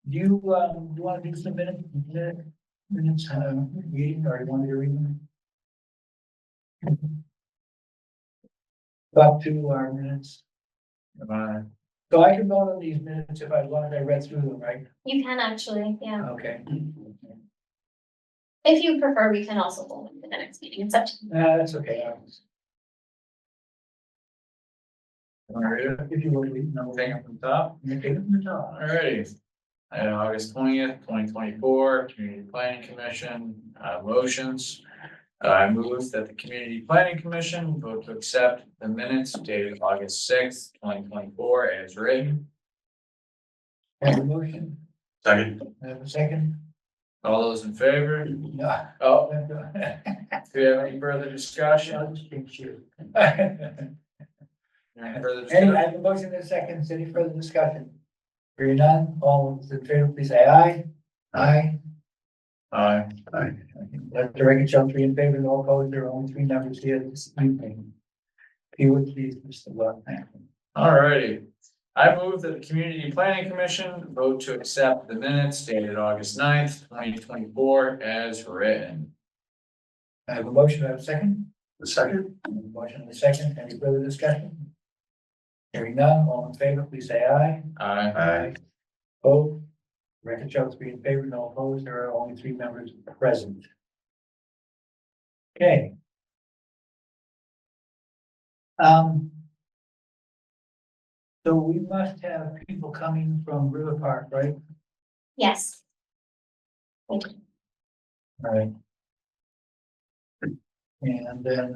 you want to do some minutes, reading, or you want me to read them? Up to our minutes. So I can vote on these minutes if I want, I read through them, right? You can actually, yeah. Okay. If you prefer, we can also hold them for the next meeting. It's up to you. That's okay. All right, If you will read, no, take it from the top. you take it from the top. All righty. August 20th, 2024, Community Planning Commission, motions. I move that the Community Planning Commission vote to accept the minutes dated August 6th, 2024 as written. Have a motion, Second. have a second? All those in favor? No. Oh, do we have any further discussion? I'll just think you. Any further Anyway, I discussion? have a motion in a second, any further discussion? Hearing none, all those in favor, please say aye. Aye. Aye. Aye. Let the record show 3 in favor, no opposed, there are only 3 members here this evening. If you would please, Mr. Love, thank you. All righty. I move that the Community Planning Commission vote to accept the minutes dated August 9th, 2024 as written. I have a motion, I have a second? The second. I have a motion and a second, any further discussion? Hearing none, all in favor, please say aye. Aye. Opposed? Record show 3 in favor, no opposed, there are only 3 members present. Okay. So we must have people coming from River Park, right? Yes. All right. And then,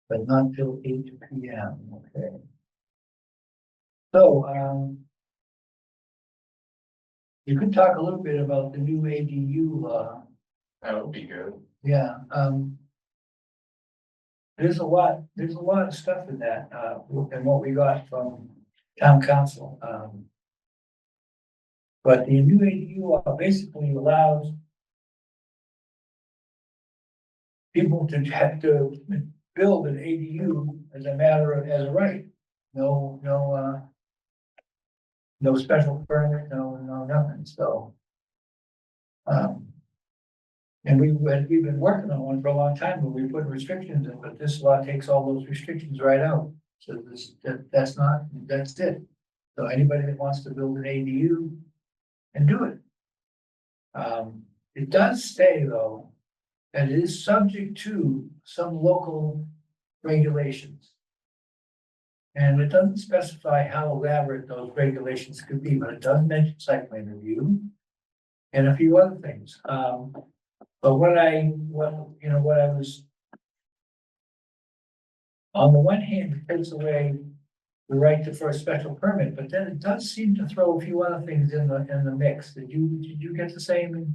but not till 8 p.m., okay. So, you could talk a little bit about the new ADU law. That would be good. Yeah, there's a lot of stuff in that, and what we got from town council, but the new ADU law basically allows people to have to build an ADU as a matter of, as a right. No special permit, no nothing, so. And we've been working on one for a long time, but we put restrictions in, but this law takes all those restrictions right out. So that's it. So anybody that wants to build an ADU can do it. It does say though, that it is subject to some local regulations. And it doesn't specify how elaborate those regulations could be, but it does mention site plan review and a few other things. But what I was, on the one hand, it takes away the right for a special permit, but then it does seem to throw a few other things in the mix. Did you get the same?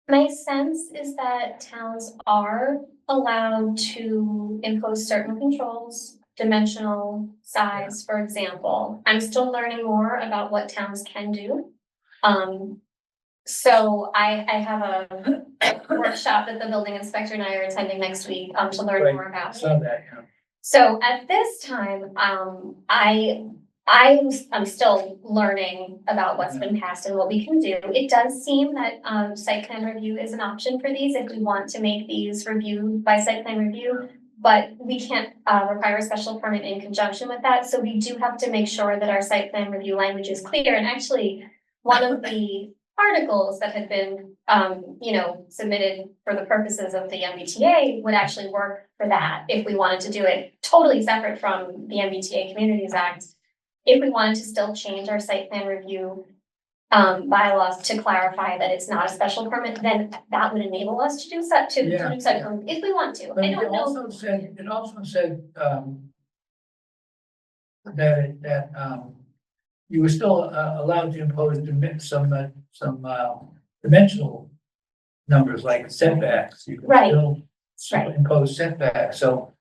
My sense is that towns are allowed to impose certain controls, dimensional, size, for example. I'm still learning more about what towns can do. So I have a workshop that the building inspector and I are attending next week, to learn Right. more about it. Saw that, yeah. So at this time, I'm still learning about what's been passed and what we can do. It does seem that site plan review is an option for these if we want to make these reviewed by site plan review. But we can't require a special permit in conjunction with that. So we do have to make sure that our site plan review language is clear. And actually, one of the articles that had been submitted for the purposes of the MBTA would actually work for that if we wanted to do it totally separate from the MBTA Communities Act. If we wanted to still change our site plan review bylaws to clarify that it's not a special permit, then that would enable us to do such if we want to. But I it don't know. also said that you were still allowed to impose some dimensional numbers like setbacks. You can Right. still impose setbacks. So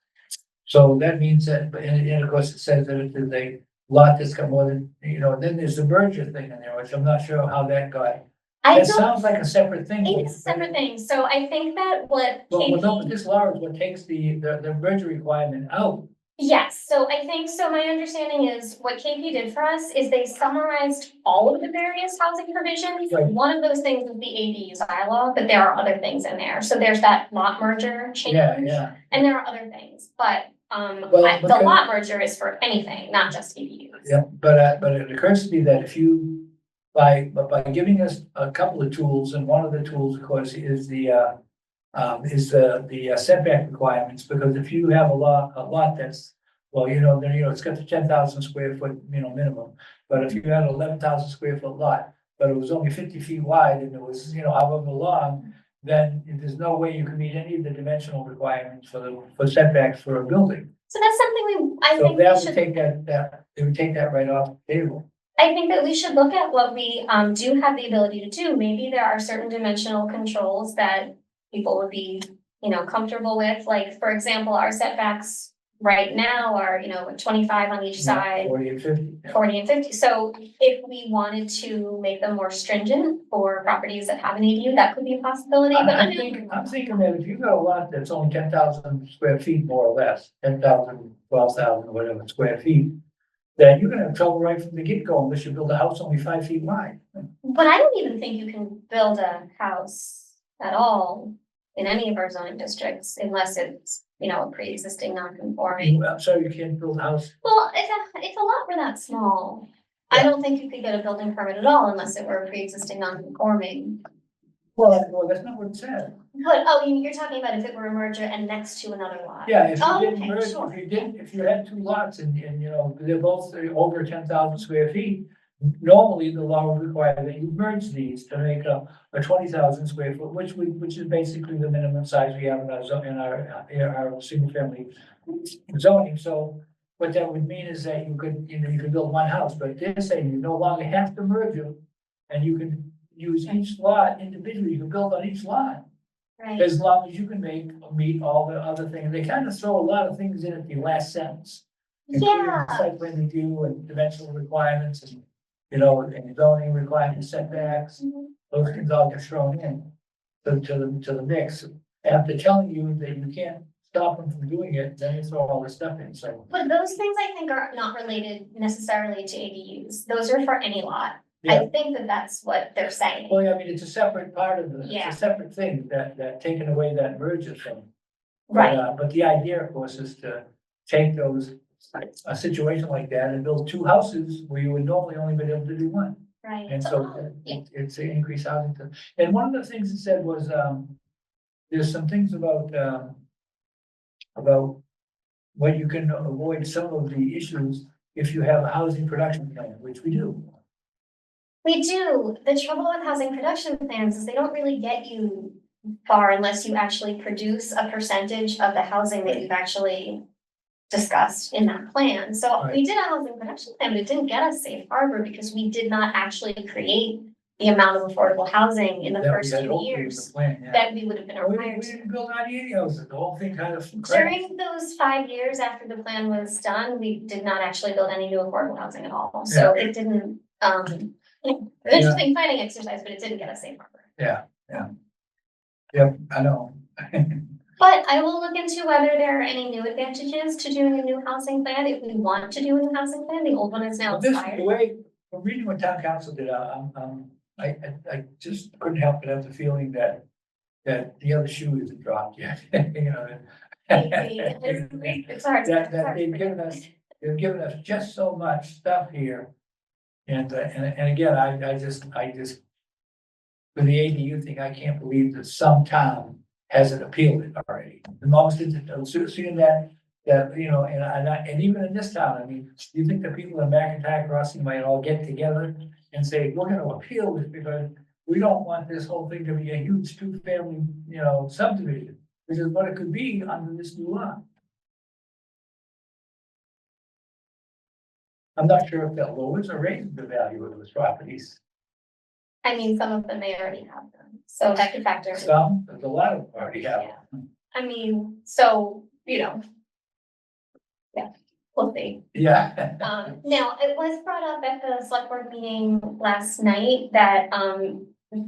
that means that, and of course it says that if there's a lot that's got more than, then there's the merger thing in there, which I'm not sure how that got. That sounds like a separate thing. It's a separate thing. So I think that what Well, no, but this law is what takes the merger requirement out Yes, so I think, so my understanding is what KP did for us is they summarized all of the various housing provisions. Right. One of those things is the ADU bylaw, but there are other things in there. So there's that lot merger change. Yeah. And there are other things, but Well, the lot merger is for anything, not just ADUs. Yeah, but it occurs to me that if you, by giving us a couple of tools, and one of the tools, of course, is the setback requirements, because if you have a lot that's, well, it's got the 10,000 square foot, minimum, but if you had an 11,000 square foot lot, but it was only 50 feet wide and it was, however long, then there's no way you can meet any of the dimensional requirements for setbacks for a building. So that's something I So think that we would should. take it would take that right off the table. I think that we should look at what we do have the ability to do. Maybe there are certain dimensional controls that people would be, comfortable with. Like, for example, our setbacks right now are, 25 on each side, 40 and 50. Yeah. 40 and 50. So if we wanted to make them more stringent for properties that have an ADU, that could be a possibility. But I'm thinking that if you've got a lot that's only 10,000 square feet, more or less, 10,000, 12,000, whatever square feet, then you're gonna have trouble right from the get-go unless you build a house only 5 feet wide. But I don't even think you can build a house at all in any of our zoning districts unless it's, a pre-existing non-conforming. I'm sorry, you can't build a house. Well, if a lot were that small, I don't think you could get a building permit at all unless it were a pre-existing non-conforming. Well, that's not what it said. But, you're talking about if it were a merger and next to another lot. Yeah, if Oh, you didn't okay, merge, sure. if you had two lots and they're both over 10,000 square feet, normally the law would require that you merge these to make a 20,000 square foot, which is basically the minimum size we have in our single family zoning. So what that would mean is that you could build one house, but they're saying you no longer have to merge them, and you can use each lot individually. You can build on each lot. Right, As long as you can meet all the other things. They kind of throw a lot of things in at the last sentence. Including yeah, site plan review and dimensional requirements and, and zoning requirements, setbacks, those things all get thrown in to the mix. After telling you that you can't stop them from doing it, then you throw all this stuff in, so. but those things I think are not related necessarily to ADUs. Those are for any lot. Yeah. I think that that's what they're saying. Well, I mean, it's a separate part of Yeah. it's a separate thing that taking away that merges from. Right, But the idea, of course, is to take a situation like that and build two houses where you would normally only be able to do one. right. And so Yeah. it's an increased housing. And one of the things it said was, there's some things about what you can avoid some of the issues if you have a housing production plan, which we do. We do. The trouble with housing production plans is they don't really get you far unless you actually produce a percentage of the housing that you've actually discussed in that plan. So Right. we did a housing production plan, but it didn't get us safe harbor because we did not actually create the amount of affordable housing in the That we first had 2 hoped we years would plan, yeah. that we would have been We required to. didn't build any houses, the whole thing kind of. crashed. During those 5 years after the plan was done, we did not actually build any new affordable housing at all. So it didn't, interesting planning exercise, but it didn't get us safe harbor. Yep, I know. But I will look into whether there are any new advantages to doing a new housing plan. If we want to do a new housing plan, the old one is now But this, the expired. way, from reading what town council did, I just couldn't help but have the feeling that the other shoe isn't dropped yet, It's hard. That they've given us just so much stuff here. And again, I just, with the ADU thing, I can't believe that some town hasn't appealed it already. And almost seeing that, and even in this town, I mean, do you think the people in McIntyre Crossing might all get together and say, we're gonna appeal this because we don't want this whole thing to be a huge two-family, subdivision, which is what it could be under this new law. I'm not sure if that lowers or raises the value of those properties. I mean, some of them may already have them, so that could factor. in. Some, there's a lot of them already have. Yeah. I mean, so, yeah, we'll see. Yeah. Now, it was brought up at the select board meeting last night that,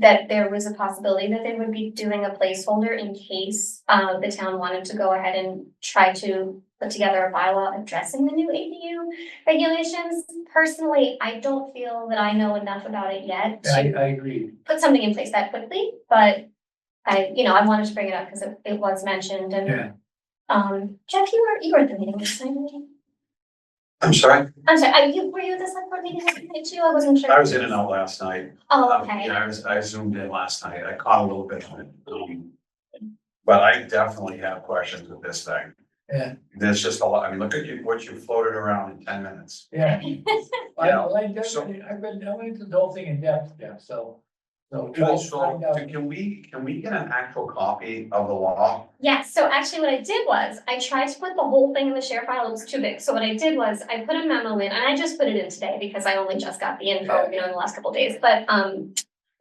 that there was a possibility that they would be doing a placeholder in case the town wanted to go ahead and try to put together a bylaw addressing the new ADU regulations. Personally, I don't feel that I know enough about it yet I to agree. put something in place that quickly, but I wanted to bring it up because it was mentioned and Jeff, you were at the meeting this time, weren't you? I'm sorry, I'm sorry, were you at the select board meeting last night too? I wasn't sure. I was in and out last night. Oh, okay. Yeah, I zoomed in last night. I caught a little bit of it. But I definitely have questions with this thing. Yeah, There's just a lot. I mean, look at what you floated around in 10 minutes. yeah. Yeah, I went into the whole thing in depth, yeah, so. try to find out. Can we get an actual copy of the law? Yes, so actually what I did was, I tried to put the whole thing in the share file, it was too big, so what I did was, I put a memo in, and I just put it in today because I only just got the info, in the last couple of days, but,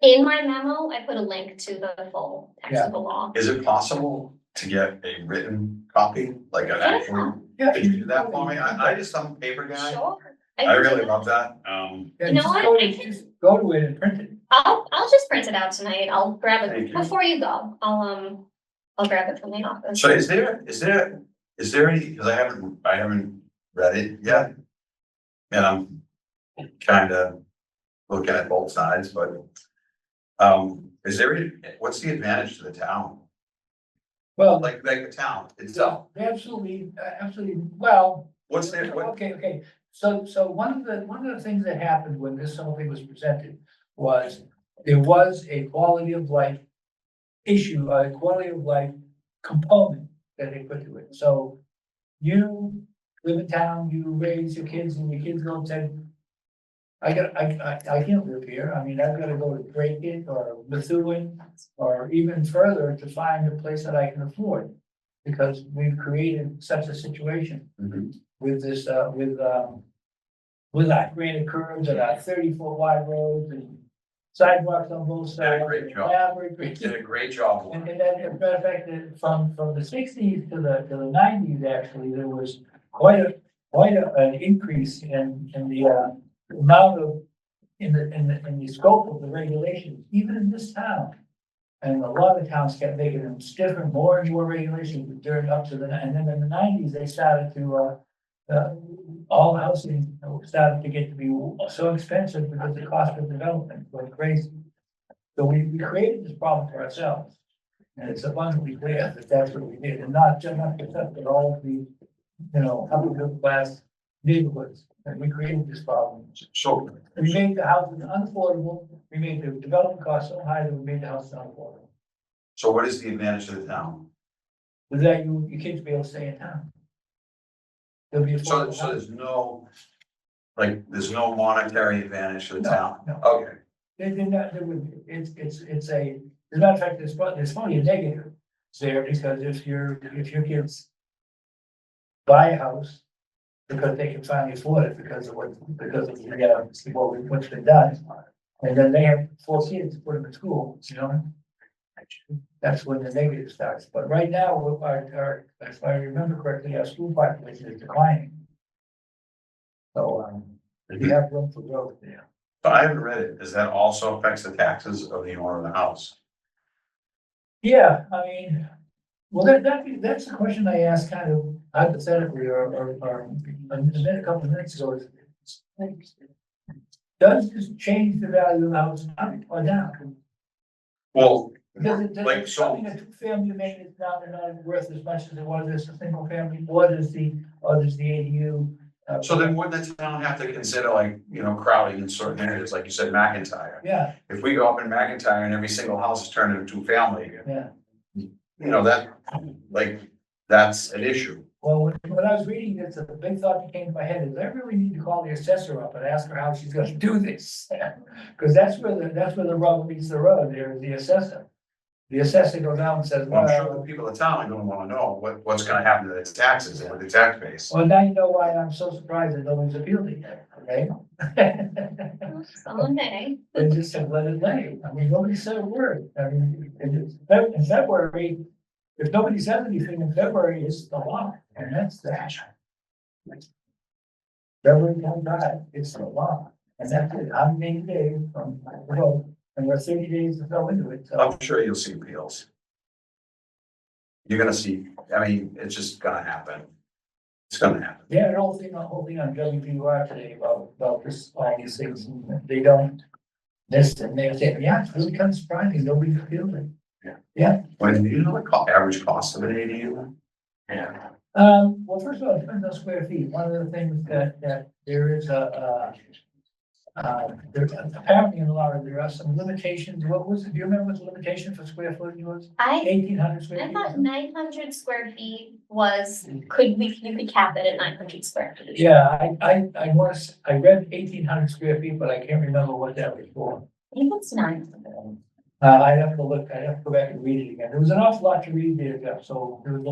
in my memo, I put a link to the full text of the law. Is it possible to get a written copy, like an actual? Yeah. Can you do that for me? I'm a paper guy. Sure. I can really do love that. Yeah, You know just what? go I to- can- Just go to it and print it. I'll just print it out tonight, I'll grab Thank it, you. before you go, I'll grab it from the office. So is there any, because I haven't read it yet. And I'm kind of looking at both sides, but what's the advantage to the town? Well, Like the town itself, absolutely, well, what's there, what, okay. So one of the things that happened when this whole thing was presented was there was a quality of life issue, a quality of life component that they put to it. So you live in town, you raise your kids and your kids go and say, I can't live here. I mean, I've got to go to Drayton or Methuen or even further to find a place that I can afford. Because we've created such a situation with this, with our granite curves and our 30-foot wide roads and sidewalks on both sides. great job. did a great job. And then, as a matter of fact, from the sixties to the nineties, actually, there was quite an increase in the amount of, in the scope of the regulations, even in this town. And a lot of towns kept making them stiffer, more and more regulations during up to and then in the nineties, they started to, all housing started to get to be so expensive because the cost of development was crazy. So we created this problem for ourselves. And it's abundantly clear that that's what we did, and not just us, but all of the, upper middle class neighborhoods. And we created this problem. So, We made the houses unaffordable, we made the development costs so high that we made the houses unaffordable. so what is the advantage to the town? With that, your kids be able to stay in town. There'll be So affordable housing. there's no monetary advantage to the No, town? no. Okay, They're not, it's as a matter of fact, there's probably a negative there, because if your kids buy a house because they can finally afford it because of what's been done, and then they have 4 kids to put them in school, that's when the negative starts. But right now, if I remember correctly, our school population is declining. So, we have room for growth there. but I haven't read it. Does that also affects the taxes of the owner of the house? Yeah, I mean, well, that's the question I asked kind of hypothetically, or a couple of minutes ago. Does this change the value of the house up or down? Well, Because like, it's so, something that 2-family maintenance now, they're not worth as much as it was as a single family, or does the ADU. so then wouldn't the town have to consider crowding in certain areas, like you said, McIntyre? Yeah, If we go up in McIntyre and every single house is turned into 2-family, yeah. that's an issue. Well, when I was reading this, a big thought that came to my head is I really need to call the assessor up and ask her how she's gonna do this. Because that's where the rubber meets the road, there is the assessor. The assessor goes out and says, Well, I'm sure well, the people of town are gonna wanna know what's gonna happen to their taxes and with the tax base. now you know why I'm so surprised that nobody's appealed it yet, okay? Someday. They just said, let it lay. I mean, nobody said a word. I mean, in February, if nobody says anything in February, it's the law, and that's that. February 25, it's the law, and that's it. I'm named Dave from, And we're 30 days to go into it, so. I'm sure you'll see appeals. You're gonna see, I mean, it's just gonna happen. It's gonna happen. Yeah, the whole thing on WPUR today about this, all these things, and they don't. This, and they say, yeah, it's really kind of surprising, nobody feels it. When you know the average cost of an ADU? Yeah. Well, first of all, it depends on square feet. One of the things that there is there apparently in the law, there are some limitations. What was it? Do you remember what the limitation for square footage was? I 1,800 square I feet? thought 900 square feet was, you could cap it at 900 square feet. Yeah, I read 1,800 square feet, but I can't remember what that was for. I think it's 900. I'd have to look, I'd have to go back and read it again. There was an awful lot to read there, Jeff, so there was a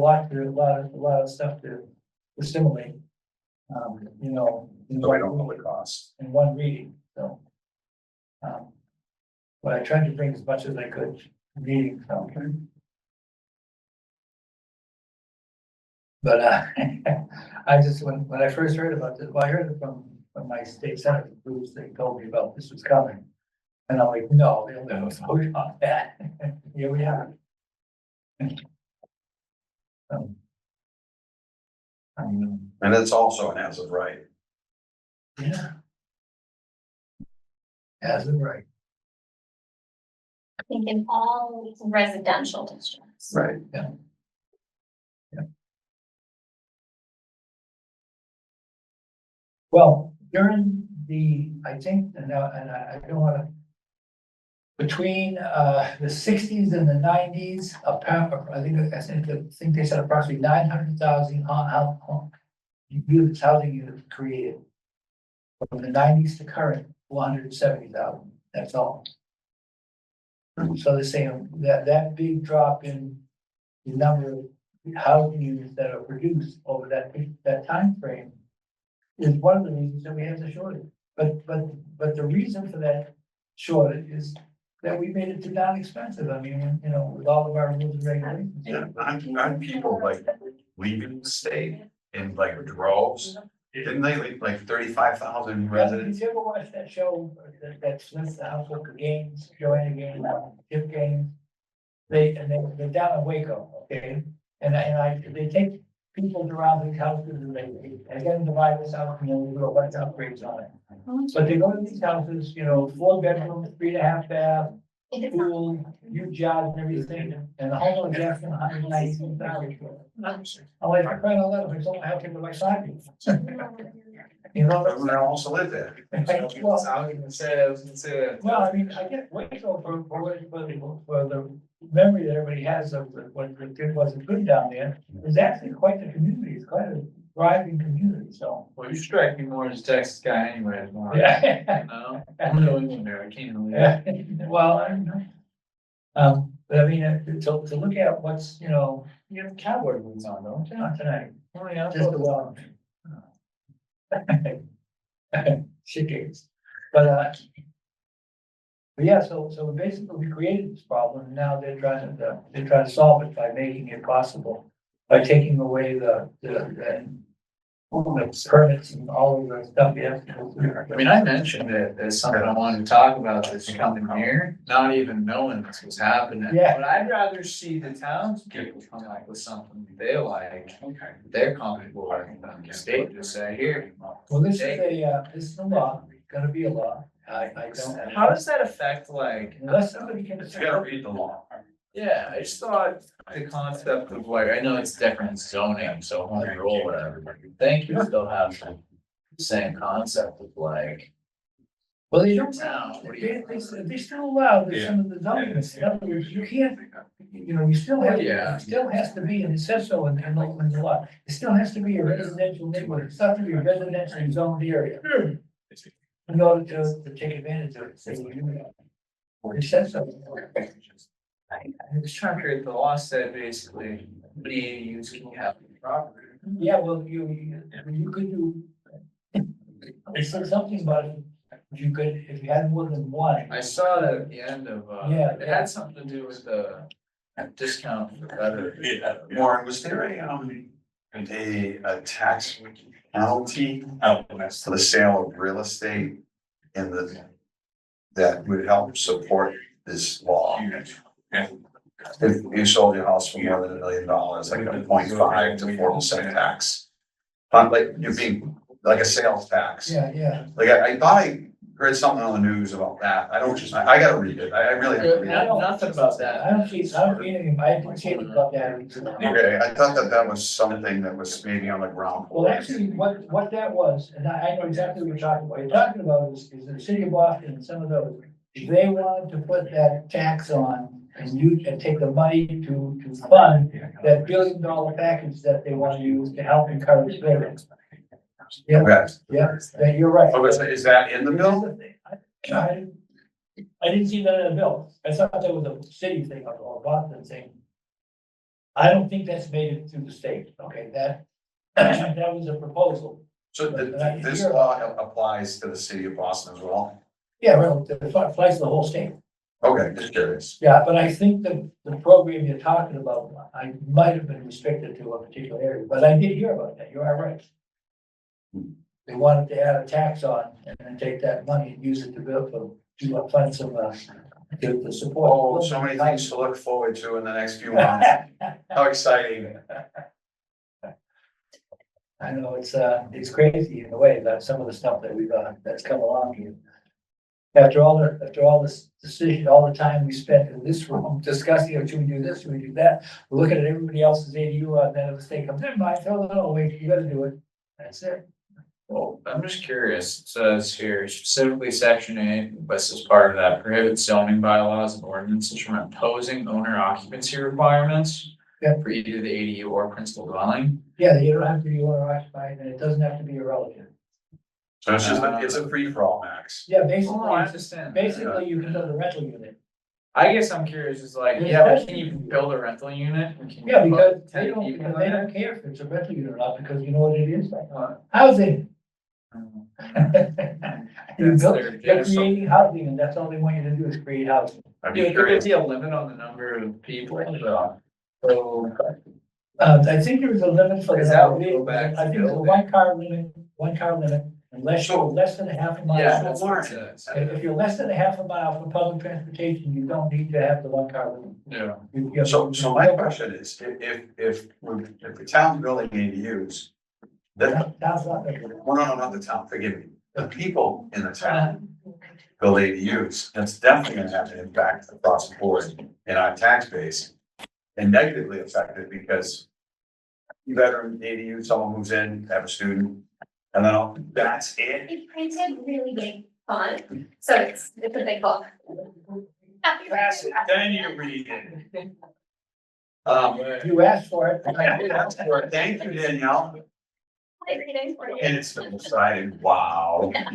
lot of stuff to assimilate. You know. in So we one don't know reading- the cost. In one reading, so. But I tried to bring as much as I could to the meeting, so. But, I just, when I first heard about this, well, I heard it from my state senator, Bruce, they told me about this was coming. And I'm like, no, they'll never vote on that. Here we are. So, And it's also an as of right. yeah. As of right. I think in all residential districts. Right. Well, during the, I think, and I don't wanna. Between the 60s and the 90s, I think they said approximately 900,000 units, housing units created. From the 90s to current, 170,000, that's all. So they're saying that big drop in the number of housing units that are produced over that time frame is one of the reasons that we have the shortage. But the reason for that shortage is that we made it too darn expensive. I mean, you know, with all of our rules and regulations. Yeah, aren't people like leaving the state in like droves? Didn't they leave like 35,000 residents? Did you ever watch that show, that's the Household of Games, Joanna Gaines, Chip Gaines? They're down in Waco, okay? They take people around these houses and they get them to buy this house and then they do a bunch of upgrades on it. But they go to these houses, you know, 4 bedrooms, 3.5 bath, If it's not- pool, huge yard and everything, and the homeowner's asking $192,000. I'm like, I cried all that, if I sold my house into my side. You know, Everyone also live there. well, I was gonna say that. well, I mean, I get Waco for the memory that everybody has of what wasn't good down there. It's actually quite the community, it's quite a thriving community, so. Well, you strike me more as a Texas guy anyway, more. Yeah. No, I'm New Englander, I can't believe it. Yeah, well, I don't know. But I mean, to look at what's, you know, You have cowboy boots on, don't you? not tonight, Oh, yeah. just the one. Shit games, but yeah, so basically we created this problem, and now they're trying to solve it by making it possible. By taking away the permits and all of the stuff you have to go through. I mean, I mentioned it as something I wanted to talk about this coming year, not even knowing this was happening. Yeah. But I'd rather see the townspeople come up with something they like, they're comfortable with, than the state just say, here. Well, this is a law, gonna be a law, I don't. How does that affect like, Unless somebody can. You gotta read the law. yeah, I just thought the concept of like, I know it's different zoning, so home rule, whatever, but you think you still have the same concept of like, Well, they don't, Now, what do you- they still allow some of the zoning, in other words, you can't, you know, you still have, Yeah. it still has to be, and it says so in the law. It still has to be a residential neighborhood, it's not to be a residential zoned area. In order to take advantage of it, so it says so. I was trying to figure, the law said basically, what do you use when you have the property? Yeah, well, you could do. It said something about it, if you had more than one. I saw that at the end of, Yeah. it had something to do with the discount for better. Warren, was there a tax penalty for the sale of real estate in that would help support this law. Huge. If you sold your house for more than $1 million, like a 0.5 to 4% tax. But like you're being, like a sales tax. Yeah. Like I thought I heard something on the news about that. I gotta read it. I really have to read it. Nothing about that. I don't see anything, I didn't see anything about that. Okay, I thought that was something that was maybe on the ground. Well, actually, what that was, and I know exactly what you're talking about. You're talking about is the city of Boston and some of those, they wanted to put that tax on and take the money to fund that $1 billion package that they want to use to help encourage buildings. Yeah, Okay. yeah, you're right. Oh, is that in the bill? I didn't see that in the bill. I thought that was a city thing or Boston thing. I don't think that's made it through the state. Okay, that was a proposal. So this law applies to the city of Boston as well? Yeah, well, it applies to the whole state. Okay, just curious. Yeah, but I think the program you're talking about, I might have been restricted to a particular area, but I did hear about that. You are right. They wanted to add a tax on and then take that money and use it to fund some, to support. Oh, so many things to look forward to in the next few months. How exciting. I know it's crazy in a way that some of the stuff that we've that's come along here. After all this decision, all the time we spent in this room discussing, should we do this, should we do that? We're looking at everybody else's ADU, and then the state comes, never mind, throw it away, you gotta do it. That's it. Well, I'm just curious, it says here specifically section 8, this is part of that prohibits zoning bylaws and ordinances from imposing owner occupancy requirements. Yeah. For either the ADU or principal dwelling. Yeah, you don't have to be owner occupied, and it doesn't have to be a relative. So it's a free for all, Max. Yeah, Oh, I basically, understand. you can build a rental unit. I guess I'm curious, it's like, Yeah, yeah, but that's- can you build a rental unit? Can you Yeah, put because 10 they don't people in there? care if it's a rental unit or not, because you know what it is, like What? housing. That's their You're guess. creating housing, and that's all they want you to do is create housing. I'd Yeah, be could there curious. be a limit on the number of people? So, I think there is a limit for Is that. that go back I to think it's a building? one car limit, unless you're less than a half a mile. yeah, that's what it says. If you're less than a half a mile for public transportation, you don't need to have the one car limit. Yeah. So my question is, if the town's building ADUs, then, That's not that good. well, no, not the town, forgive me, the people in the town build ADUs, that's definitely gonna have an impact across the board in our tax base. And negatively affected because you veteran ADU, someone moves in, have a student, and then that's it. It's printed really big font, so it's a big book. Pass it, then you read it. You asked for it. I did ask for it. Thank you, Danielle. And it's decided, wow, thank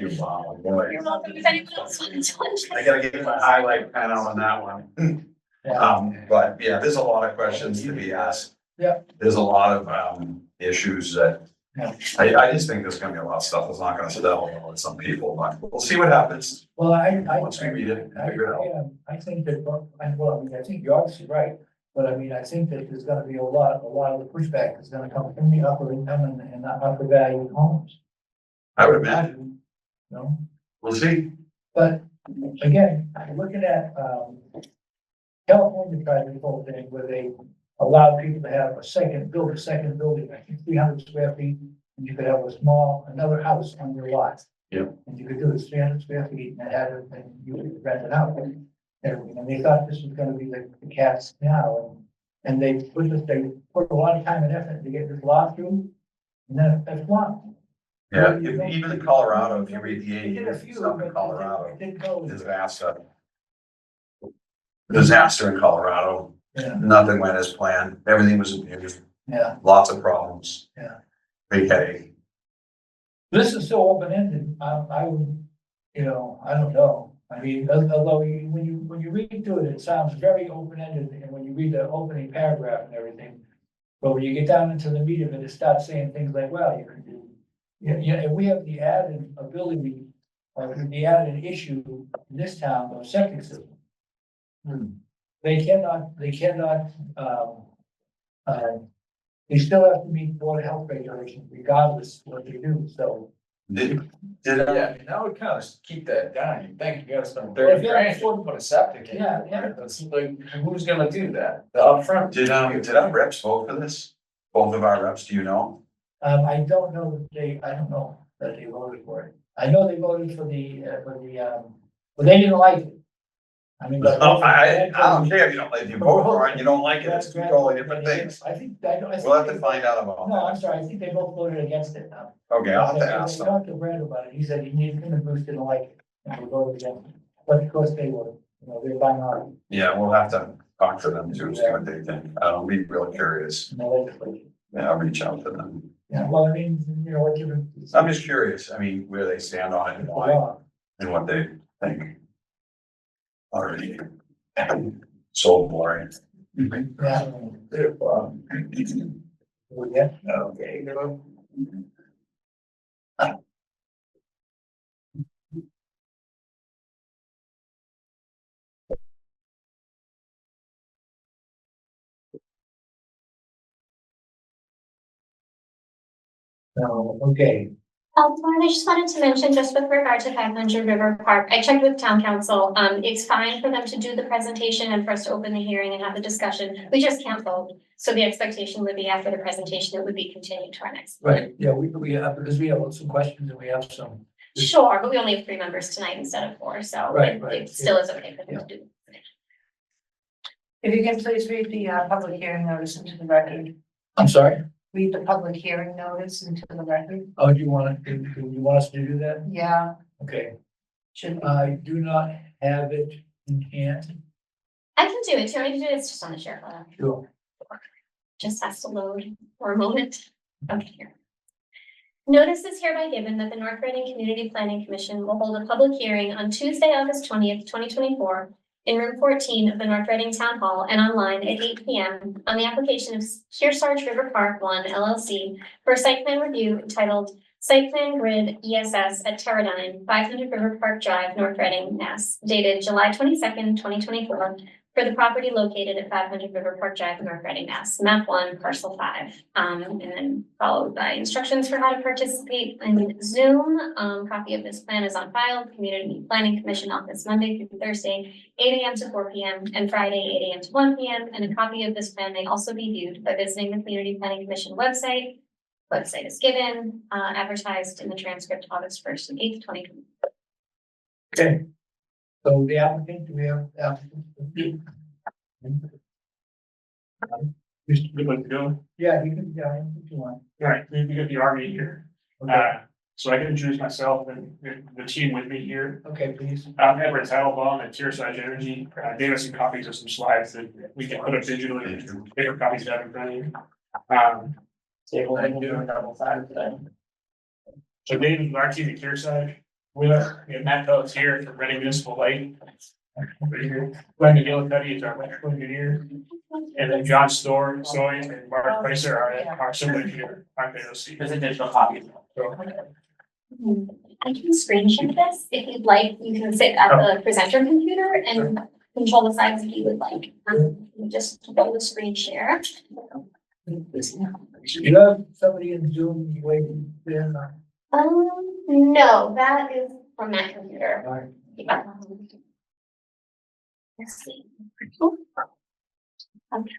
you, wow, boy. You're welcome if anyone else wants one. I gotta get my highlight pen out on that one. But yeah, there's a lot of questions to be asked. Yeah. There's a lot of, issues that, Yeah. I just think there's gonna be a lot of stuff that's not gonna settle with some people, but we'll see what happens. Well, Once we read it and figure it out. I think that, I think you're obviously right, but I mean, I think that there's gonna be a lot of the pushback is gonna come from the upper income and the upper value homes, I would imagine, you know? we'll see. But again, looking at, California tried this whole thing where they allowed people to have build a second building, I think 300 square feet, and you could have another house on your lot. Yep. And you could do this 300 square feet and and you could rent it out. And everything, and they thought this was gonna be the cats now, and they put a lot of time and effort to get this law through, and then it's flopped. Yeah, even in Colorado, if you read the They did a ADU few, stuff in but Colorado, it didn't go. disaster in Colorado, Yeah, nothing went as planned, everything was abused, yeah. lots of problems. Yeah. Big headache. This is so open-ended, I would, I don't know. I mean, although when you read through it, it sounds very open-ended, and when you read the opening paragraph and everything. But when you get down into the meat of it, it starts saying things like, well, you can do. And we have the added ability, or the added issue in this town of septic system. They cannot, they still have to meet Board of Health regulations regardless of what they do, so Did Yeah, I? I mean, that would kind of keep that down. You think you gotta spend Well, 30 if you grand have- to put a septic in. Yeah, yeah. That's like, who's gonna do that? The upfront? Did our reps vote for this? Both of our reps, do you know? I don't know I don't know that they voted for it. I know they voted for well, they didn't like it. I mean. but- I don't care if you don't, if you vote for it, you don't like it, it's two totally different things. I think, I think. We'll have to find out about No, I'm that. sorry, I think they both voted against it now. Okay, I'll have to I ask them. talked to Brad about it, he said he needed, him and Bruce didn't like it, and we voted against it. But of course they were, they're buying on Yeah, we'll have to talk to them too, see what they think. I'll be real curious. in the legislature. Yeah, I'll reach out to them. Yeah, well, I mean, what you. I'm just curious, I mean, where they stand on it and why, and what they think. Already. So boring. Yeah. Yeah. Okay. No, okay, Lauren, I just wanted to mention, just with regard to 500 River Park, I checked with town council. It's fine for them to do the presentation and for us to open the hearing and have the discussion. We just can't vote. So the expectation would be after the presentation, it would be continued to our next. right, yeah, we have, because we have some questions and we have some. Sure, but we only have 3 members tonight instead of 4, so Right, it right, it still is okay for them to do. If you can please read the public hearing notice into the record, I'm sorry, read the public hearing notice into the record. oh, do you want us to do that? Yeah, Okay, should be. I do not have it in hand, I can do it. Do you want me to do it? It's just on the share file. sure. Just has to load for a moment. Okay, here. Notice is hereby given that the North Reading Community Planning Commission will hold a public hearing on Tuesday, August 20th, 2024 in room 14 of the North Reading Town Hall and online at 8 p.m. on the application of Kearsarge River Park 1 LLC for a site plan review entitled Site Plan Grid ESS at Teradyne, 500 River Park Drive, North Reading, Mass, dated July 22nd, 2024, for the property located at 500 River Park Drive, North Reading, Mass, map 1, parcel 5. And then followed by instructions for how to participate in Zoom. Copy of this plan is on file, Community Planning Commission office, Monday through Thursday, 8 a.m. to 4 p.m. and Friday, 8 a.m. to 1 p.m. And a copy of this plan may also be viewed by visiting the Community Planning Commission website. Website is given, advertised in the transcript August 1st and 8th, 2020. Okay. So the applicant, do we have applicants? We'd like to go. Yeah, you can, yeah, if you want. All right, we got the army here. Okay, So I can introduce myself and the team with me here. okay, please. I'm Edward Teitelbaum at Kearsarge Energy. Gave us some copies of some slides that we can put up digitally, different copies of that in front of you. Table, and do a double side today. So David, our team at Kearsarge, we have Matt Phelps here from Reading Municipal Light. Right here. Glenn McGillicuddy is our electrical engineer. And then John Soy and Mark Pricer are our civil engineer. There's a digital copy. I can screen share this if you'd like. You can sit at the presenter computer and control the slides if you would like. Just go to screen share. You have somebody in Zoom waiting there? No, that is from that computer. All right. Yeah. Let's see. Okay.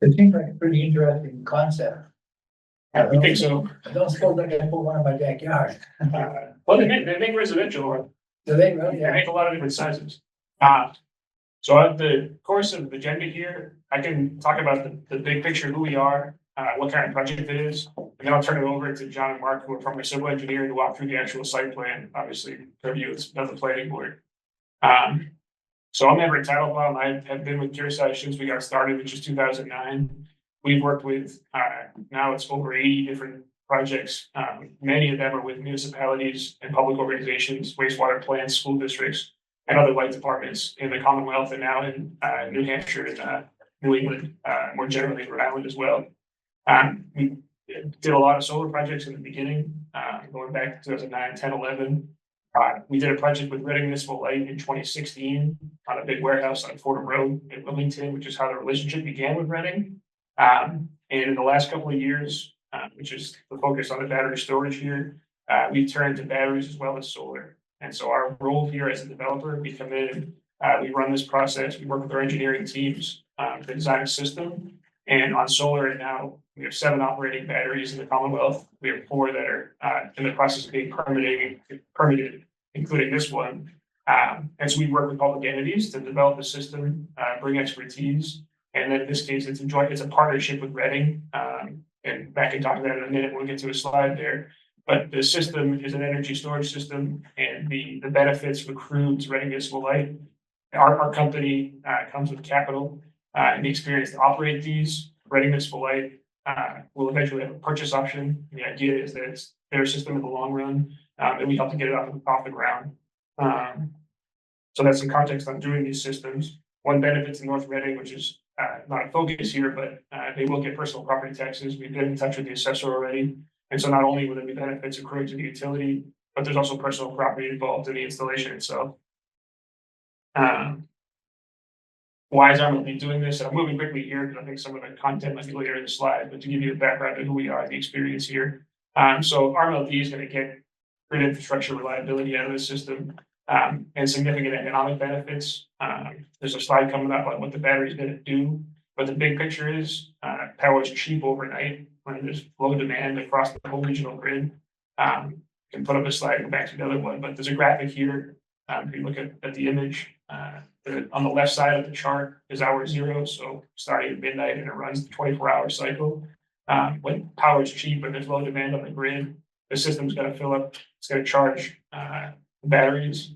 It seems like a pretty interesting concept. We think so. I don't suppose I can put one in my backyard. Well, they make residential, Do they really? they Yeah. make a lot of different sizes. So at the course of the agenda here, I can talk about the big picture, who we are, what kind of project it is. And then I'll turn it over to John and Mark, who are from my civil engineer, to walk through the actual site plan, obviously, review of the planning board. So I'm Everett Teitelbaum. I have been with Kearsarge since we got started, which is 2009. We've worked with, now it's over 80 different projects. Many of them are with municipalities and public organizations, wastewater plants, school districts, and other light departments in the Commonwealth and now in New Hampshire and New England, more generally Rhode Island as well. did a lot of solar projects in the beginning, going back to 2009, 10, 11. We did a project with Reading Municipal Light in 2016 on a big warehouse on Fordham Road in Wilmington, which is how the relationship began with Reading. And in the last couple of years, which is the focus on the battery storage here, we've turned to batteries as well as solar. And so our role here as a developer, we come in, we run this process, we work with our engineering teams to design a system. And on solar right now, we have 7 operating batteries in the Commonwealth. We have 4 that are in the process of being permitted, including this one. And so we work with public entities to develop the system, bring expertise. And then in this case, it's a partnership with Reading. And Matt can talk about it in a minute when we get to a slide there. But the system is an energy storage system, and the benefits accrue to Reading Municipal Light. Our company comes with capital and the experience to operate these. Reading Municipal Light will eventually have a purchase option. The idea is that it's their system in the long run, and we help to get it off the ground. So that's some context on doing these systems. One benefit to North Reading, which is not a focus here, but they will get personal property taxes. We've been in touch with the assessor already. And so not only will there be benefits accruing to the utility, but there's also personal property involved in the installation itself. Why is RMLD doing this? And I'm moving quickly here because I think some of the content might be later in the slide, but to give you a background of who we are, the experience here. So RMLD is going to get grid infrastructure reliability out of the system and significant economic benefits. There's a slide coming up on what the battery is going to do, but the big picture is power is cheap overnight when there's low demand across the whole regional grid. Can put up a slide and go back to the other one, but there's a graphic here. If you look at the image, on the left side of the chart is hour 0, so starting at midnight and it runs the 24-hour cycle. When power is cheap and there's low demand on the grid, the system's going to fill up, it's going to charge batteries.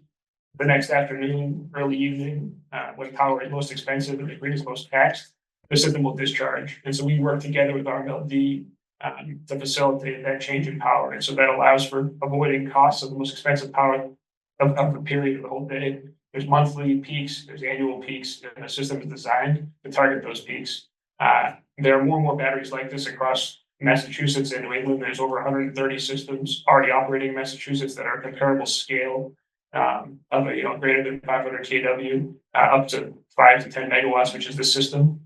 The next afternoon, early evening, when power is most expensive and the grid is most taxed, the system will discharge. And so we work together with RMLD to facilitate that change in power. And so that allows for avoiding costs of the most expensive power of the period of the whole day. There's monthly peaks, there's annual peaks, and the system is designed to target those peaks. There are more and more batteries like this across Massachusetts and New England. There's over 130 systems already operating in Massachusetts that are comparable scale of a greater than 500 kW up to 5 to 10 megawatts, which is the system.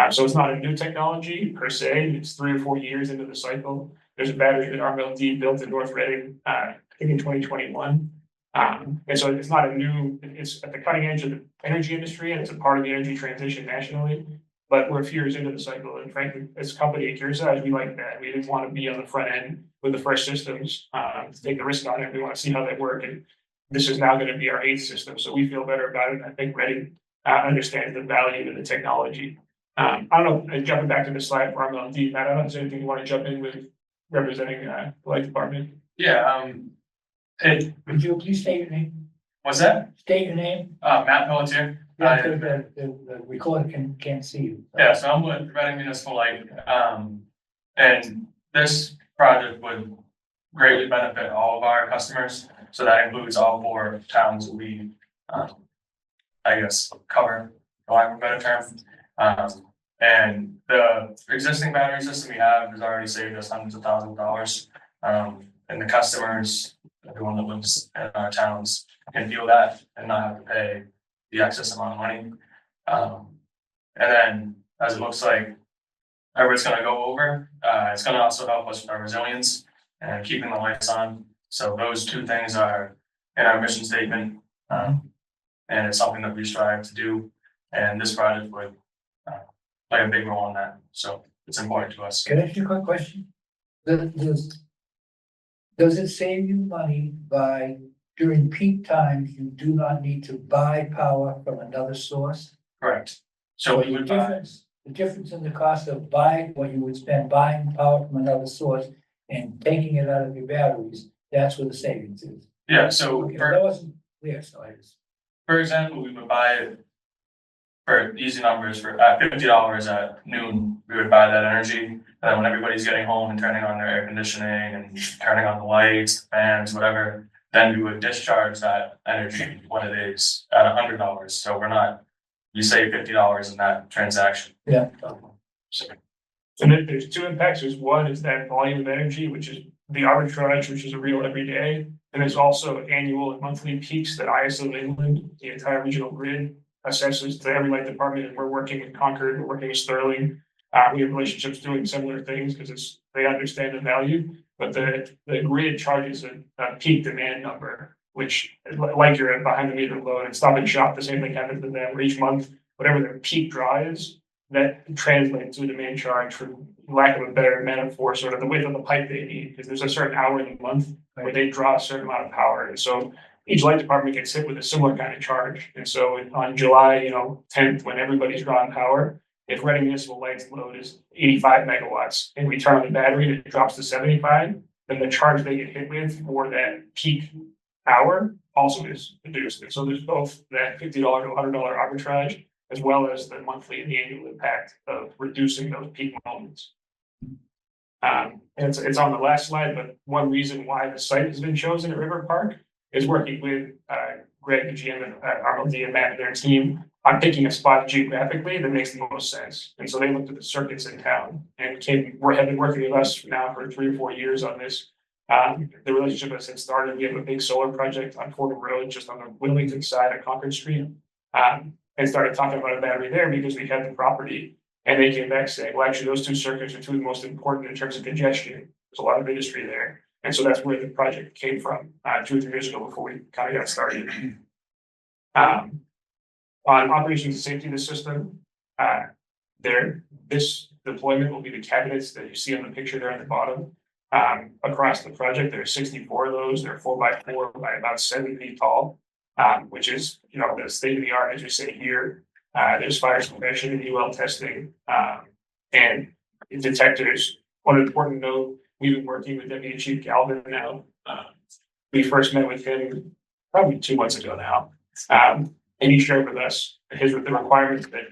So it's not a new technology per se. It's 3 or 4 years into the cycle. There's a battery that RMLD built in North Reading, I think in 2021. And so it's not a new, it's at the cutting edge of the energy industry and it's a part of the energy transition nationally. But we're a few years into the cycle, and frankly, as a company at Gearsize, we like that. We didn't want to be on the front end with the first systems to take the risk on it. We want to see how they work, and this is now going to be our 8th system, so we feel better about it. I think Reading understands the value of the technology. I don't know, jumping back to the slide for RMLD, Matt, I don't know if there's anything you want to jump in with representing the light department. Yeah, Would you please state your name? what's that? State your name. Matt Pelletier. Yeah, the recorder can't see you. Yeah, so I'm with Reading Municipal Light, and this project would greatly benefit all of our customers. So that includes all 4 towns that we, I guess, cover, for lack of a better term. And the existing battery system we have has already saved us hundreds of thousands of dollars. And the customers, everyone that lives in our towns, can feel that and not have to pay the excess amount of money. And then, as it looks like everybody's going to go over, it's going to also help us with our resilience and keeping the lights on. So those 2 things are in our mission statement, and it's something that we strive to do. And this project would play a big role in that. So it's important to us. Can I ask you a quick question? Does it save you money by during peak times, you do not need to buy power from another source? Correct. So we the would buy, difference in the cost of buying, what you would spend buying power from another source and taking it out of your batteries, that's where the savings is. yeah, so Okay, that wasn't clear, so I just. for example, we would buy it for easy numbers for at $50 at noon, we would buy that energy. And then when everybody's getting home and turning on their air conditioning and turning on the lights, fans, whatever, then we would discharge that energy when it is at $100. So we're not, you save $50 in that transaction. Yeah. So And then there's two impacts. There's one is that volume of energy, which is the arbitrage, which is a real everyday. And there's also annual and monthly peaks that ISO England, the entire regional grid, assesses to every light department. And we're working with Concord, we're working with Sterling. We have relationships doing similar things because they understand the value, but the grid charges a peak demand number, which like you're behind the meter load and Stop and Shop, the same thing happens to them where each month, whatever their peak draw is, that translates to a demand charge, for lack of a better metaphor, sort of the width of the pipe they need, because there's a certain hour in the month where they draw a certain amount of power. And so each light department gets hit with a similar kind of charge. And so on July, 10th, when everybody's drawing power, if Reading Municipal Lights load is 85 megawatts and we turn on the battery and it drops to 75, then the charge they get hit with for that peak hour also is reduced. And so there's both that $50 to $100 arbitrage, as well as the monthly and the annual impact of reducing those peak moments. And it's on the last slide, but one reason why the site has been chosen at River Park is working with Greg, the GM, and Arnold and Matt and their team on picking a spot geographically that makes the most sense. And so they looked at the circuits in town and have been working with us now for 3 or 4 years on this. The relationship has since started. We have a big solar project on Fordham Road, just on the Wilmington side of Concord Street. And started talking about a battery there because we had the property, and they came back saying, well, actually, those two circuits are two of the most important in terms of congestion. There's a lot of industry there. And so that's where the project came from 2 or 3 years ago before we kind of got started. On operations and safety of the system, this deployment will be the cabinets that you see on the picture there at the bottom. Across the project, there are 64 of those. They're 4x4 by about 7 feet tall. Which is, the state of the art, as we say here. There's fire suppression and UL testing, and detectors. One important note, we've been working with Deputy Chief Galvin now. We first met with him probably 2 months ago now. And he shared with us the requirements that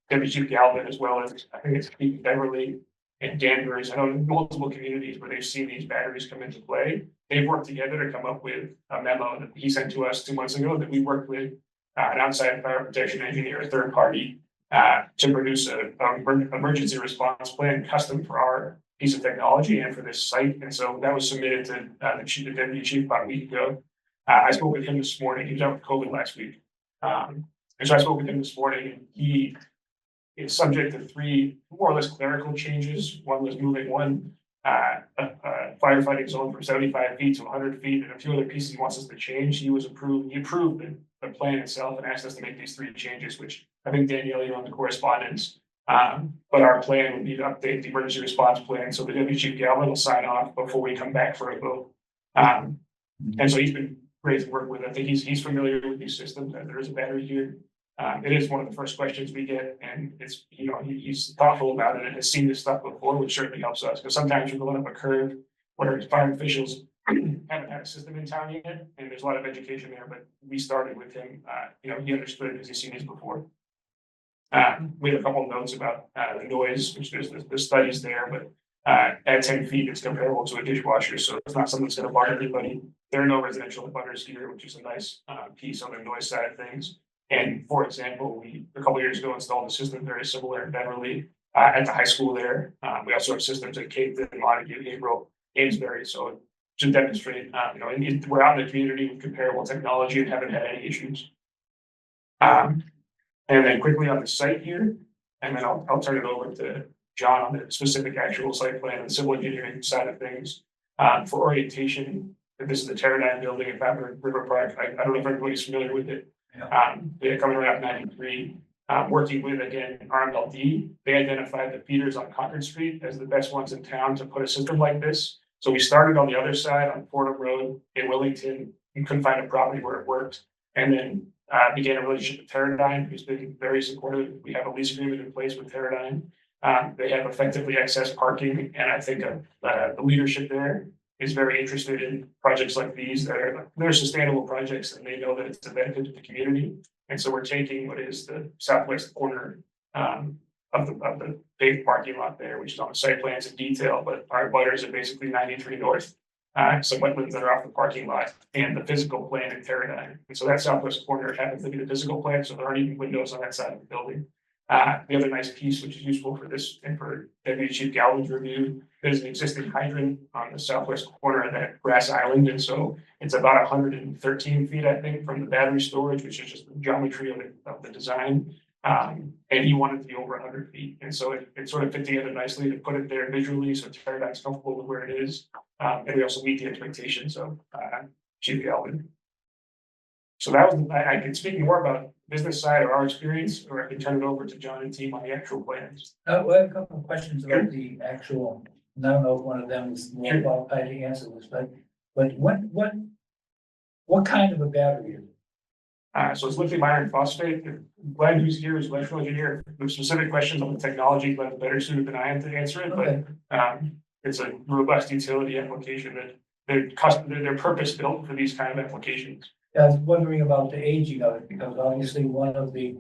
Deputy Chief Galvin, as well as I think it's Pete Beverly and Danvers, I know multiple communities where they've seen these batteries come into play. They've worked together to come up with a memo that he sent to us 2 months ago that we worked with an outside fire protection engineer, a third party, to produce an emergency response plan custom for our piece of technology and for this site. And so that was submitted to the deputy chief about a week ago. I spoke with him this morning. He was out with COVID last week. And so I spoke with him this morning, and he is subject to 3 more or less clerical changes. One was moving one firefighting zone from 75 feet to 100 feet, and a few other pieces he wants us to change. He approved the plan itself and asked us to make these 3 changes, which I think Danielle, you're on the correspondence. But our plan would be to update the emergency response plan, so the Deputy Chief Galvin will sign off before we come back for a vote. And so he's been great to work with. I think he's familiar with these systems, and there is a battery here. It is one of the first questions we get, and it's, he's thoughtful about it and has seen this stuff before, which certainly helps us, because sometimes you're going up a curve where fire officials haven't had a system in town yet, and there's a lot of education there, but we started with him, he understood because he's seen these before. We have a couple of notes about the noise, which there's the studies there, but at 10 feet, it's comparable to a dishwasher, so it's not something that's going to bar everybody. There are no residential abutters here, which is a nice piece on the noise side of things. And for example, we a couple of years ago installed a system very similar in Beverly at the high school there. We also have systems at Cape, Montague, April, Amesbury. So to demonstrate, we're out in the community with comparable technology and haven't had any issues. And then quickly on the site here, and then I'll turn it over to John on the specific actual site plan and civil engineering side of things. For orientation, this is the Teradyne building in Fabric River Park. I don't know if everybody's familiar with it. They're coming around 93, working with, again, RMLD. They identified the feeders on Concord Street as the best ones in town to put a system like this. So we started on the other side on Fordham Road in Wilmington. We couldn't find a property where it worked. And then began a relationship with Teradyne, who's been very supportive. We have a lease agreement in place with Teradyne. They have effectively excess parking, and I think the leadership there is very interested in projects like these that they're sustainable projects, and they know that it's a benefit to the community. And so we're taking what is the southwest corner of the paved parking lot there, which is on the site plans in detail, but our butters are basically 93 north, some wetlands that are off the parking lot, and the physical plan in Teradyne. And so that southwest corner happens to be the physical plan, so there aren't even windows on that side of the building. The other nice piece, which is useful for this and for Deputy Chief Galvin's review, there's an existing hydrant on the southwest corner of that grass island, and so it's about 113 feet, I think, from the battery storage, which is just the geometry of the design. And he wanted to be over 100 feet, and so it sort of fit together nicely to put it there visually, so Teradyne's comfortable with where it is. And we also meet the expectations of Chief Galvin. So that was, I can speak more about business side or our experience, or I can turn it over to John and team on the actual plans. We have a couple of questions about the actual, and I don't know if one of them is more qualified to answer this, but what kind of a battery is it? So it's lithium iron phosphate. Glad who's here is electrical engineer. With specific questions on the technology, Glenn's better suited than I am to answer it, Okay. but it's a robust utility application that they're purpose built for these kind of applications. I was wondering about the aging of it, because obviously one of the,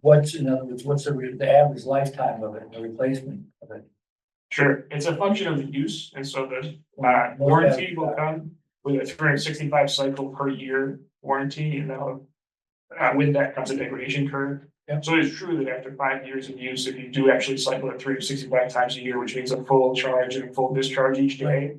what's, in other words, what's the average lifetime of it, the replacement of it? Sure, it's a function of the use, and so the warranty will come with a 365 cycle per year warranty, and with that comes a degradation curve. Yep. So it's true that after 5 years of use, if you do actually cycle it 365 times a year, which means a full charge and a full discharge each day,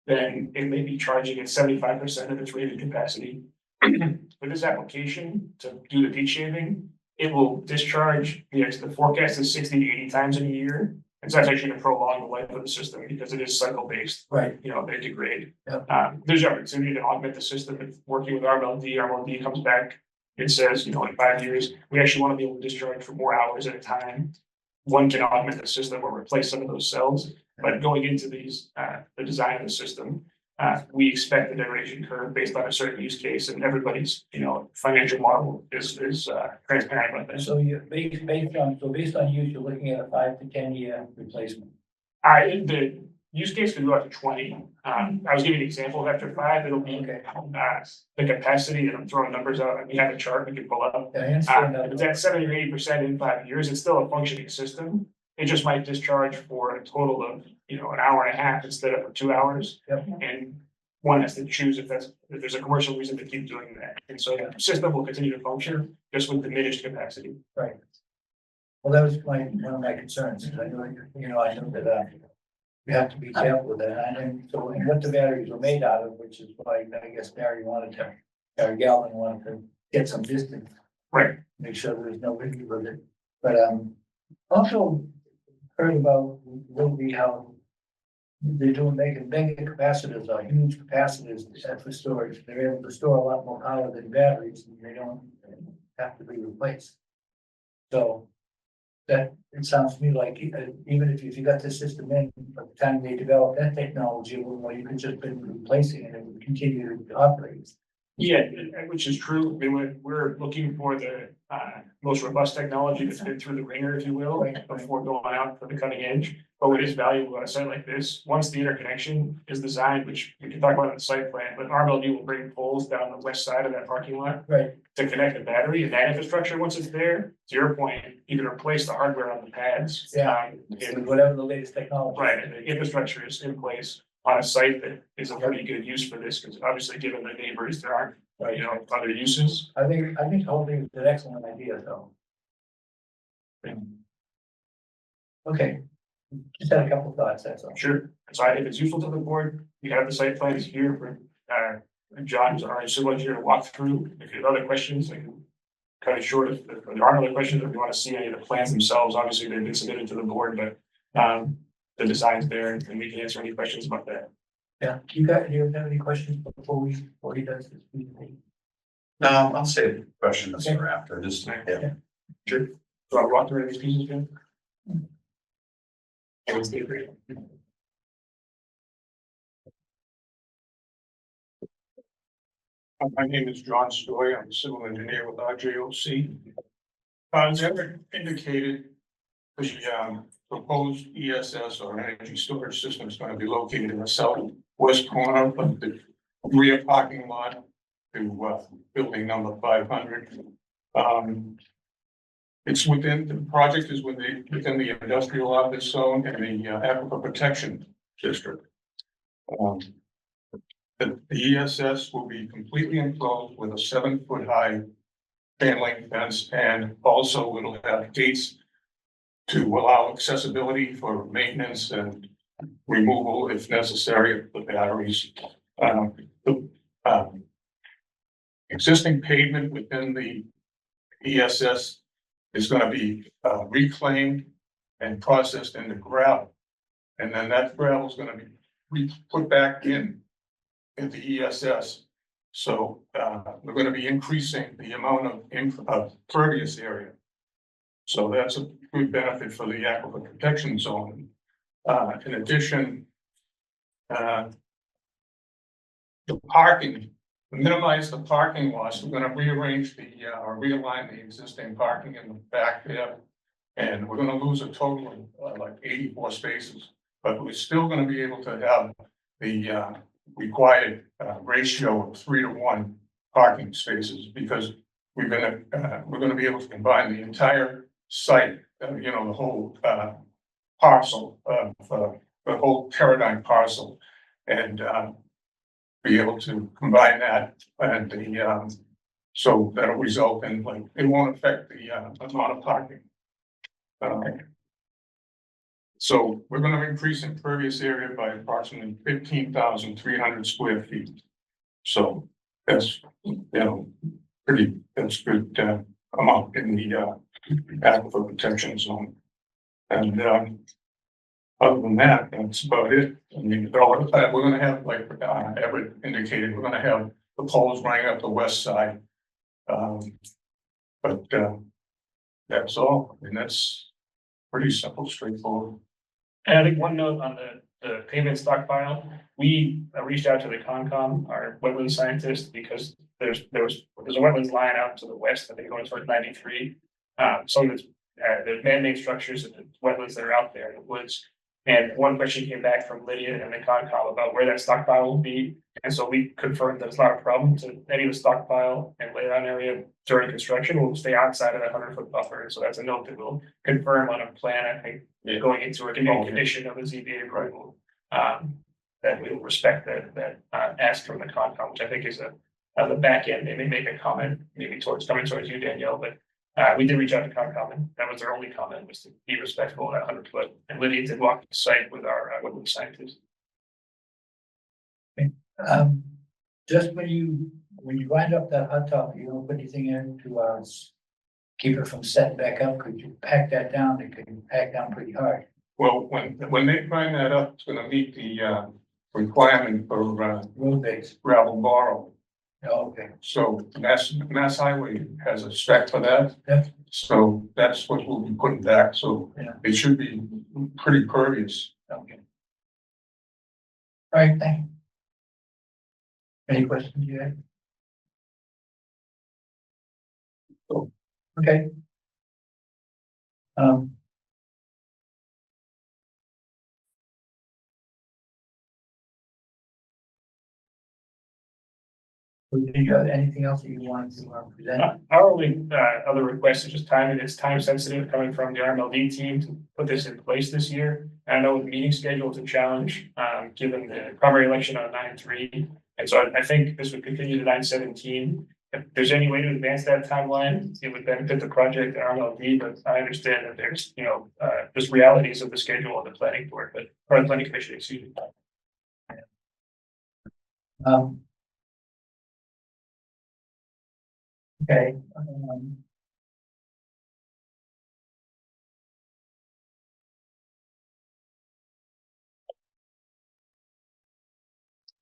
then it may be charging at 75% of its rated capacity. With this application to do the peak shaving, it will discharge, the forecast is 60 to 80 times in a year. And so that's actually going to prolong the life of the system because it is cycle based. Right. They degrade. Yep. There's an opportunity to augment the system. If working with RMLD comes back and says, in 5 years, we actually want to be able to discharge for more hours at a time. One can augment the system or replace some of those cells. But going into these, the design of the system, we expect the degradation curve based on a certain use case, and everybody's, financial model is transparent about that. So you based on use, you're looking at a 5 to 10 year replacement. The use case could go up to 20. I was giving an example of after 5, it'll be Okay. the capacity, and I'm throwing numbers out. We have a chart we can pull up. I understand If it's at 70 or 80% in 5 years, it's still a functioning system. It just might discharge for a total of, an hour and a half instead of 2 hours. Yep. And one has to choose if there's a commercial reason to keep doing that. And so the system will continue to function just with diminished capacity. Right. Well, that was one of my concerns. I know, I know that you have to be careful with that. And what the batteries were made out of, which is why I guess Barry Galvin wanted to get some distance. Right. Make sure there's no issue with it. But also heard about lately how they're making mega capacitors, huge capacitors for storage. They're able to store a lot more power than batteries, and they don't have to be replaced. So that, it sounds to me like even if you got the system in, by the time they develop that technology, well, you could just been replacing it and it would continue to operate. Yeah, which is true. I mean, we're looking for the most robust technology that's been through the ringer, if you will, before going out for the cutting edge. But what is valuable on a site like this, once the interconnection is designed, which we can talk about in the site plan, but RMLD will bring poles down the west side of that parking lot Right. to connect the battery, and that infrastructure, once it's there, to your point, you can replace the hardware on the pads. Yeah. And Whatever the latest technology. right, and the infrastructure is in place on a site that is a pretty good use for this, because obviously, given the neighbors, there aren't, other uses. I think the whole thing is an excellent idea, though. Okay, just had a couple thoughts, that's all. Sure, so if it's useful to the board, we have the site plans here for, John's our civil engineer to walk through. If you have other questions, I can cut it short if there aren't other questions, if you want to see any of the plans themselves, obviously they've been submitted to the board, but the design's there, and we can answer any questions about that. Yeah, do you have any questions before he does this? No, I'll save questions for after, just, yeah. Sure. So I'll walk through these pieces again. My name is John Stoy. I'm a civil engineer with RJOC. As Eric indicated, the proposed ESS or energy storage system is going to be located in the southwest corner of the rear parking lot to building number 500. It's the project is within the industrial office zone and the aquifer protection district. The ESS will be completely enclosed with a 7-foot high chain link fence, and also it'll have gates to allow accessibility for maintenance and removal if necessary of the batteries. The existing pavement within the ESS is gonna be reclaimed and processed into gravel. And then that gravel is gonna be put back in the ESS. So we're gonna be increasing the amount of pervious area. So that's a good benefit for the aquifer protection zone. In addition, the parking, to minimize the parking loss, we're gonna rearrange realign the existing parking in the back there. And we're gonna lose a total of like 84 spaces, but we're still gonna be able to have the required ratio of 3-to-1 parking spaces, because we're gonna be able to combine the entire site, the whole parcel of the whole Paradigm parcel, and be able to combine that, and so that'll result in, like, it won't affect the amount of parking. So we're gonna increase impervious area by approximately 15,300 square feet. So that's, that's good amount in the aquifer protection zone. And other than that, that's about it. I mean, we're gonna have, like Everett indicated, we're gonna have the poles running up the west side. But that's all, and that's pretty simple, straightforward. And I think one note on the pavement stockpile, we reached out to the Concom, our wetland scientist, because there's a wetlands line out to the west, I think going towards 93. Some of it's, there's man-made structures and wetlands that are out there in the woods. And one question came back from Lydia and the Concom about where that stockpile will be. And so we confirmed that it's not a problem to any of the stockpile and laydown area during construction will stay outside of that 100-foot buffer. And so that's a note that we'll confirm on a plan, I think, going into a condition of the ZBA approval, that we will respect that ask from the Concom, which I think is on the back end. They may make a comment maybe coming towards you, Danielle, but we did reach out to Concom, and that was their only comment, was to be respectful of that 100-foot. And Lydia did walk the site with our wetland scientist. Just when you wind up that hot top, you don't put anything in to keep it from setting back up. Could you pack that down? It could pack down pretty hard. Well, when they grind that up, it's gonna meet the requirement for Road base. gravel borrow. Oh, okay. So Mass Highway has a spec for that. Yeah. So that's what we'll be putting back. So Yeah. it should be pretty pervious. Okay. All right, thank you. Any questions you have? Okay. Do you have anything else that you wanted to present? Our only other request is just timing. It's time sensitive coming from the RMLD team to put this in place this year. And I know the meeting schedule is a challenge, given the primary election on 9/3. And so I think this would continue to 9/17. If there's any way to advance that timeline, it would benefit the project and RMLD, but I understand that there's, just realities of the schedule of the planning board, or the planning commission, excuse me. Okay.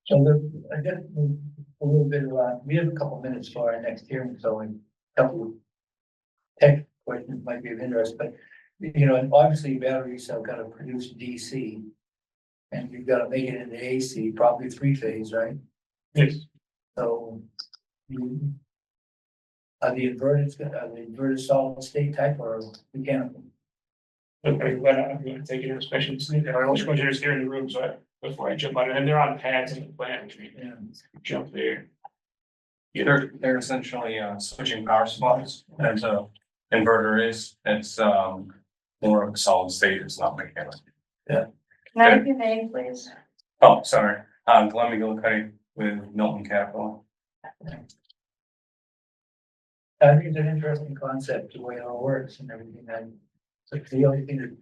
So I guess a little bit around, we have a couple minutes for our next hearing, so a couple of tech questions might be of interest, but and obviously batteries have got to produce DC. And you've got to make it into AC, probably 3-phase, right? Yes. So are the inverted solid state type or mechanical? Okay, but I'm going to take it as a special, our electrical engineers here in the room, so before I jump on it, and they're on pads in the plan, which we can jump there. They're essentially switching power supplies, and so inverter it's more of a solid state, it's not mechanical. Can I have your name, please? Oh, sorry, Glenn McGillicuddy with Milton Capital. I think it's an interesting concept, the way it all works and everything, and it's the only thing that.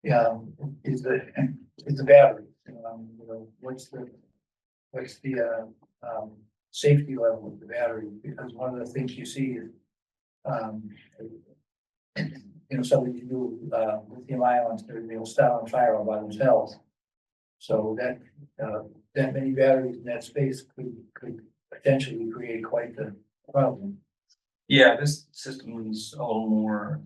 Yeah, is the battery, you know, what's the safety level of the battery, because one of the things you see is. You know, somebody can do, lithium ions, they'll start on fire all by themselves. So that many batteries in that space could potentially create quite the problem. Yeah, this system is a little more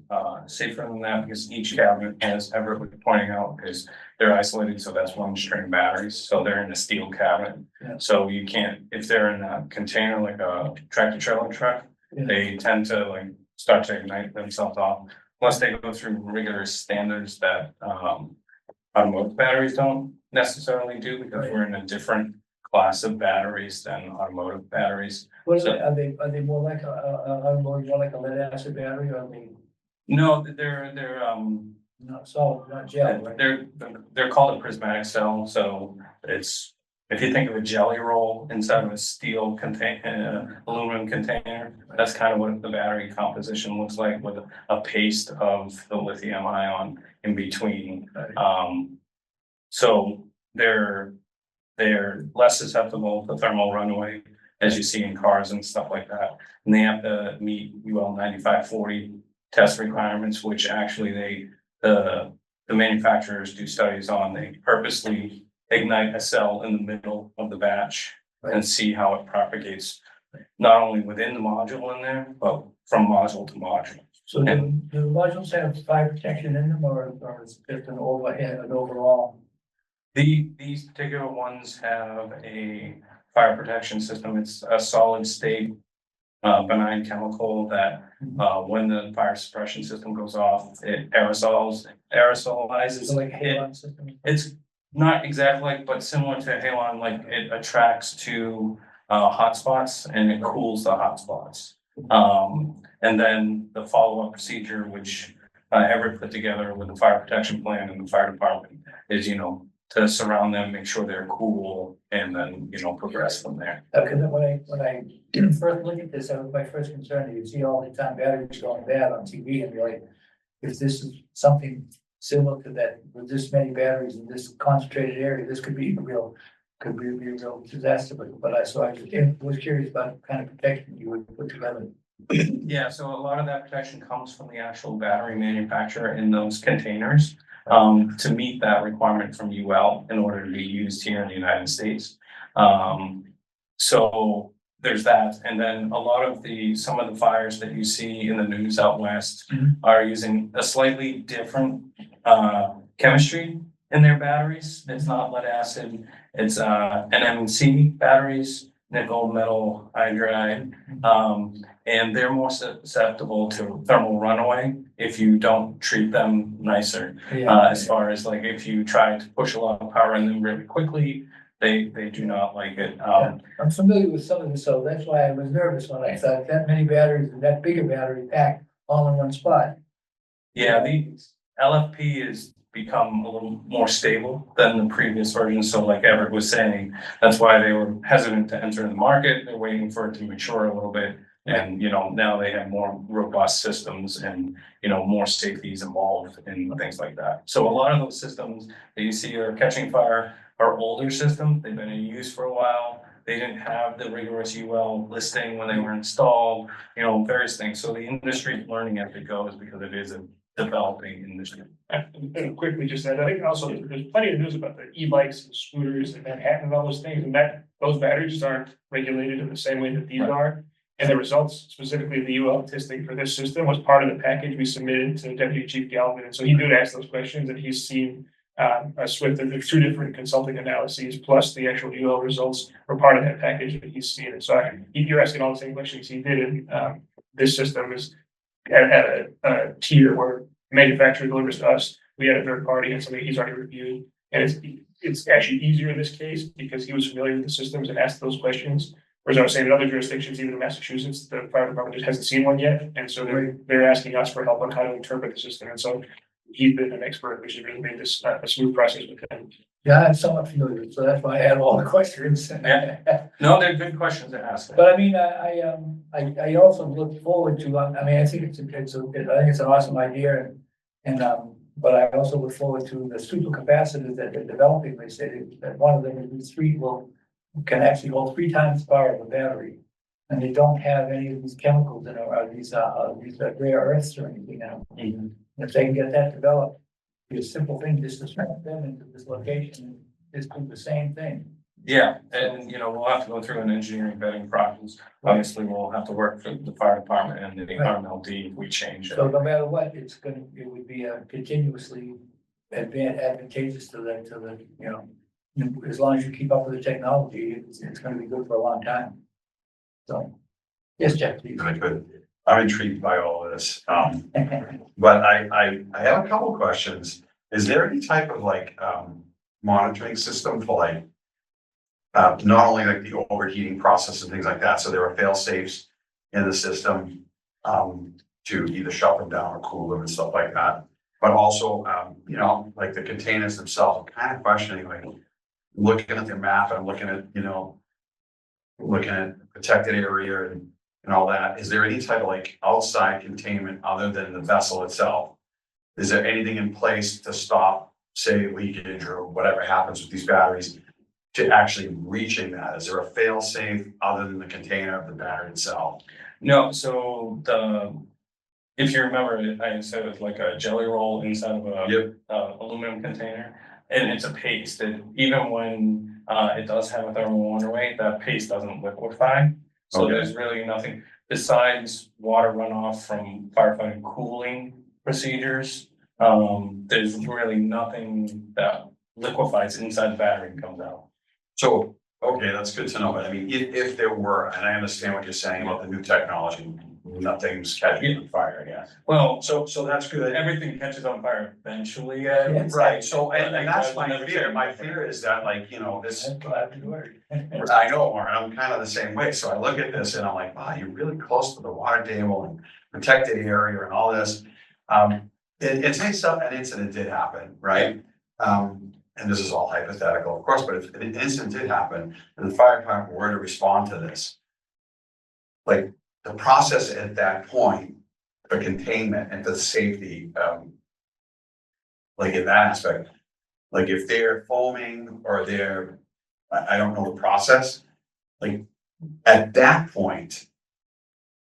safer than that because each cabinet, as Everett was pointing out, is they're isolated, so that's one string batteries, so they're in a steel cabinet. Yeah. So you can't, if they're in a container like a tractor trailer truck, Yeah. they tend to like start to ignite themselves off. Plus they go through rigorous standards that automotive batteries don't necessarily do because Right. we're in a different class of batteries than automotive batteries. What So- are they more like more like a lead acid battery, or are they No, they're not solid, not gel, right? they're called a prismatic cell, so it's, if you think of a jelly roll inside of a steel container, aluminum container, that's kind of what the battery composition looks like with a paste of the lithium ion in between. So they're less susceptible to thermal runaway, as you see in cars and stuff like that. And they have to meet UL 9540 test requirements, which actually the manufacturers do studies on. They purposely ignite a cell in the middle of the batch and see how it propagates, not only within the module in there, but from module to module. So do the modules have fire protection in them, or is it just an overall? These particular ones have a fire protection system. It's a solid state benign chemical that when the fire suppression system goes off, it aerosolizes. So like halon system? It's not exactly like, but similar to halon, like it attracts to hotspots and it cools the hotspots. And then the follow-up procedure, which Everett put together with the fire protection plan and the fire department, is, you know, to surround them, make sure they're cool, and then, you know, progress from there. Because when I first look at this, that was my first concern. You see all the time batteries going bad on TV, and you're like, if this is something similar to that, with this many batteries in this concentrated area, this could be a real disaster. But I was curious about the kind of protection you would put together. Yeah, so a lot of that protection comes from the actual battery manufacturer in those containers to meet that requirement from UL in order to be used here in the United States. So there's that, and then a lot of some of the fires that you see in the news out west are using a slightly different chemistry in their batteries. It's not lead acid, it's NMC batteries, nickel metal hydride, and they're more susceptible to thermal runaway if you don't treat them nicer. As far as like if you try to push a lot of power in them really quickly, they do not like it. I'm familiar with some of this, so that's why I was nervous when I thought that many batteries and that big a battery packed all in one spot. Yeah, the LFP has become a little more stable than the previous version. So like Everett was saying, that's why they were hesitant to enter the market. They're waiting for it to mature a little bit. And, you know, now they have more robust systems and, you know, more safeties involved and things like that. So a lot of those systems that you see are catching fire are older systems. They've been in use for a while. They didn't have the rigorous UL listing when they were installed, you know, various things. So the industry is learning as it goes because it is a developing industry. And quickly just add, I think also there's plenty of news about the e-bikes and scooters and Manhattan and all those things, and those batteries aren't regulated in the same way that these are. And the results, specifically the UL testing for this system, was part of the package we submitted to Deputy Chief Galvin. And so he did ask those questions, and he's seen a swift, there's two different consulting analyses, plus the actual UL results were part of that package that he's seen. And so you're asking all the same questions he did, and this system is at a tier where manufacturer delivers to us. We had a third party and something he's already reviewed. And it's actually easier in this case because he was familiar with the systems and asked those questions. Whereas I was saying in other jurisdictions, even in Massachusetts, the fire department just hasn't seen one yet. And so they're asking us for help on how to interpret the system. And so He's been an expert, which has really made this a smooth process with him. Yeah, I'm somewhat familiar, so that's why I had all the questions. Yeah. No, they're good questions to ask. But I mean, I also look forward to, I mean, I think I think it's an awesome idea but I also look forward to the supercapacitors that they're developing. They say that one of them is can actually hold 3 times the power of a battery. And they don't have any of these chemicals in it, or these rare earths or anything in them. Mhm. If they can get that developed, be a simple thing, just to strap them into this location, and just do the same thing. Yeah, and we'll have to go through an engineering vetting process. Obviously, we'll have to work for the fire department and the RMLD if we change it. So no matter what, it would be continuously advantageous to as long as you keep up with the technology, it's gonna be good for a long time. So, yes, Jeff, please. Really good. I'm intrigued by all of this. But I have a couple questions. Is there any type of monitoring system for not only like the overheating process and things like that, so there are fail safes in the system to either shut them down or cool them and stuff like that. But also, like the containers themselves, I'm kind of questioning, like looking at their map and looking at, looking at protected area and all that. Is there any type of outside containment other than the vessel itself? Is there anything in place to stop, say, leakage or whatever happens with these batteries to actually reaching that? Is there a fail safe other than the container of the battery itself? No, so if you remember, I said it's like a jelly roll inside of a aluminum container, and it's a paste that even when it does have a thermal runaway, that paste doesn't liquefy. So there's really nothing besides water runoff from firefighting cooling procedures. There's really nothing that liquefies inside the battery and comes out. So, okay, that's good to know. But I mean, if there were, and I understand what you're saying about the new technology, nothing's catching on fire, I guess. Well, So that's good. everything catches on fire eventually. Right, so, and that's my fear. My fear is that this. I know, Warren, I'm kind of the same way. So I look at this and I'm like, wow, you're really close to the water table and protected area and all this. It takes up, an incident did happen, right? And this is all hypothetical, of course, but if an incident did happen and the fire department were to respond to this, like the process at that point for containment and for the safety, like in that aspect, like if they're foaming or I don't know the process, like at that point,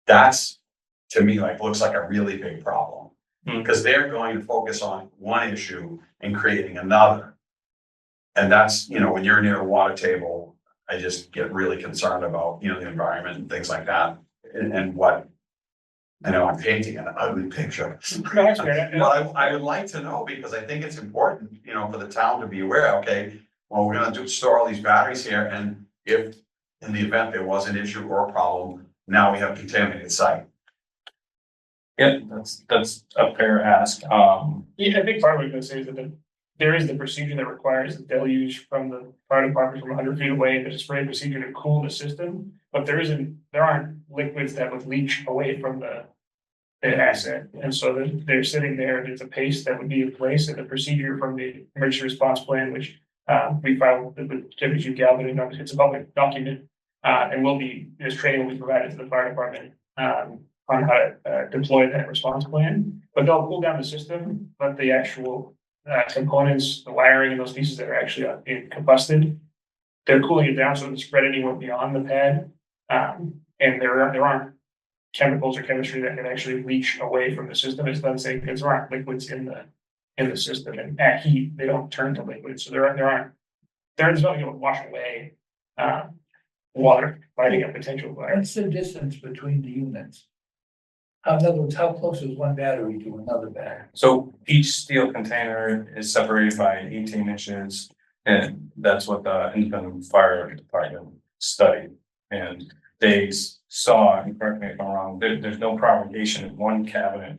that's to me looks like a really big problem. Because they're going to focus on one issue and creating another. And that's, when you're near a water table, I just get really concerned about, the environment and things like that. And what, I know I'm painting an ugly picture. No, that's fair. But I would like to know, because I think it's important, for the town to be aware, okay, well, we're gonna store all these batteries here, and if in the event there was an issue or a problem, now we have contaminated site. Yeah, that's a fair ask. Yeah, I think part of what I'm gonna say is that there is the procedure that requires the deluge from the fire department from 100 feet away. There's a spray procedure to cool the system, but there aren't liquids that would leach away from the asset. And so they're sitting there, there's a paste that would be in place, and the procedure from the emergency response plan, which we filed with Deputy Galvin, and obviously it's a public document, and this training will be provided to the fire department on how to deploy that response plan. But they'll cool down the system, but the actual components, the wiring and those pieces that are actually combusted, they're cooling it down so it doesn't spread anywhere beyond the pad. And there aren't chemicals or chemistry that can actually leach away from the system. It's not saying because there aren't liquids in the system, and at heat they don't turn to liquids. So there's nothing that would wash away water fighting a potential fire. What's the distance between the units? In other words, how close is one battery to another battery? So each steel container is separated by 18 inches, and that's what the independent fire department studied. And they saw, and correct me if I'm wrong, there's no propagation if one cabinet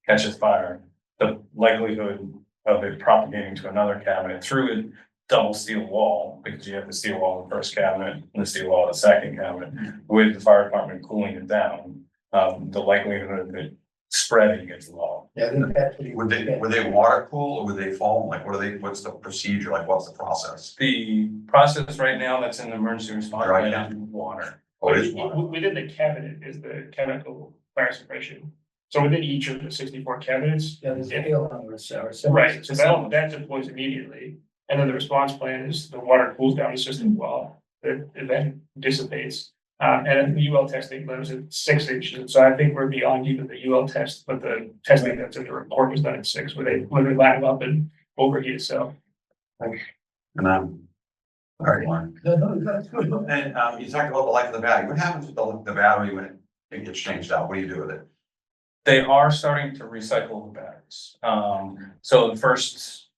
catches fire. The likelihood of it propagating to another cabinet through a double steel wall, because you have the steel wall in the first cabinet and the steel wall in the second cabinet, with the fire department cooling it down. The likelihood of it spreading is low. Yeah, that's what he Would they water cool or would they foam? Like, what's the procedure? Like, what's the process? The process right now that's in the emergency response Right. plan is water. Oh, it is water. Within the cabinet is the chemical fire suppression. So within each of the 64 cabinets. Yeah, there's a hail on the Right, so that deploys immediately, and then the response plan is the water cools down the system while the event dissipates. And then the UL testing lives at 6 inches, so I think we're beyond even the UL test, but the testing that's in the report was done at 6, where they literally line up and overheat itself. And all right, Warren. No, that's good. And you talked about the life of the battery. What happens with the battery when it gets changed out? What do you do with it? They are starting to recycle the batteries. So the first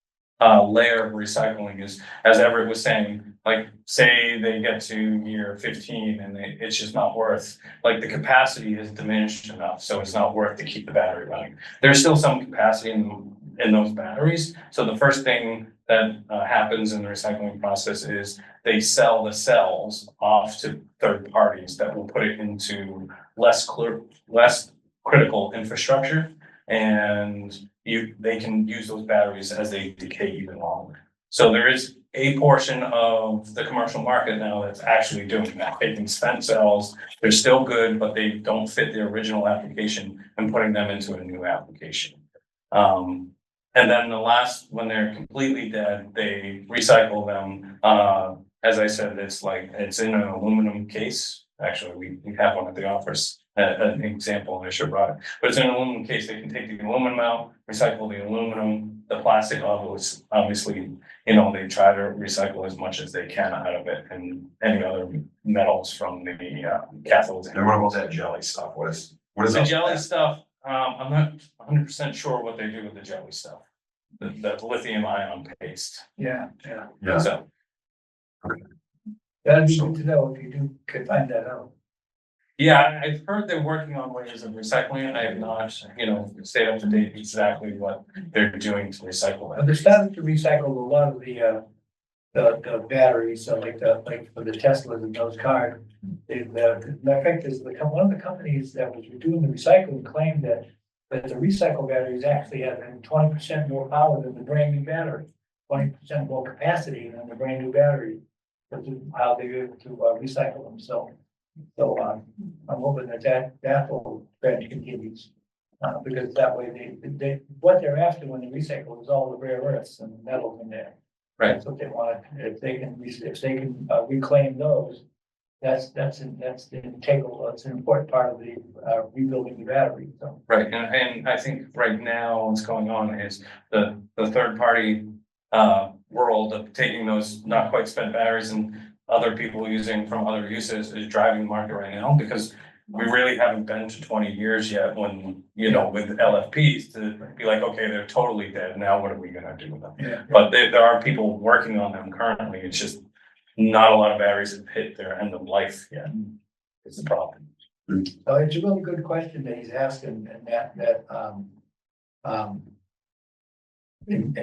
layer of recycling is, as Everett was saying, like, say they get to year 15 and it's just not worth, like, the capacity is diminished enough, so it's not worth to keep the battery running. There's still some capacity in those batteries. So the first thing that happens in the recycling process is they sell the cells off to third parties that will put it into less critical infrastructure, and they can use those batteries as they decay even longer. So there is a portion of the commercial market now that's actually doing that, taking spent cells. They're still good, but they don't fit the original application and putting them into a new application. And then when they're completely dead, they recycle them. As I said, it's in an aluminum case. Actually, we have one at the office. An example, I should have brought it, but it's in an aluminum case. They can take the aluminum out, recycle the aluminum, the plastic obviously, they try to recycle as much as they can out of it, and any other metals from the cathodes. And what about that jelly stuff? What is The jelly stuff? I'm not 100% sure what they do with the jelly stuff. The lithium ion paste. Yeah. So That'd be good to know if you could find that out. yeah, I've heard they're working on ways of recycling it. I have not, stayed up to date exactly what they're doing to recycle But it. they're starting to recycle a lot of the batteries, so like for the Teslas and those cars. Matter of fact, one of the companies that was doing the recycling claimed that the recycled batteries actually have 20% more power than the brand new battery, 20% more capacity than the brand new battery. That's how they're able to recycle them. So I'm hoping that whole trend continues. Because that way what they're after when they recycle is all the rare earths and metals in there. Right. That's what they want. If they can reclaim those, that's integral. It's an important part of the rebuilding the battery. So. Right, and I think right now what's going on is the third party world of taking those not quite spent batteries and other people using from other uses is driving the market right now, because we really haven't been to 20 years yet when, with LFPs to be like, okay, they're totally dead. Now what are we gonna do with them? Yeah. But there are people working on them currently. It's just not a lot of batteries have hit their end of life yet. It's the problem. So it's a really good question that he's asking, and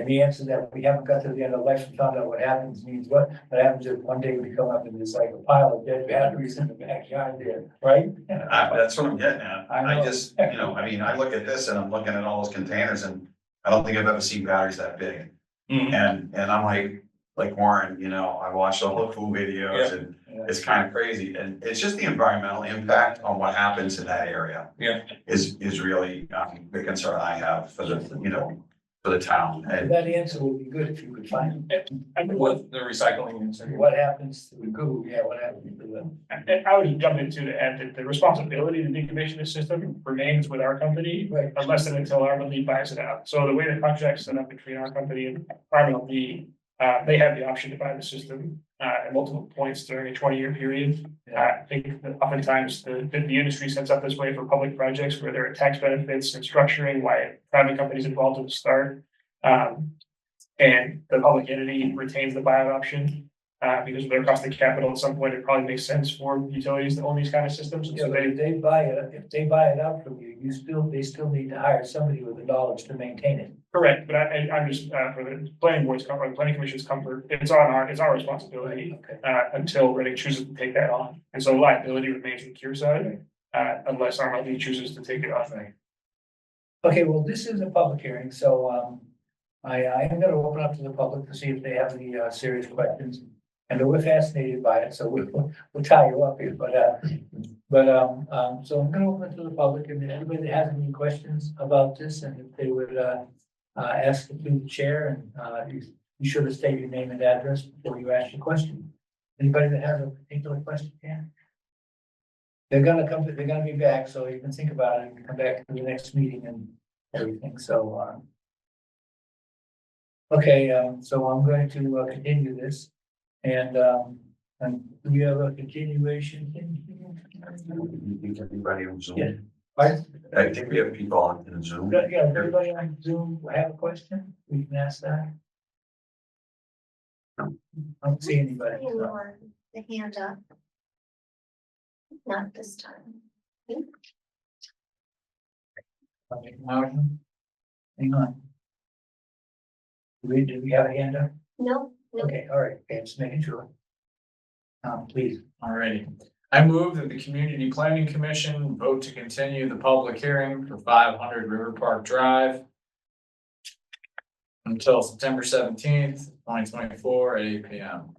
the answer that we haven't got to the end of life and found out what happens means what happens if one day we come up and there's like a pile of dead batteries in the backyard there, right? That's what I'm getting at. I know. I just, I look at this and I'm looking at all those containers and I don't think I've ever seen batteries that big. Mhm. And I'm like Warren, I watched all the food videos and it's kind of crazy. And it's just the environmental impact on what happens in that area. Yeah. Is really the concern I have for the, for the town. And That answer would be good if you could find it. With the recycling answer. What happens to the goo? Yeah, what happens to them? And I would jump into to add that the responsibility to decommission the system remains with our company, Right. unless and until RMLD buys it out. So the way the contract's set up between our company and RMLD, they have the option to buy the system at multiple points during a 20-year period. I think that oftentimes the industry sets up this way for public projects where there are tax benefits and structuring why private companies involved at the start. And the public entity retains the buyout option because of their cost of capital. At some point, it probably makes sense for utilities to own these kind of systems. And Yeah, so but if they buy it out from you, they still need to hire somebody with the knowledge to maintain it. correct, but I'm just for the planning board's comfort, the planning commission's comfort, it's our responsibility Okay. until Reading chooses to take that on. And so liability remains with Cure side unless RMLD chooses to take it off. Okay, well, this is a public hearing, so, I am gonna open up to the public to see if they have any, serious questions. And we're fascinated by it, so we'll tie you up here, so I'm gonna open it to the public, and anybody that has any questions about this, and if they would, ask it through the chair, and, you should have stated your name and address before you ask your question. Anybody that has a particular question, can? They're gonna be back, so you can think about it and come back to the next meeting and everything, so, okay, so I'm going to continue this, and do we have a continuation? You think everybody on Zoom? Yeah. Right? I think we have people on Zoom. Yeah, everybody on Zoom have a question, we can ask that. I don't see anybody. so. The hand up. Not this time. I'll make a motion. Hang on. Did we have a hand up? No, no. Okay, all right, okay, just making sure. Please. Alrighty. I move that the Community Planning Commission vote to continue the public hearing for 500 River Park Drive until September 17th, 2024 at 8 p.m.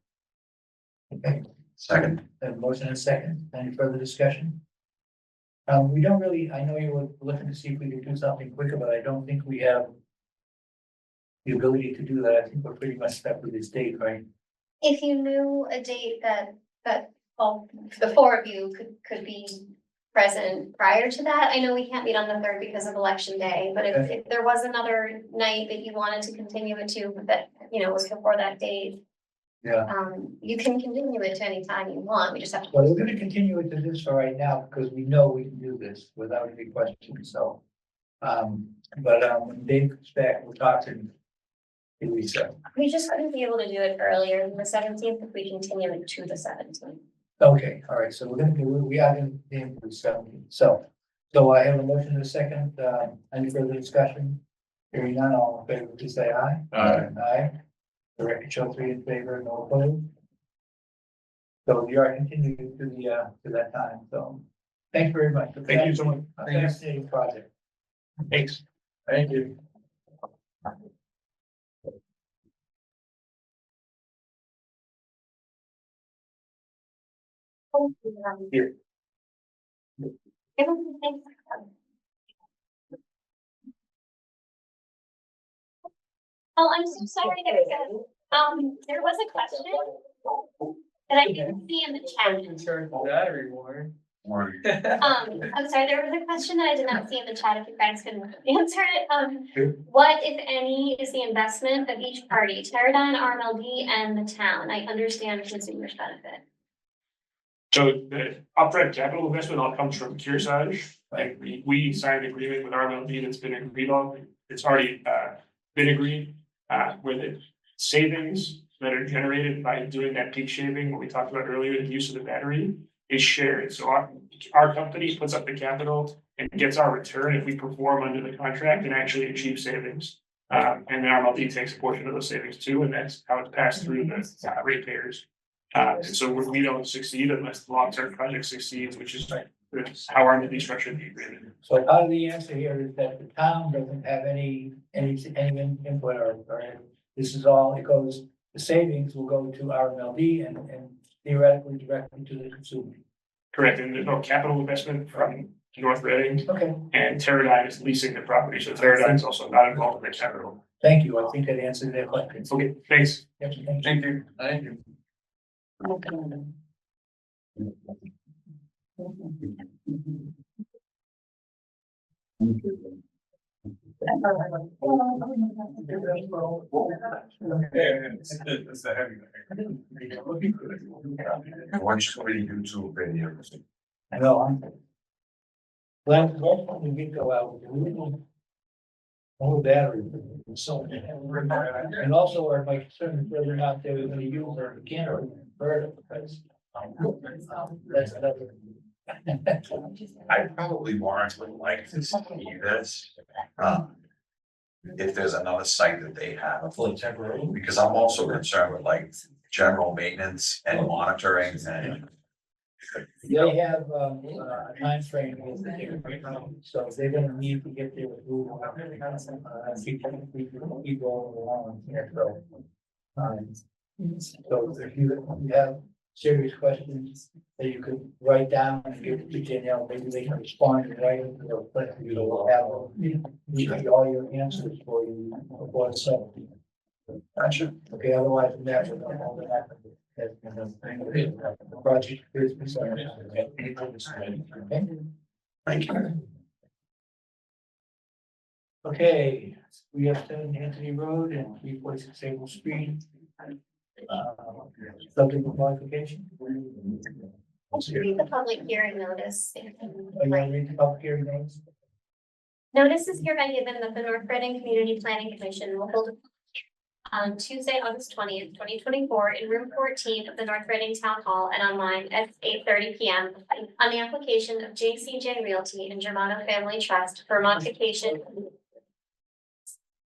Okay, Second. have a motion and a second. Any further discussion? We don't really, I know you were looking to see if we could do something quicker, but I don't think we have the ability to do that. I think we're pretty much stuck with this date, right? If you knew a date that all the four of you could be present prior to that, I know we can't meet on the 3rd because of election day, but if there was another night that you wanted to continue it to, that, you know, was before that date. Yeah. You can continue it to any time you want, we just have to. Well, we're gonna continue it to this for right now, because we know we can do this without any questions, so. When Dave comes back, we'll talk to him. We just couldn't be able to do it earlier than the 17th if we continue it to the 17th. Okay, all right, so we are gonna be in the 17th, so I have a motion in a second, any further discussion? Hearing none, all in favor, please say aye. Aye. Aye. The record show 3 in favor, no opposed. So we are continuing to that time, so thank you very much. Thank you so much. Fascinating project. Thanks. Thank you. Here. Oh, I'm so sorry, there was a question that I didn't see in the chat. Battery warning. I'm sorry, there was a question that I did not see in the chat, if you guys can answer it. What, if any, is the investment of each party, Teradyne, RMLD, and the town? I understand consumers benefit. So the upfront capital investment all comes from Kearsarge. Like we signed an agreement with RMLD that's been agreed on. It's already been agreed where the savings that are generated by doing that peak shaving, what we talked about earlier, the use of the battery is shared. So our company puts up the capital and gets our return if we perform under the contract and actually achieve savings. And then RMLD takes a portion of those savings too, and that's how it's passed through the ratepayers. And so we don't succeed unless the long-term project succeeds, which is how RMLD structured the agreement. So part of the answer here is that the town doesn't have any input or this is all, it goes, the savings will go to RMLD and theoretically directly to the consumer. Correct, and there's no capital investment from North Reading, Okay, and Teradyne is leasing the property, so Teradyne is also not involved in the capital. thank you. I think that answered that question. Okay, thanks. Yep, thank you. Thank you. Thank you. It's the heavy. I want you to read YouTube videos. I know, I'm. Well, when we go out, we don't. All battery. So, and also are my concern whether or not they were gonna use our mechanical converter because. That's another. I probably Warren would like to see this. If there's another site that they have, because I'm also concerned with like general maintenance and monitoring and. They have a timeframe, so they're gonna need to get their approval. Keep going along here, so. So if you have serious questions that you could write down and give to Danielle, maybe they can respond in writing, or let you know, have all your answers for you before the summer. Gotcha. Okay, otherwise, that would all that happen. The project is. Okay. Thank you. Okay, we have 7 Anthony Road and 346 Sable Street. Subject modification. Read the public hearing notice. Are you gonna read the public hearing notice? Notice is hereby given that the North Reading Community Planning Commission will hold on Tuesday, August 20th, 2024, in room 14 of the North Reading Town Hall and online at 8:30 p.m. on the application of JCJ Realty and Germano Family Trust for modification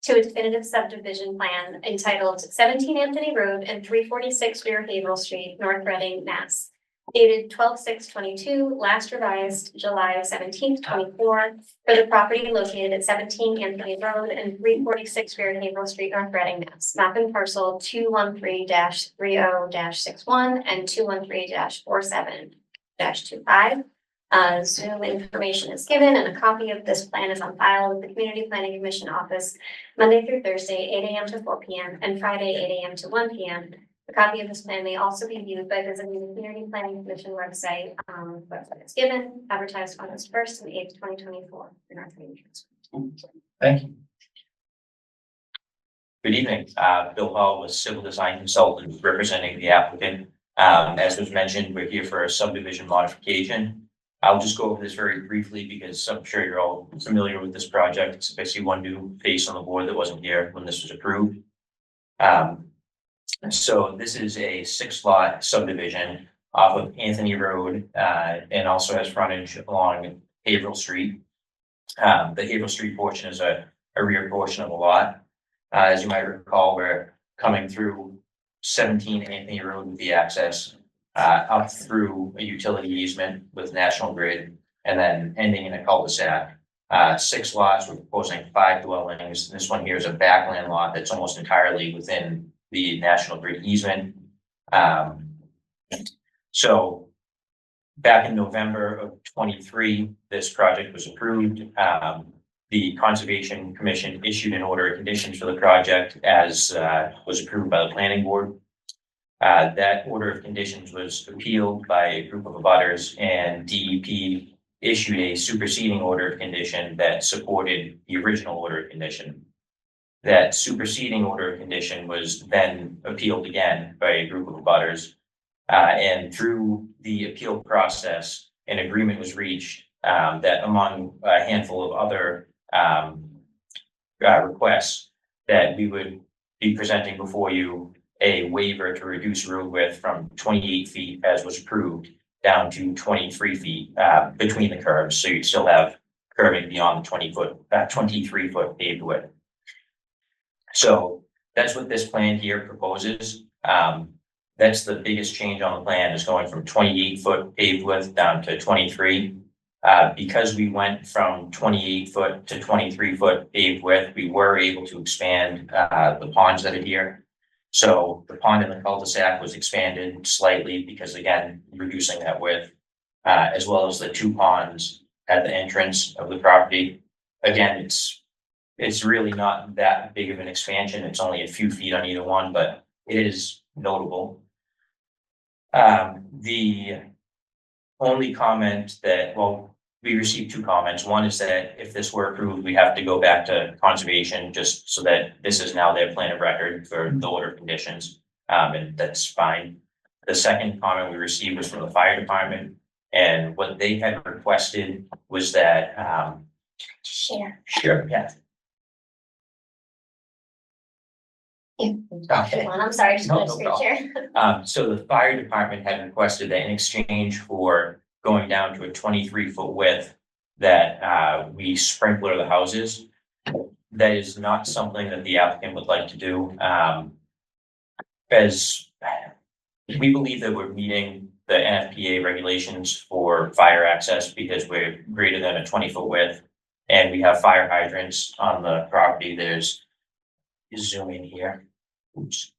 to a definitive subdivision plan entitled 17 Anthony Road and 346 Rear Haverhill Street, North Reading, Mass. Dated 12/6/22, last revised July 17th, 24, for the property located at 17 Anthony Road and 346 Rear Haverhill Street, North Reading, Mass. Map and parcel 213-30-61 and 213-47-25. Zoom information is given and a copy of this plan is on file with the Community Planning Commission office Monday through Thursday, 8 a.m. to 4 p.m. and Friday, 8 a.m. to 1 p.m. A copy of this plan may also be viewed by visiting the Community Planning Commission website. Website is given, advertised August 1st and 8th, 2024. In our Thank you. Good evening, Bill Hall with Civil Design Consultant representing the applicant. As was mentioned, we're here for a subdivision modification. I'll just go over this very briefly because I'm sure you're all familiar with this project. It's basically one new face on the board that wasn't here when this was approved. So this is a 6-lot subdivision off of Anthony Road and also has frontage along Haverhill Street. The Haverhill Street portion is a rear portion of the lot. As you might recall, we're coming through 17 Anthony Road with the access up through a utility easement with National Grid and then ending in a cul-de-sac. 6 lots, we're proposing 5 dwellings. This one here is a backland lot that's almost entirely within the National Grid easement. So back in November of 23, this project was approved. The Conservation Commission issued an order of conditions for the project as was approved by the planning board. That order of conditions was appealed by a group of abutters, and DEP issued a superseding order of condition that supported the original order of condition. That superseding order of condition was then appealed again by a group of abutters. And through the appeal process, an agreement was reached that among a handful of other requests that we would be presenting before you a waiver to reduce road width from 28 feet as was approved down to 23 feet between the curves. So you'd still have curving beyond the 23-foot paved width. So that's what this plan here proposes. That's the biggest change on the plan, is going from 28-foot paved width down to 23. Because we went from 28-foot to 23-foot paved width, we were able to expand the ponds that are here. So the pond in the cul-de-sac was expanded slightly because, again, reducing that width, as well as the 2 ponds at the entrance of the property. Again, it's really not that big of an expansion. It's only a few feet on either one, but it is notable. The only comment that, well, we received 2 comments. One is that if this were approved, we have to go back to conservation just so that this is now their plan of record for the order of conditions. And that's fine. The second comment we received was from the fire department, and what they had requested was that Sure, yeah. Okay. I'm sorry, just No, want no to screen share. So the fire department had requested that in exchange for going down to a 23-foot width, that we sprinkler the houses. That is not something that the applicant would like to do. As we believe that we're meeting the NFPA regulations for fire access because we're greater than a 20-foot width. And we have fire hydrants on the property. There's, zoom in here. Oops.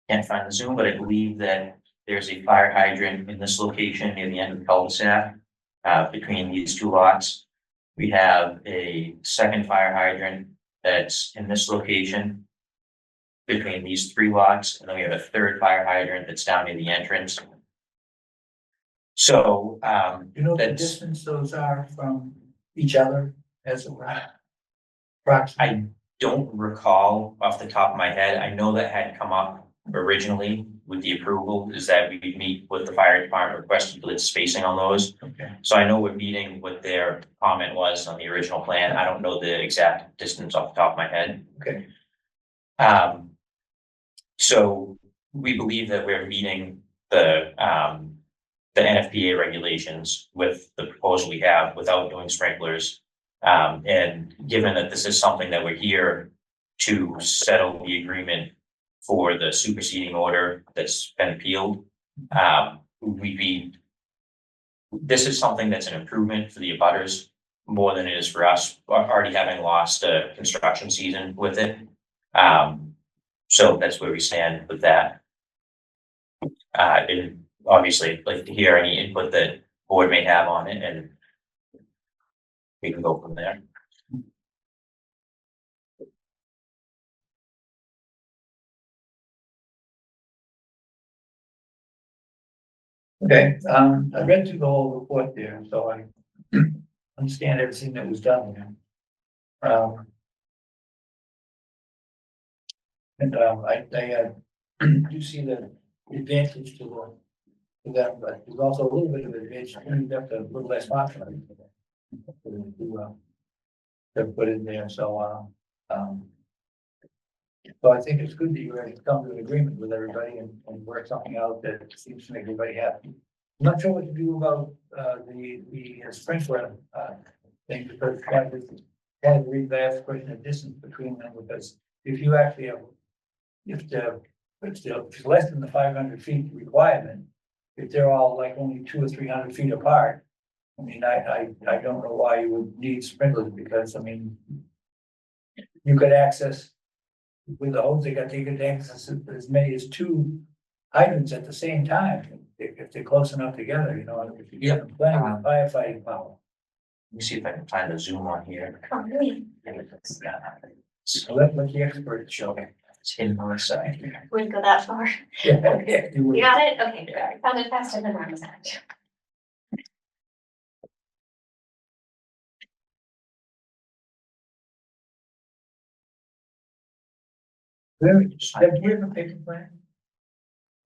Can't find the zoom, but I believe that there's a fire hydrant in this location near the end of the cul-de-sac, between these two lots. We have a second fire hydrant that's in this location between these three lots, and then we have a third fire hydrant that's down near the entrance. So, You know the that's- distance those are from each other as a approximately? I don't recall off the top of my head. I know that had come up originally with the approval, is that we meet with the fire department, requested the spacing on those. Okay. So I know we're meeting what their comment was on the original plan. I don't know the exact distance off the top of my head. Okay. So we believe that we're meeting the NFPA regulations with the proposal we have without doing sprinklers. And given that this is something that we're here to settle the agreement for the superseding order that's been appealed, this is something that's an improvement for the abutters more than it is for us, already having lost a construction season with it. So that's where we stand with that. And obviously, like to hear any input that board may have on it, and we can go from there. Okay, I read through the whole report there, so I understand everything that was done there. I do see the advantage to them, but there's also a little bit of advantage, you have to a little less margin to put in there, so I think it's good that you're ready to come to an agreement with everybody and work something out that seems to make everybody happy. I'm not sure what to do about the sprinkler thing, because I had to read the last question of distance between them, because if you actually have, if it's less than the 500 feet requirement, if they're all like only 200 or 300 feet apart, I mean, I don't know why you would need sprinklers, because I mean, you could access with the hose, they could access as many as 2 hydrants at the same time, if they're close enough together, you know, if you get them plenty with firefighting power. Let me see if I can find the zoom on here. Oh, really? So let the experts show. It's hidden on the side. Wouldn't go that far. Yeah, you would. You got it? Okay, good. I found it faster than I was at. Have you ever picked a plan?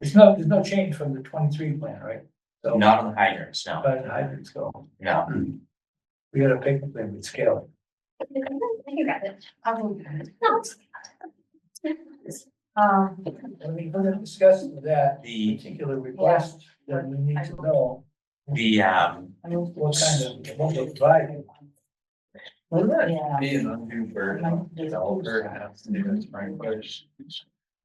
There's no change from the 23 plan, right? So, Not on the hydrants, no, but hydrants go, no. we gotta pick a plan with scale. You got it. I will do it. No, it's- Um, I mean, we're gonna discuss that The, particular request, then we need to know what kind of, what we're providing. yeah. Be an undue burden on the developer and have to do this sprinklers.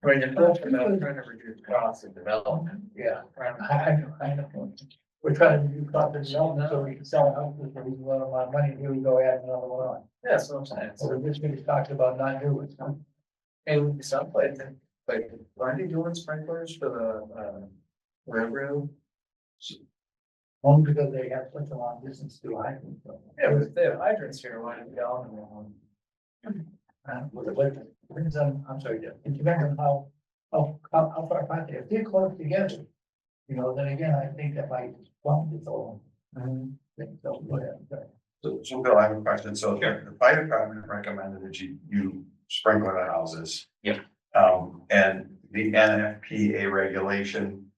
Right, you're talking about trying to reduce costs of development. Yeah, I know. We're trying to do proper development so we can sell houses for a lot of our money, here we go add another one on. Yeah, that's what I'm saying. So this week talked about not doing it, huh? And some like why are they doing sprinklers for the railroad? Only because they have such a long distance to hydrant. Yeah, but if they have hydrants here, why don't they go on? Depends on, I'm sorry, Jeff, it depends on how far apart they are. If they're close together, you know, then again, I think that might bump it all. So, whatever. So Bill, I have a question. So the fire department recommended that you sprinkler the houses. Yep. And the NFPA regulation,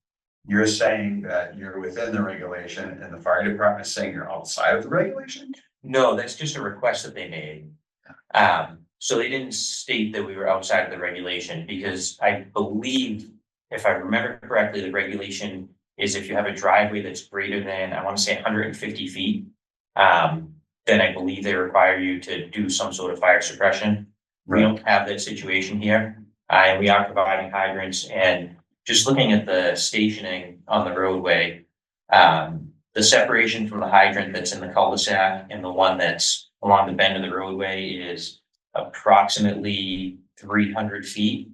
you're saying that you're within the regulation and the fire department is saying you're outside of the regulation? no, that's just a request that they made. So they didn't state that we were outside of the regulation, because I believe, if I remember correctly, the regulation is if you have a driveway that's greater than, I want to say 150 feet, then I believe they require you to do some sort of fire suppression. We don't have that situation here. And we are providing hydrants, and just looking at the stationing on the roadway. The separation from the hydrant that's in the cul-de-sac and the one that's along the bend of the roadway is approximately 300 feet.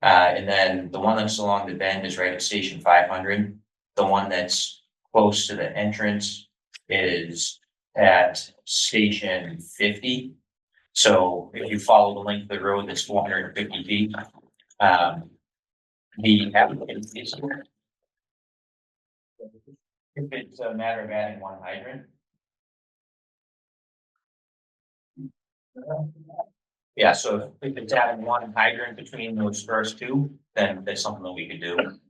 And then the one that's along the bend is right at station 500. The one that's close to the entrance is at station 50. So if you follow the length of the road, that's 450 feet. The applicant is here. If it's a matter of adding one hydrant. Yeah, so if it's adding one hydrant between those first two, then that's something that we could do.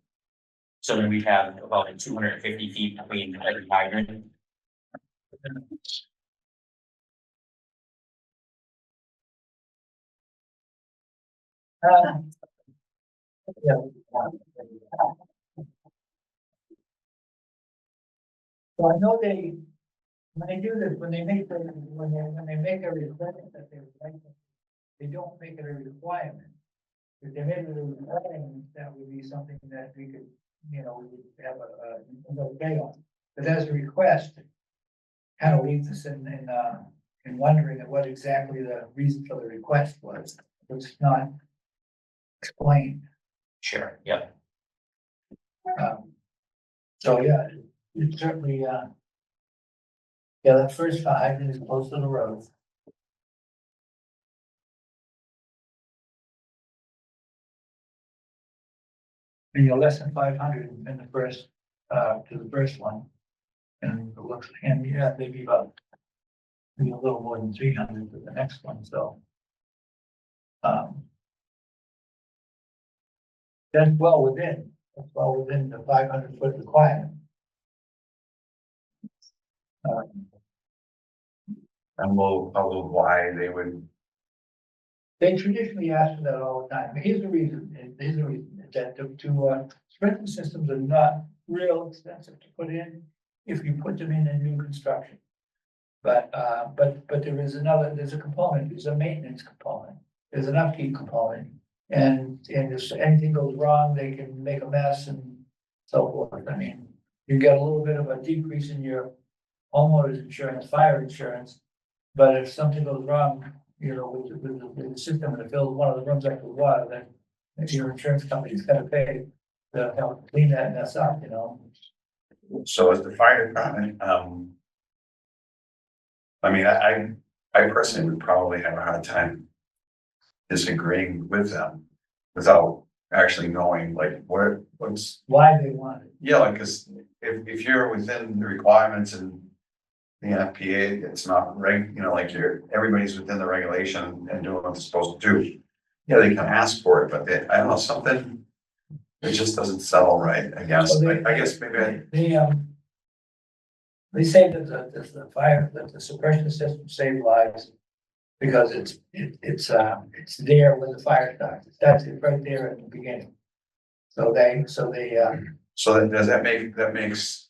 So then we have about 250 feet between every hydrant. Yeah. So I know when they do this, when they make a requirement that they don't make it a requirement. If they made it a requirement, that would be something that we could, we would have a okay on. But as a request, kind of leaves us in wondering at what exactly the reason for the request was. It's not explained. Sure, yep. So, yeah, it certainly, that first hydrant is close to the road. And you're less than 500 in the first, to the first one. And it looks, and yeah, maybe a little more than 300 for the next one, so. That's well within the 500-foot requirement. And we'll why they would, They traditionally ask for that all the time. But here's the reason, that sprinkler systems are not real expensive to put in if you put them in new construction. But there's a component, there's a maintenance component, there's an upkeep component. And if anything goes wrong, they can make a mess and so forth. I mean, you get a little bit of a decrease in your homeowner's insurance, fire insurance. But if something goes wrong, with the system and it fills one of the rooms up with water, then your insurance company's gonna pay to help clean that mess up, so as the fire department, I mean, I personally would probably have a hard time disagreeing with them without actually knowing like what's. Why they want it. Yeah, like, cause if you're within the requirements and the FPA, it's not like everybody's within the regulation and doing what they're supposed to do. Yeah, they can ask for it, but I don't know, something, it just doesn't settle right, I guess. Well, I guess maybe They say that the suppression system saves lives because it's there when the fire starts. That's it right there at the beginning. So that makes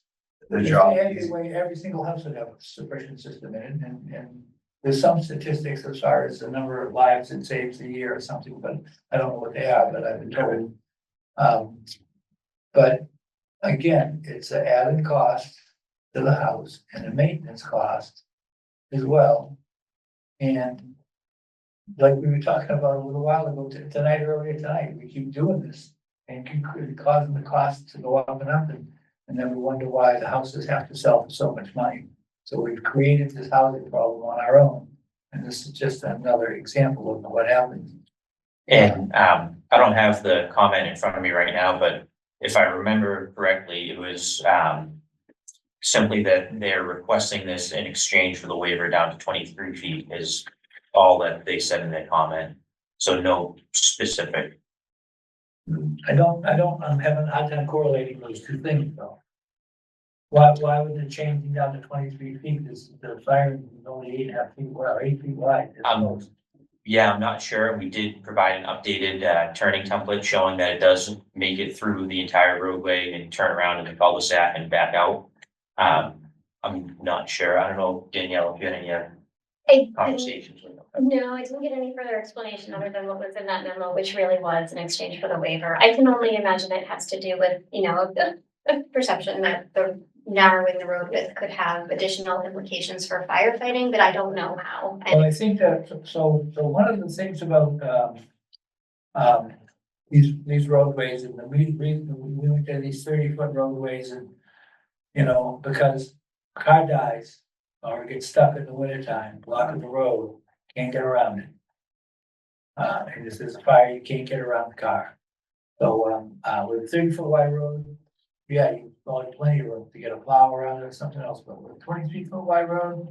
the job easy. every single house would have a suppression system in it, and there's some statistics as far as the number of lives it saves a year or something, but I don't know what they are, but I've been told. But again, it's an added cost to the house and a maintenance cost as well. And like we were talking about a little while ago, earlier tonight, we keep doing this and keep causing the costs to go up and up, and then we wonder why the houses have to sell for so much money. So we've created this housing problem on our own, and this is just another example of what happens. And I don't have the comment in front of me right now, but if I remember correctly, it was simply that they're requesting this in exchange for the waiver down to 23 feet is all that they said in their comment. So no specific. I'm having a hard time correlating those two things though. Why would the changing down to 23 feet is the fire is only 8.5 feet wide, 8 feet wide? Yeah, I'm not sure. We did provide an updated turning template showing that it does make it through the entire roadway and turn around in the cul-de-sac and back out. I'm not sure. I don't know, Danielle, if you had any conversations with them. No, I didn't get any further explanation other than what was in that memo, which really was in exchange for the waiver. I can only imagine it has to do with, a perception that the narrowing the road width could have additional implications for firefighting, but I don't know how. Well, I think that, so one of the things about, these roadways and the reason we went to these 30-foot roadways and, because car dies or gets stuck in the wintertime, blocking the road, can't get around it. And if there's a fire, you can't get around the car. So, with a 30-foot wide road, yeah, you probably plenty of room to get a plow around it or something else, but with a 23-foot wide road,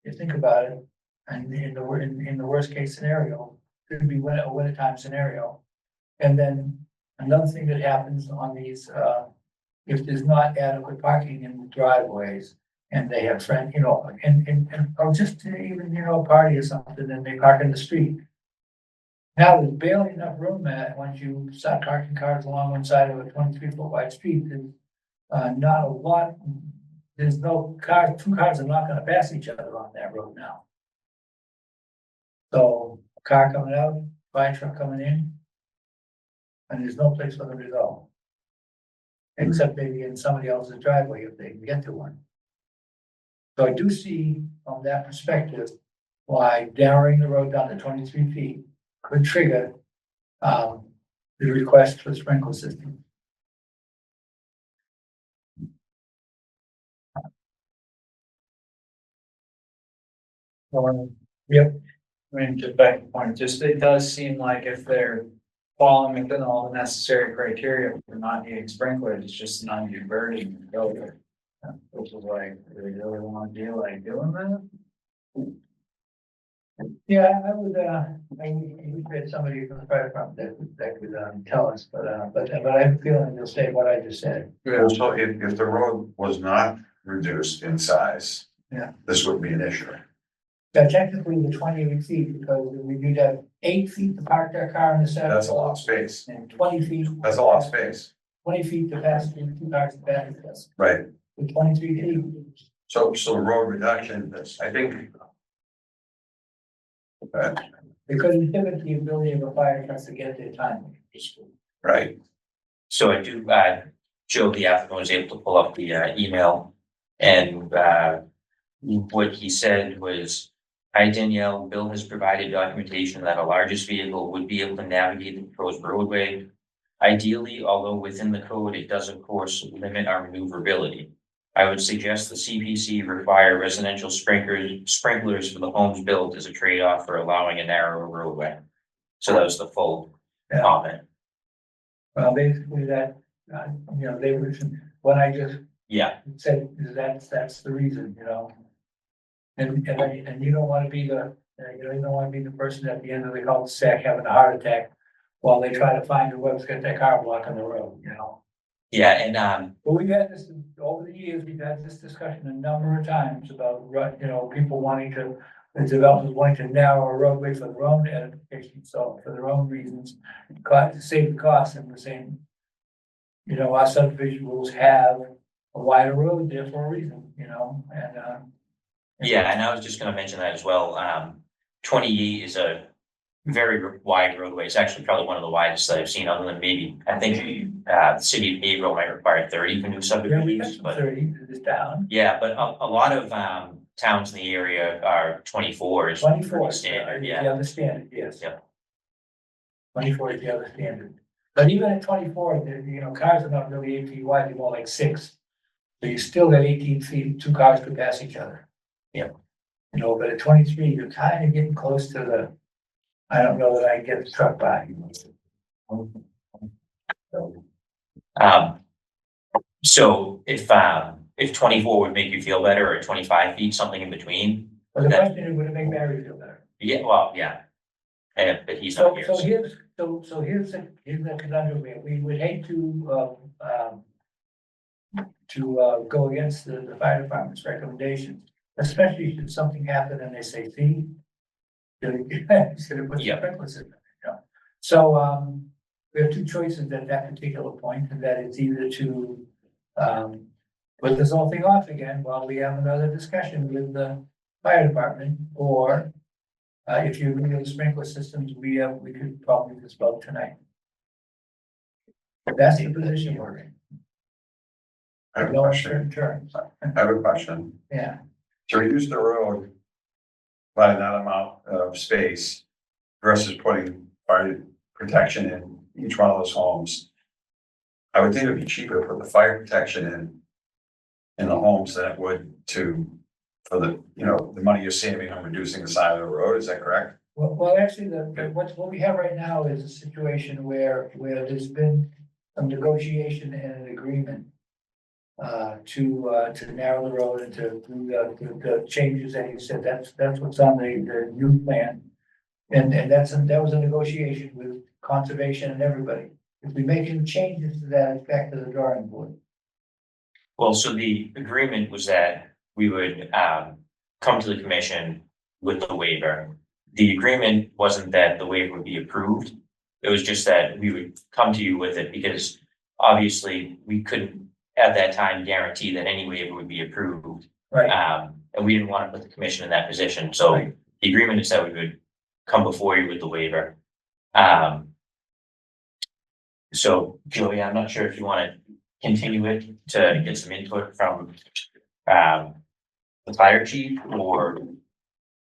you think about it, and in the worst case scenario, could be a wintertime scenario. And then another thing that happens on these, if there's not adequate parking in the driveways, and they have friends, or just even, a party or something, and they park in the street. Now, there's barely enough room that once you start parking cars along one side of a 23-foot wide street, there's not a lot, there's no cars, two cars are not gonna pass each other on that road now. So, car coming out, fire truck coming in, and there's no place for them to go. Except maybe in somebody else's driveway if they can get to one. So I do see from that perspective why narrowing the road down to 23 feet could trigger the request for sprinkler system. Yep. I mean, just back to the point, it does seem like if they're falling within all the necessary criteria for not needing sprinklers, it's just an undue burden to go there. Which is like, do they really want to do doing that? Yeah, I would get somebody from the fire department that could tell us, but I have a feeling they'll say what I just said. So if the road was not reduced in size. Yeah. This would be an issue. Yeah, technically the 28 feet, because we'd have 8 feet to park their car in the center. That's a lot of space. And 20 feet. That's a lot of space. 20 feet to pass through 2 cars to pass us. Right. With 23 feet. So road reduction, I think. Because it limits the ability of a fire truck to get their time. Right. So I do, Joe, the applicant was able to pull up the email, and what he said was, "Hi Danielle, Bill has provided documentation that a largest vehicle would be able to navigate the proposed roadway. Ideally, although within the code, it does of course limit our maneuverability. I would suggest the CPC require residential sprinklers for the homes built as a trade-off for allowing a narrower roadway." So that was the full comment. Well, basically that, they were, when I just Yeah, said, that's the reason, And you don't want to be the, you don't want to be the person at the end of the cul-de-sac having a heart attack while they try to find whoever's got their car blocking the road, yeah, and But we've had this, over the years, we've had this discussion a number of times about, people the developers wanting to narrow a roadway for their own edification, so for their own reasons, to save the cost, and we're saying, our subdivision rules have a wider road there for a reason, yeah, and I was just gonna mention that as well. 28 is a very wide roadway. It's actually probably one of the widest that I've seen, other than maybe, I think, the city of Haverhill might require 30 for new Yeah, we got subdivisions, some but 30 to this town. yeah, but a lot of towns in the area are 24 is 24 pretty is standard, the yeah. other standard, yes. Yep. 24 is the other standard. But even at 24, cars are not really 8 feet wide, they're more like 6. So you still got 18 feet, 2 cars could pass each other. Yep. But at 23, you're kind of getting close to the, I don't know that I can get the truck by. So if 24 would make you feel better, or 25 feet, something in between, But the question is, would it make Barry feel better? yeah, well, yeah. But he's So, not here. here's the conundrum here. We would hate to go against the fire department's recommendations, especially should something happen and they say, see. Should have put Yeah. sprinklers in, So, we have 2 choices at that particular point, and that is either to put this whole thing off again while we have another discussion with the fire department, or if you agree with the sprinkler systems, we could probably just vote tonight. That's the position we're in. I have a No question. uncertain terms. I have a question. Yeah, To reduce the road by that amount of space versus putting fire protection in each one of those homes, I would think it'd be cheaper to put the fire protection in the homes than it would for the, the money you're saving on reducing the side of the road. Is that correct? well, actually, what we have right now is a situation where there's been some negotiation and an agreement to narrow the road and to do the changes that you said. That's what's on the new plan. And that was a negotiation with conservation and everybody. If we make any changes to that, it's back to the drawing board. Well, so the agreement was that we would come to the commission with the waiver. The agreement wasn't that the waiver would be approved. It was just that we would come to you with it because obviously we couldn't at that time guarantee that any waiver would be approved. Right. And we didn't want to put the commission in that position. So Right. the agreement is that we would come before you with the waiver. So Julie, I'm not sure if you want to continue it to get some input from the fire chief or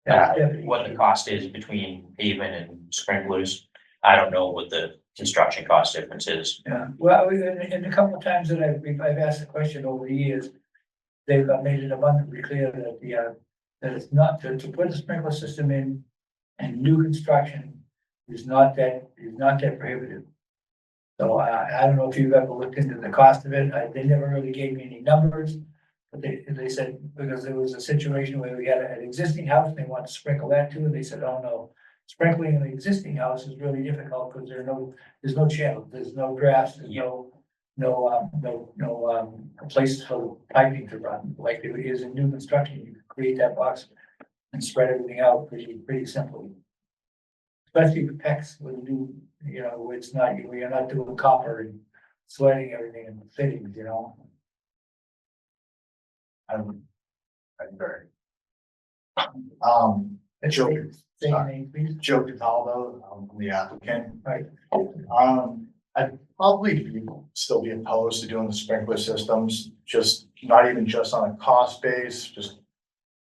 what the cost is between pavement and sprinklers. I don't know what the construction cost difference is. Yeah, well, in a couple of times that I've asked the question over the years, they've made it abundantly clear that that it's not to put a sprinkler system in and new construction is not that prohibitive. So I don't know if you've ever looked into the cost of it. They never really gave me any numbers. But they said, because there was a situation where we had an existing house, and they wanted to sprinkle that too, and they said, oh no. Sprinkling in the existing house is really difficult because there's no channel, there's no drafts, there's no places for the piping to run, like there is in new construction. You can create that box and spread everything out pretty simply. Especially with PEX, with new, it's not, we are not doing copper and sweating everything and fittings, I'm very. Joe, Joe, say your name, please. Joe Cataldo, I'm the applicant. Right. I'd probably still be opposed to doing the sprinkler systems, not even just on a cost base, just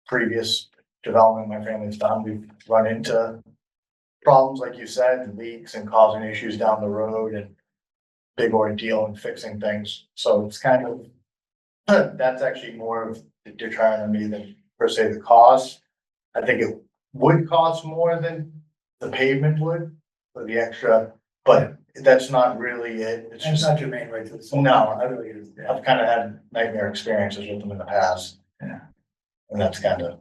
previous development my family's done. We've run into problems, like you said, leaks and causing issues down the road and big ordeal in fixing things. So it's kind of, that's actually more of the deterrent of me than per se the cost. I think it would cost more than the pavement would for the extra, but that's not really it. It's That's just, not your main right to the. No, I really is. Yeah. I've kind of had nightmare experiences with them in the past. Yeah. And that's kind of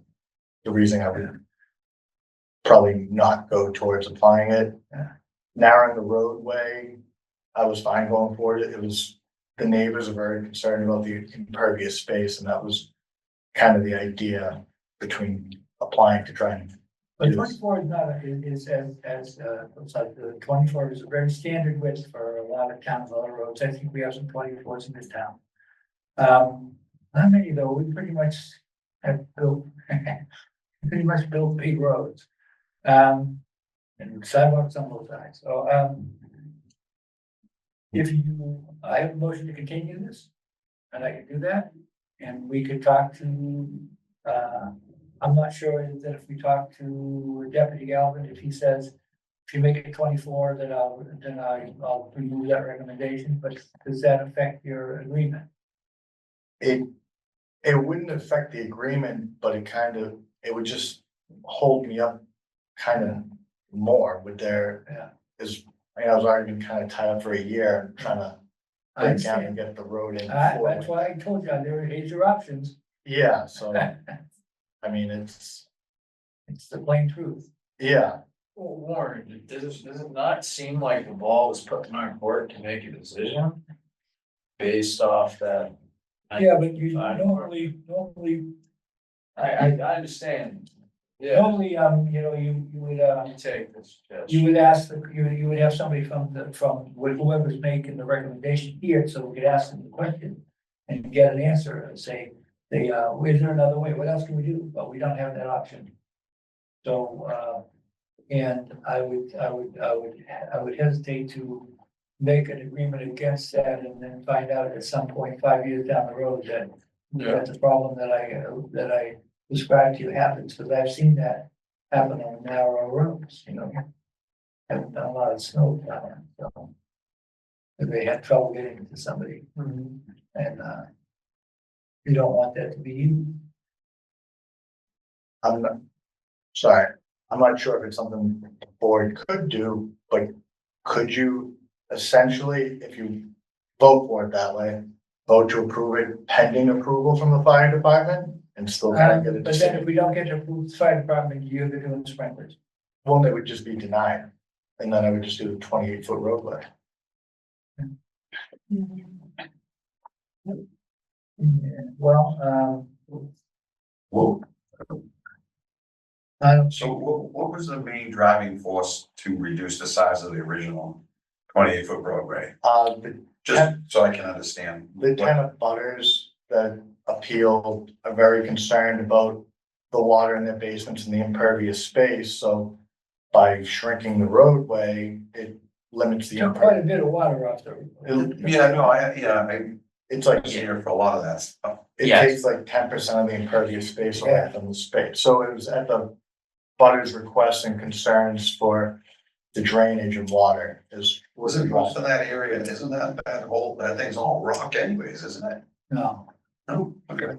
the reason I would probably not go towards applying it. Yeah. Narrowing the roadway, I was fine going for it. It was, the neighbors are very concerned about the impervious space, and that was kind of the idea between applying to try and. But 24 is not, looks like the 24 is a very standard width for a lot of towns, a lot of roads. I think we have some 24s in this town. Not many though, we pretty much have built, big roads. And sidewalks on both sides, so, I have a motion to continue this, and I can do that, and we could talk to, I'm not sure that if we talk to Deputy Galvin, if he says, if you make it 24, then I'll remove that recommendation, but does that affect your agreement? It wouldn't affect the agreement, but it would just hold me up kind of more with their, I was already been kind of tied up for a year trying to break down and get the road in. That's why I told you, here's your options. Yeah, so, I mean, it's the plain truth. yeah, Well, Warren, does it not seem like the ball was put in our court to make a decision? Based off that? Yeah, but you normally, I understand. Yeah, normally, you would, you take this. you would ask, you would have somebody from whoever's making the recommendation here, so we could ask them the question. and get an answer and say, is there another way? What else can we do? But we don't have that option. So, and I would hesitate to make an agreement against that and then find out at some point, 5 years down the road, that that's a problem that I described to you happens, because I've seen that happen on narrow roads, you know. Haven't done a lot of snow down there, so. If they had trouble getting to somebody, and, you don't want that to be you. I'm not, sorry, I'm not sure if it's something the board could do, but could you essentially, if you vote for it that way, vote to approve it pending approval from the fire department and still kind of get a But then decision? if we don't get to approve the fire department, you're doing sprinklers. Well, they would just be denied, and then I would just do a 28-foot roadway. Yeah, well, Well, I don't. so what was the main driving force to reduce the size of the original 28-foot roadway? Just so I can understand. The tenant butters that appeal are very concerned about the water in their basements and the impervious space, so by shrinking the took limits the Took quite a bit of water off the. Yeah, no, I It's like, was here for a lot of that stuff. it Yes. takes like 10% of the impervious space away from the space, so it was at the butters' requests and concerns for the drainage of water is. Wasn't most of that area, isn't that thing's all rock anyways, isn't it? No, No, okay.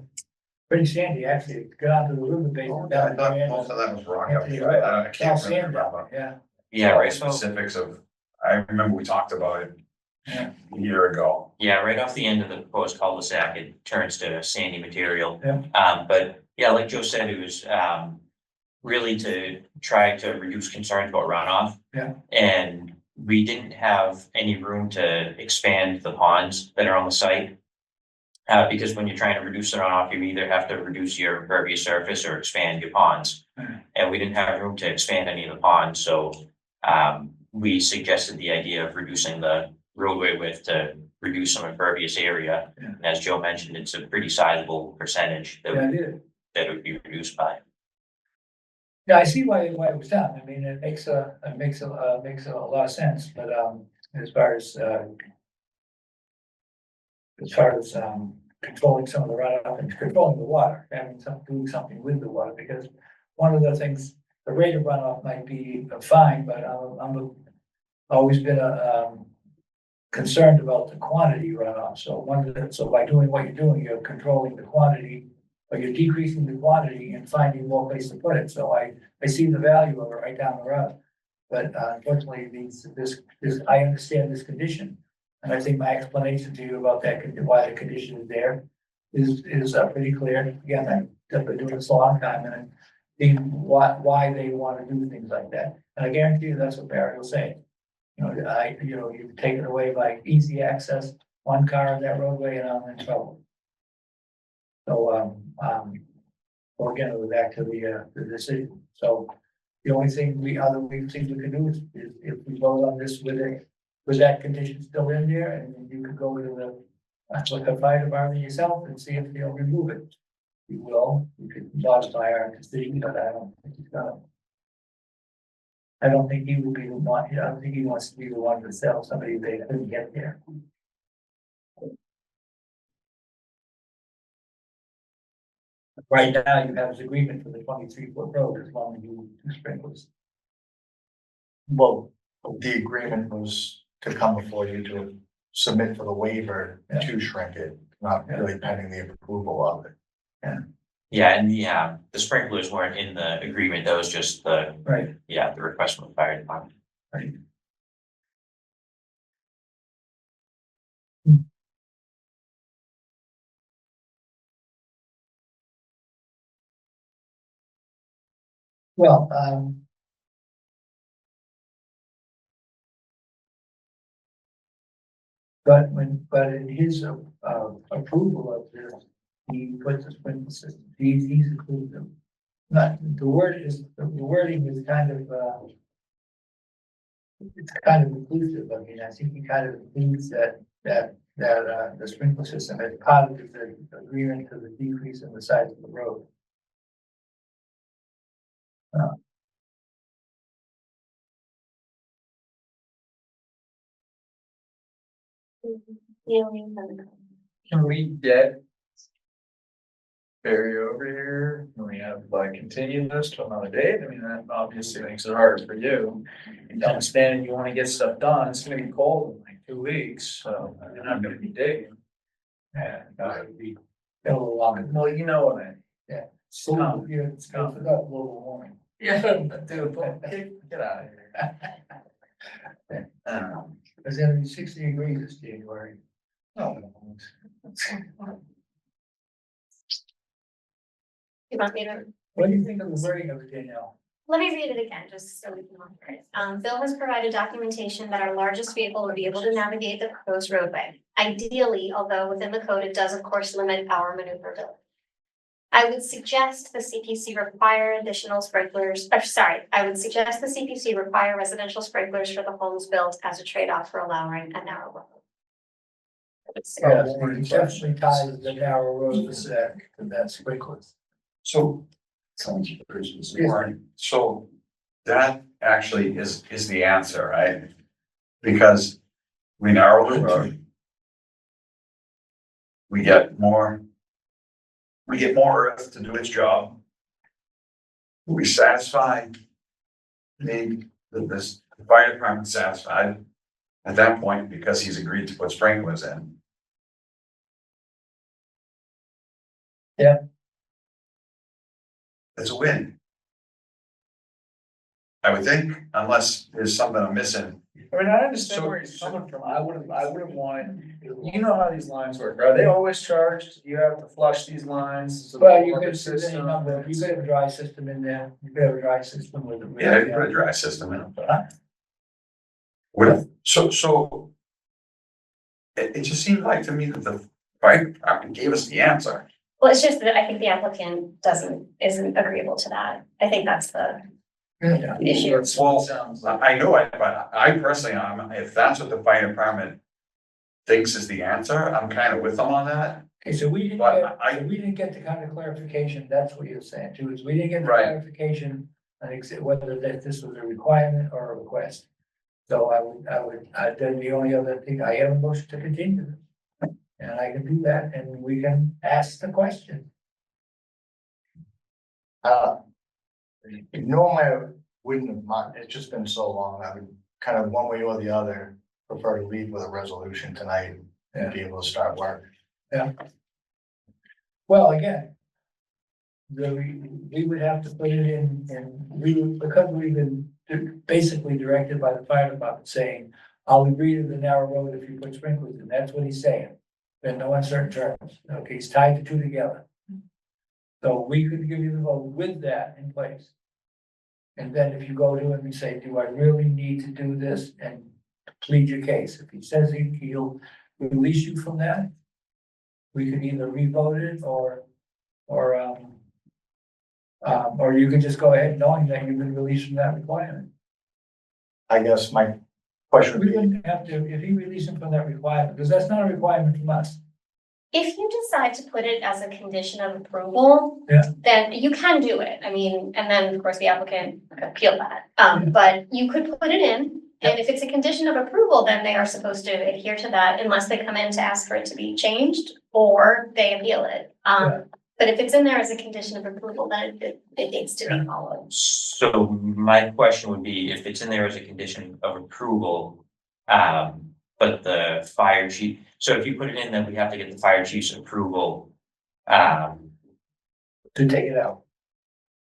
pretty sandy, actually, go down to the river basin. I down thought there, most of that was rock up Anthony, here. right. I All can't sand down remember. there, Yeah, All right, the so, specifics of, I remember we talked about it Yeah. a year ago. yeah, right off the end of the proposed cul-de-sac, it turns to sandy material. Yeah. But yeah, like Joe said, it was, really to try to reduce concerns about runoff. Yeah. And we didn't have any room to expand the ponds that are on the site. Because when you're trying to reduce the runoff, you either have to reduce your impervious surface or expand your ponds. Mhm. And we didn't have room to expand any of the ponds, so, we suggested the idea of reducing the roadway width to reduce some impervious area. Yeah. And as Joe mentioned, it's a pretty sizable percentage yeah, I that, did. that would be reduced by. Yeah, I see why it was done. I mean, it makes a lot of sense, but, as far as controlling some of the runoff and controlling the water, doing something with the water, because one of the things, the rate of runoff might be fine, but I'm always been concerned about the quantity runoff. So by doing what you're doing, you're controlling the quantity, but you're decreasing the quantity and finding more place to put it. So I see the value of it right down the road. But unfortunately, I understand this condition. And I think my explanation to you about that, why the condition is there, is pretty clear. Again, I've been doing this a long time, and see why they want to do things like that. And I guarantee you, that's what Barry will say. You've taken away my easy access, one car on that roadway, and I'm in trouble. So, well, again, we're back to the decision. So the only thing other things we can do is if we vote on this with that condition still in there, and then you could go to the fire department yourself and see if they'll remove it. You will, you could modify our decision, but I don't think he's gonna. I don't think he would be the one, I don't think he wants to be the one to sell somebody they couldn't get there. Right now, you have his agreement for the 23-foot road as long as you do sprinklers. Well, the agreement was to come before you to submit for the waiver to shrink it, not really pending the approval of it. Yeah, and the sprinklers weren't in the agreement, that was just the, Right. the request from the fire department. Right. Well, but in his approval of this, he puts a sprinkler system. He's included them. Not the wording is kind of it's kind of inclusive. I mean, I think he kind of includes that that, the sprinkler system is part of the agreement to the decrease in the size of the road. Can we get Barry over here? Can we have like continue this to another date? I mean, that obviously makes it harder for you. Understanding you wanna get stuff done, it's gonna be cold in like 2 weeks, so you're not gonna be digging. Yeah, that would be a little longer. Well, you know what I mean. Yeah. So, yeah, it's got global warming. Yeah, dude, get out of here. It's gonna be 60 degrees this January. Oh. You want me to? What do you think of the wording of it, Danielle? Let me read it again, just so we can all hear it. Bill has provided documentation that our largest vehicle will be able to navigate the proposed roadway. Ideally, although within the code, it does of course limit our maneuverability. I would suggest the CPC require additional sprinklers, I would suggest the CPC require residential sprinklers for the homes built as a trade-off for allowing a narrow road. Yes, it definitely ties the narrow road to that sprinkler. So, so that actually is the answer, right? Because we narrow the road. We get more earth to do its job. We satisfy the fire department satisfied at that point because he's agreed to put sprinklers in. Yeah. It's a win. I would think, unless there's something I'm missing. I mean, I understand where he's coming from. I wouldn't want, you know how these lines work. Are they always charged? You have to flush these lines? Well, you could have a dry system in there. You could have a dry system with. Yeah, you put a dry system in. What, so. It just seemed like to me that the fire department gave us the answer. Well, it's just that I think the applicant isn't agreeable to that. I think that's the Yeah. issue. Well, I know it, but I personally, if that's what the fire department thinks is the answer, I'm kind of with them on that. Okay, so we didn't get the kind of clarification, that's what you're saying too, is we didn't get the Right. clarification on whether that this was a requirement or a request. So then the only other thing, I have a motion to continue this. And I can do that and we can ask the question. Normally I wouldn't have mind, it's just been so long, I would kind of one way or the other prefer to leave with a resolution tonight and be able to start work. Well, again. We would have to put it in, and because we've been basically directed by the fire department saying, I'll agree to the narrow road if you put sprinklers in, that's what he's saying. In no uncertain terms, okay, he's tied the two together. So we could give you the vote with that in place. And then if you go to him and say, do I really need to do this, and plead your case, if he says he'll release you from that, we could either re-vote it or you could just go ahead knowing that you've been released from that requirement. I guess my question would We be, wouldn't have to, if he released him from that requirement, because that's not a requirement from us. If you decide to put it as a condition of approval. Yeah. Then you can do it. I mean, and then of course the applicant could appeal that. But you could put it in. And if it's a condition of approval, then they are supposed to adhere to that unless they come in to ask for it to be changed or they appeal it. Yeah. But if it's in there as a condition of approval, then it needs to be followed. So my question would be, if it's in there as a condition of approval, but the fire chief, so if you put it in, then we have to get the fire chief's approval. To take it out.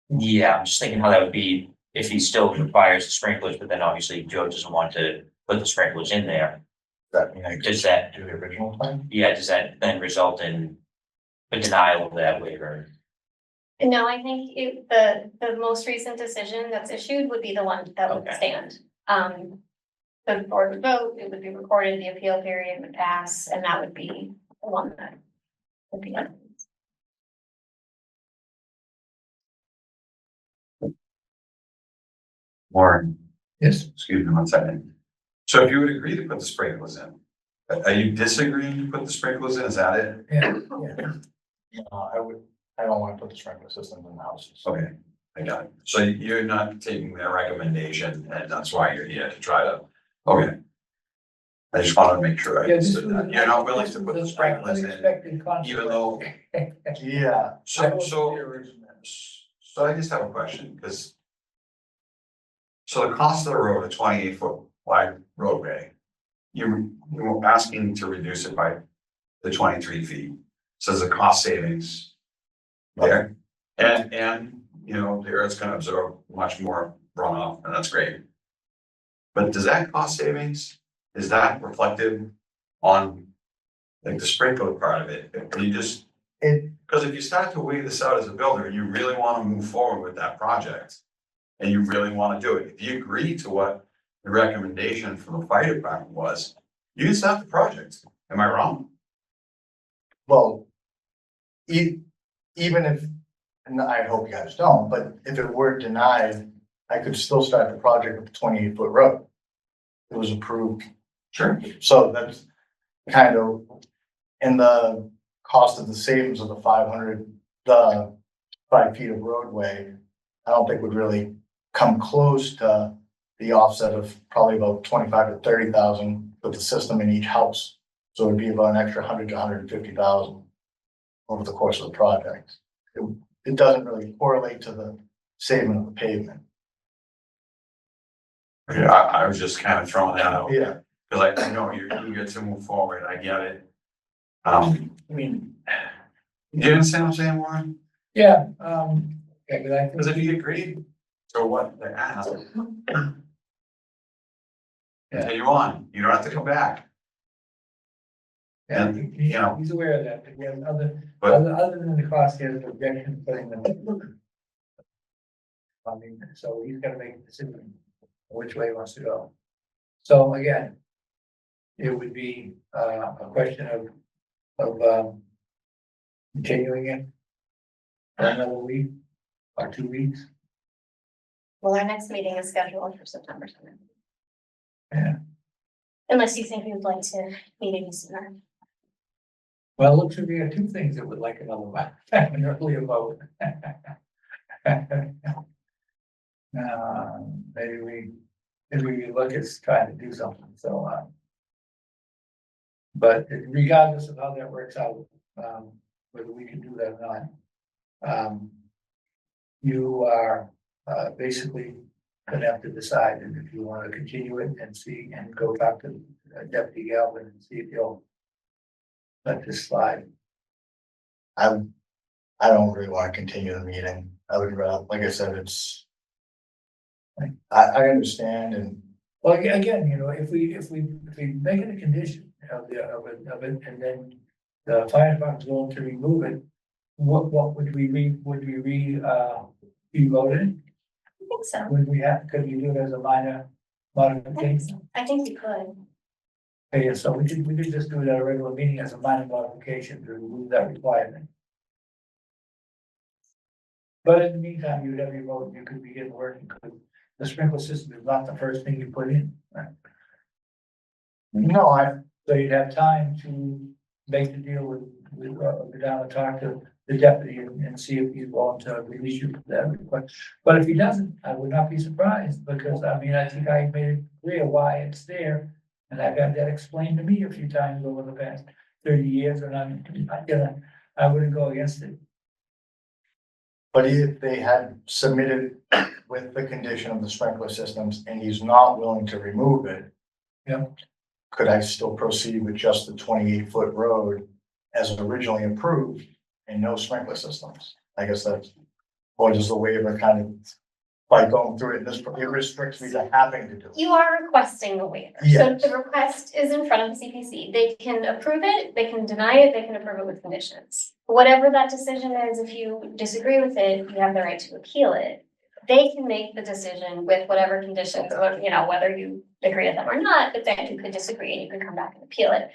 Yeah, I'm just thinking how that would be if he still requires the sprinklers, but then obviously Joe doesn't want to put the sprinklers in there. that mean I Does could that, do the original plan? yeah, does that then result in a denial of that waiver? No, I think the most recent decision that's issued would be the one that would Okay. stand. The board would vote, it would be recorded, the appeal period would pass, and that would be the one that would be. Warren, Yes. excuse me one second. So if you would agree to put the sprinklers in, Are you disagreeing to put the sprinklers in? Is that it? Yeah, yeah. I don't want to put the sprinkler systems in the houses. Okay, I got it. So you're not taking their recommendation and that's why you're here to try to, okay. I just wanted to make sure I Yeah, this understood was- that. You're not willing this to was put the an sprinklers in, unexpected consequence. even though, Yeah, so I just have a question, because so the cost of the road, a 28-foot wide roadway, you're asking to reduce it by the 23 feet. So there's a cost savings there. And, you know, the earth's gonna absorb much more runoff, and that's great. But does that cost savings, is that reflected on like the sprinkler part of it? You just, because if you start to weigh this out as a builder, you really want to move forward with that project. And you really want to do it. If you agree to what the recommendation from the fire department was, you can start the project. Am I wrong? well, even if, and I hope you guys don't, but if it were denied, I could still start the project with a 28-foot road. It was approved. Sure. So that's kind of, and the cost of the savings of the 5 feet of roadway, I don't think would really come close to the offset of probably about 25 to 30,000 with the system in each house. So it'd be about an extra 100 to 150,000 over the course of the project. It doesn't really correlate to the saving of the pavement. Yeah, I was just kind of throwing that out. Yeah. Because I know you get to move forward, I get it. I mean, you understand what I'm saying, Warren? Yeah, yeah, but I Because if think, you agreed to what they asked. Continue on, you don't have to come back, yeah, and, you know. he's aware of that, but yeah, But- other than the cost, he has an objection to putting them. I mean, so he's gotta make a decision which way he wants to go. So again, it would be, a question of continuing it for another week or 2 weeks. Well, our next meeting is scheduled for September 7th. Yeah. Unless you think we would like to meet any sooner. Well, it looks like we got two things that would like another one, an earlier vote. Maybe we look at trying to do something, so, but regardless of how that works out, whether we can do that or not, you are, basically gonna have to decide if you want to continue it and see, and go talk to Deputy Galvin and see if he'll let this slide. I don't really want to continue the meeting. I would rather, like I said, I understand and Well, again, you know, if we make it a condition of it, and then the fire department's going to remove it, what would we be voted? I think so. Would we could we do it as a minor modification? I think we could. Okay, so we could just do it at a regular meeting as a minor modification to remove that requirement. But in the meantime, you'd have your vote, you could begin working, because the sprinkler system is not the first thing you put in, right? no, So you'd have time to make the deal with go down and talk to the deputy and see if he's willing to release you from that request. But if he doesn't, I would not be surprised, because I mean, I think I made it clear why it's there. And I've had that explained to me a few times over the past 30 years, and I wouldn't go against it. But if they had submitted with the condition of the sprinkler systems and he's not willing to remove it. Yeah. Could I still proceed with just the 28-foot road as originally approved and no sprinkler systems? I guess that's, or does the waiver kind of, by going through it, it restricts me to having to do it? You are requesting a waiver. Yes. So the request is in front of the CPC. They can approve it, they can deny it, they can approve it with conditions. Whatever that decision is, if you disagree with it, you have the right to appeal it. They can make the decision with whatever conditions, or, you know, whether you agree with them or not, but then you could disagree and you could come back and appeal it.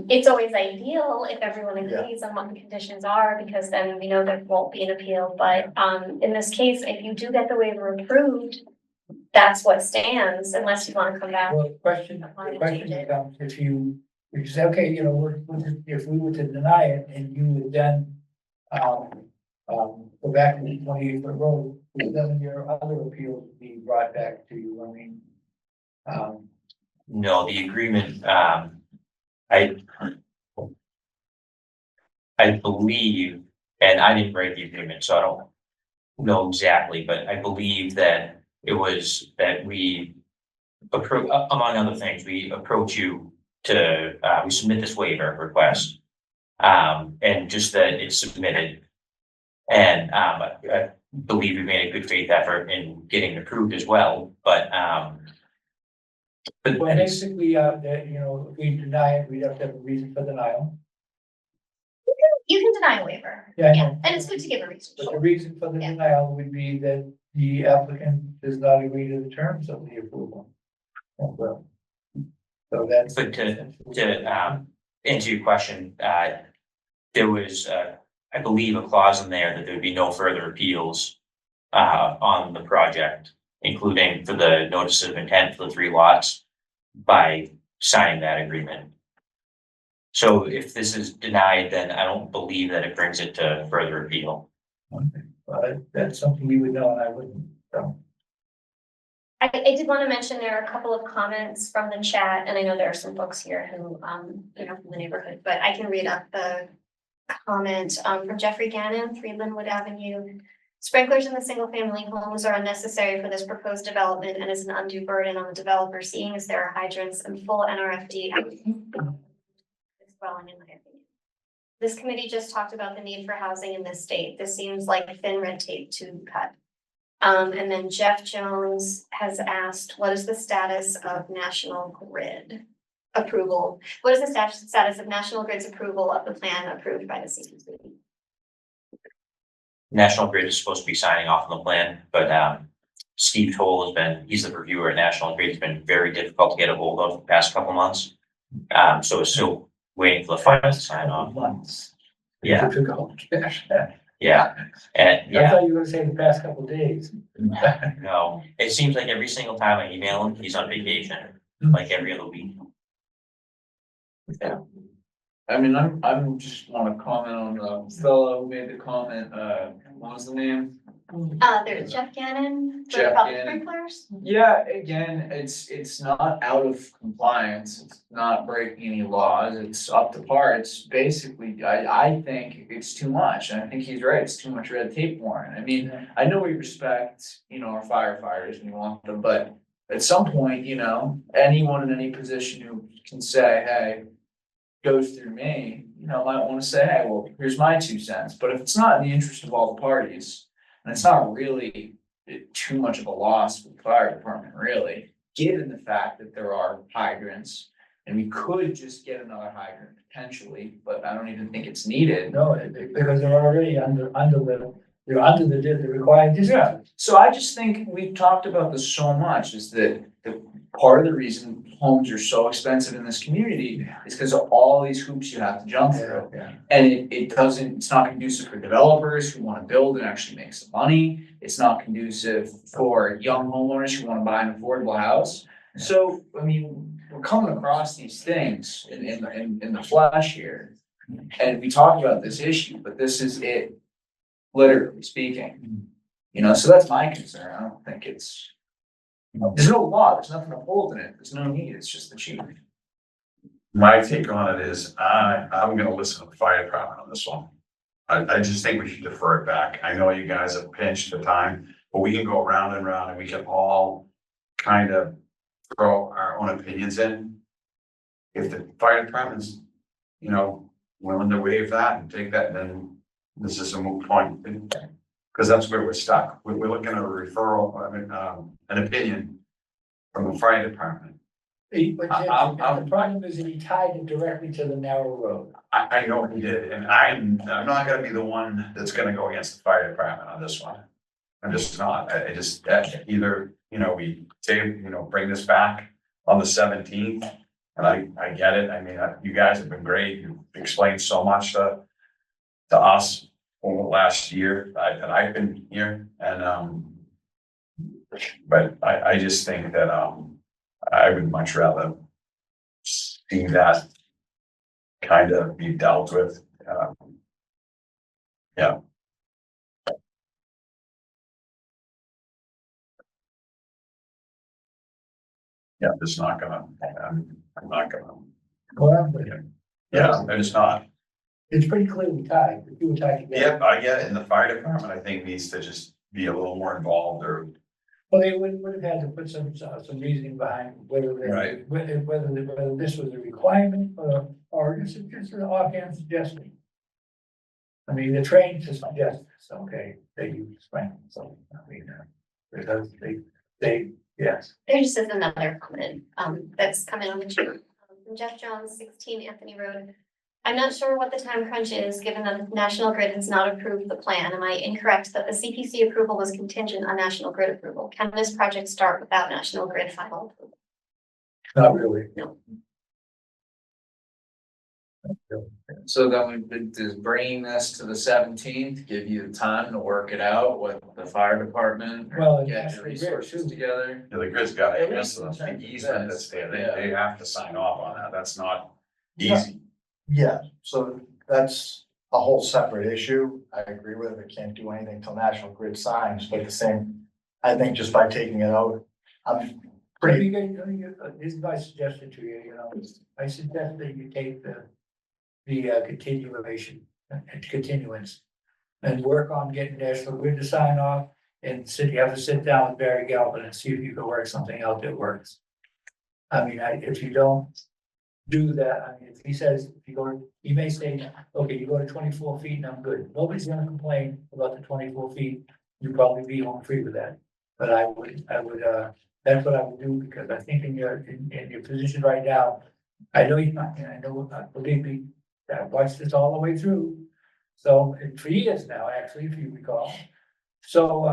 It's always ideal if everyone agrees on what the conditions are, because then we know there won't be an appeal, but, in this case, if you do get the waiver approved, that's what stands, unless you wanna come back. Well, the question change it. becomes, if you We say, okay, you know, if we were to deny it and you would then, go back to the 28-foot road, then your other appeals would be brought back to you, I mean. No, the agreement, I believe, and I didn't write the agreement, so I don't know exactly, but I believe that it was that we among other things, we approach you to, we submit this waiver request. And just that it's submitted. And, I believe we made a good faith effort in getting approved as well, but Well, basically, that, you know, if we deny it, we'd have to have a reason for denial. You can deny a waiver. Yeah, I Yeah, know. and it's good to give a reason. But the reason for the Yeah. denial would be that the applicant does not agree to the terms of the approval. Well, so that's. But to answer your question, there was, I believe, a clause in there that there would be no further appeals on the project, including for the notice of intent for the 3 lots by signing that agreement. So if this is denied, then I don't believe that it brings it to further appeal. But that's something you would know and I wouldn't, so. I did want to mention there are a couple of comments from the chat, and I know there are some folks here who, you know, from the neighborhood, but I can read up the comment, from Jeffrey Gannon, 3 Linwood Avenue. Sprinklers in the single-family homes are unnecessary for this proposed development and is an undue burden on the developer, seeing as there are hydrants and full NRFD. Dwelling, in my opinion. This committee just talked about the need for housing in this state. This seems like thin red tape to cut. And then Jeff Jones has asked, what is the status of National Grid approval? What is the status of National Grid's approval of the plan approved by the CPC? National Grid is supposed to be signing off on the plan, but Steve Toll he's the reviewer at National Grid. It's been very difficult to get a hold of the past couple months. So it's still waiting for the final sign off. Months. Yeah. Difficult. Yeah, and I yeah, thought you were gonna say the past couple of days. no, it seems like every single time I email him, he's on vacation, like every other week. I mean, I'm just wanna comment on the fellow who made the comment, what was the name? There's Jeff Gannon for Jeff public Gannon. sprinklers. Yeah, again, it's not out of compliance, it's not breaking any laws, it's up to par, it's basically, I think it's too much, and I think he's right, it's too much red tape, Warren. I mean, I know we respect, you know, our firefighters and we want them, but at some point, you know, anyone in any position who can say, hey, goes through me, you know, might wanna say, hey, well, here's my 2 cents, but if it's not in the interest of all the parties, and it's not really too much of a loss for the fire department, really, given the fact that there are hydrants. And we could just get another hydrant potentially, but I don't even think it's needed. No, because they're already under the required distance. So I just think we've talked about this so much, is that the part of the reason homes are so expensive in this community is because of all these hoops you have to jump through. Yeah. And it's not conducive for developers who wanna build and actually make some money. It's not conducive for young homeowners who wanna buy an affordable house. So, I mean, we're coming across these things in the flesh here. And we talked about this issue, but this is it, literally speaking. You know, so that's my concern. I don't think it's, there's no law, there's nothing to hold in it. There's no need, it's just the chief. My take on it is, I'm gonna listen to the fire department on this one. I just think we should defer it back. I know you guys have pinched for time, but we can go round and round and we can all kind of throw our own opinions in. If the fire department's, you know, willing to waive that and take that, then this is a moot point. Because that's where we're stuck. We're looking at a referral, an opinion from the fire department. But the problem is that he tied it directly to the narrow road. I know he did, and I'm not gonna be the one that's gonna go against the fire department on this one. I'm just not, I just, either, you know, we say, you know, bring this back on the 17th. And I get it, I mean, you guys have been great, you've explained so much to us over the last year that I've been here, and but I just think that I would much rather see that kind of be dealt with. Yeah. Yeah, it's not gonna, I'm not gonna, Well, yeah, it's not. it's pretty clearly tied, the two are tied together. Yep, I get it, and the fire department, I think, needs to just be a little more involved, or, Well, they would have had to put some reasoning behind whether they, Right. whether this was a requirement, or just an offhand suggestion. I mean, the train to suggest this, okay, they use Frank, so, I mean, because yes. There just is another comment, that's coming on the chat, from Jeff Jones, 16 Anthony Road. I'm not sure what the time crunch is, given that the National Grid has not approved the plan. Am I incorrect that the CPC approval was contingent on National Grid approval? Can this project start without National Grid final approval? Not really. No. So then we could just bring this to the 17th, give you the time to work it out with the fire department. Well, and Get that's the the grid, resources too. together. the grid's got At it, least yes, in the terms of easement this. that's there, they have to sign off on that, that's not easy. Yeah, so that's a whole separate issue. I agree with it. It can't do anything till National Grid signs, but the same, I think just by taking it out, I'm pretty, Here's my suggestion to you, you know, I suggest that you take the continuation, continuance. And work on getting National Grid to sign off, and you have to sit down with Barry Galvin and see if you can work something out that works. I mean, if you don't do that, I mean, if he says, if you go, he may say, okay, you go to 24 feet and I'm good. Nobody's gonna complain about the 24 feet. You'd probably be home free with that. But I would, that's what I would do, because I think in your position right now, I know you're not, and I know, believe me, I've watched this all the way through. So, and for years now, actually, if you recall. So,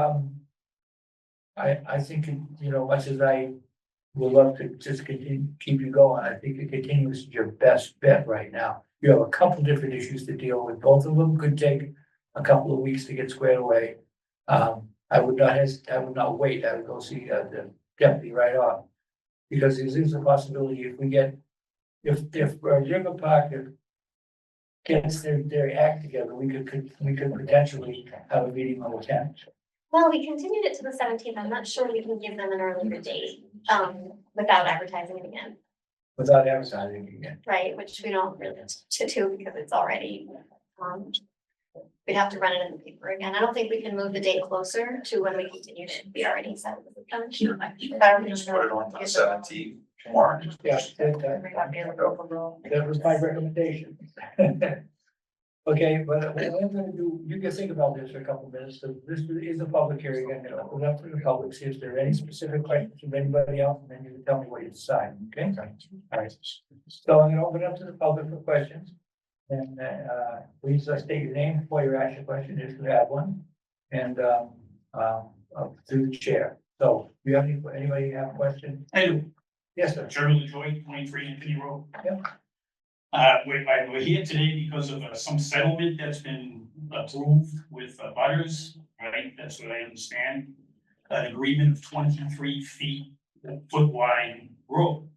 I think, you know, much as I would love to just continue, keep you going, I think the continuous is your best bet right now. You have a couple different issues to deal with. Both of them could take a couple of weeks to get squared away. I would not wait. I would go see the deputy right off. Because there is a possibility if we get, if River Park gets their act together, we could potentially have a meeting on the 10th. Well, we continued it to the 17th. I'm not sure we can give them an earlier date, without advertising it again, Without advertising again. right? Which we don't really have to do because it's already, we'd have to run it in the paper again. I don't think we can move the date closer to when we continued it. We already said it was done. Just put it on the 17th, tomorrow. Yeah, that was my recommendation. Okay, but what I'm gonna do, you can think about this for a couple of minutes, so this is a public hearing, I'm gonna open up to the public, see if there are any specific questions from anybody else, and then you can tell me what you decide, okay? All right, so I'm gonna open up to the public for questions. And, please state your name before you ask your question, if you have one, and, through the chair. So, do you have anybody have a question? I do. Yes, sir. Charlie LaJoy, 23 Anthony Road. Yep. We're here today because of some settlement that's been approved with butters, right? That's what I understand. An agreement of 23 feet, foot wide road.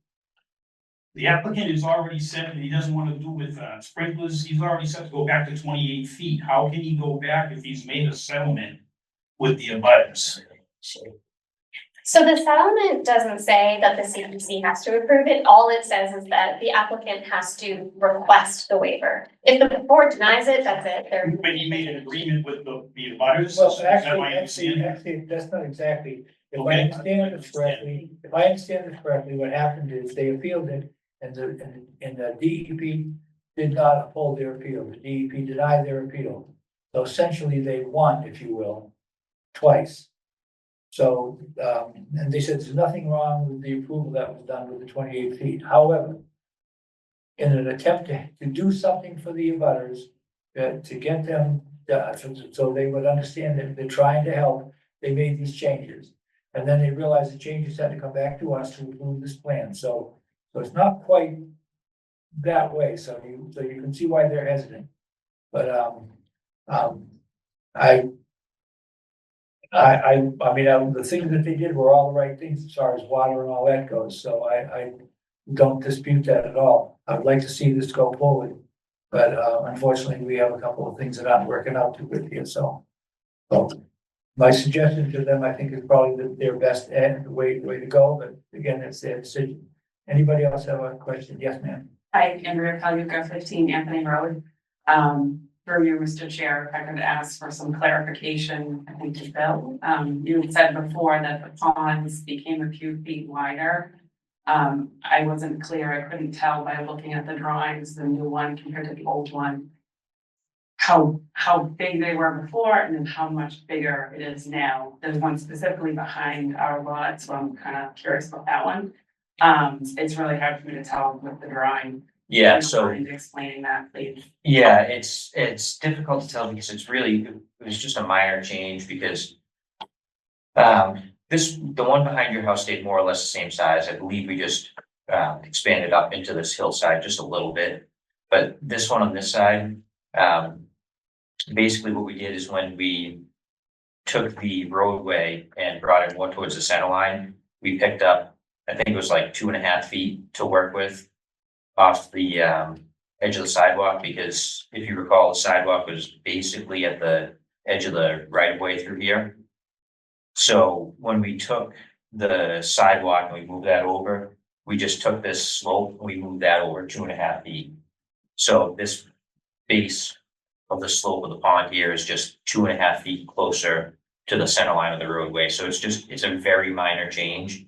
The applicant has already said that he doesn't want to do with sprinklers. He's already said to go back to 28 feet. How can he go back if he's made a settlement with the abutters? So the settlement doesn't say that the CPC has to approve it. All it says is that the applicant has to request the waiver. If the board denies it, that's it. They're. But he made an agreement with the abutters. Well, Is that my actually, understanding? that's not exactly, if I Okay. understand this correctly, what happened is they appealed it, and the DEP did not uphold their appeal, the DEP denied their appeal. So essentially, they won, if you will, twice. So, and they said there's nothing wrong with the approval that was done with the 28 feet, however. In an attempt to do something for the abutters, to get them, so they would understand that they're trying to help, they made these changes. And then they realized the changes had to come back to us to approve this plan, so it's not quite that way, so you can see why they're hesitant. But, I mean, the things that they did were all the right things as far as water and all that goes, so don't dispute that at all. I'd like to see this go forward. But unfortunately, we have a couple of things that aren't working out too good here, so. So my suggestion to them, I think, is probably their best way to go, but again, it's their decision. Anybody else have a question? Yes, ma'am. Hi, Andrea Paluca, 15 Anthony Road. Through you, Mr. Chair, if I could ask for some clarification, I think to Bill. You had said before that the ponds became a few feet wider. I wasn't clear, I couldn't tell by looking at the drawings, the new one compared to the old one, how big they were before and then how much bigger it is now. There's one specifically behind our lot, so I'm kind of curious about that one. It's really hard for me to tell with the drawing. Yeah, If you don't so, mind explaining that, please. yeah, it's difficult to tell because it was just a minor change because the one behind your house stayed more or less the same size. I believe we just expanded up into this hillside just a little bit. But this one on this side, basically what we did is when we took the roadway and brought it more towards the center line, we picked up, I think it was like 2.5 feet to work with off the edge of the sidewalk, because if you recall, the sidewalk was basically at the edge of the right of way through here. So when we took the sidewalk and we moved that over, we just took this slope and we moved that over 2.5 feet. So this base of the slope of the pond here is just 2.5 feet closer to the center line of the roadway. So it's a very minor change.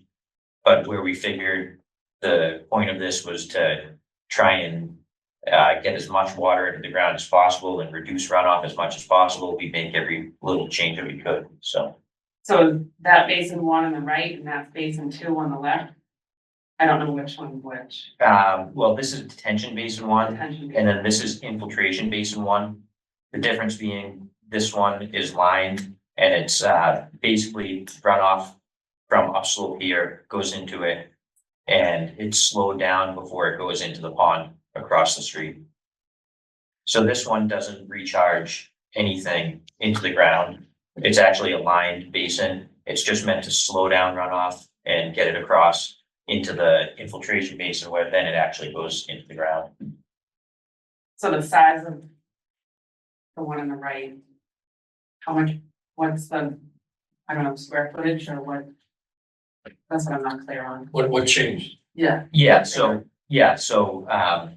But where we figured the point of this was to try and get as much water into the ground as possible and reduce runoff as much as possible, we make every little change that we could, so. So that basin one on the right and that's basin two on the left? I don't know which one's which. Well, this is detention basin one, Attention. and then this is infiltration basin one. The difference being this one is lined and it's basically runoff from upslope here, goes into it. And it's slowed down before it goes into the pond across the street. So this one doesn't recharge anything into the ground. It's actually a lined basin. It's just meant to slow down runoff and get it across into the infiltration basin where then it actually goes into the ground. So the size of the one on the right, what's the, I don't know, square footage or what? That's what I'm not clear on. What changed? Yeah. Yeah, so I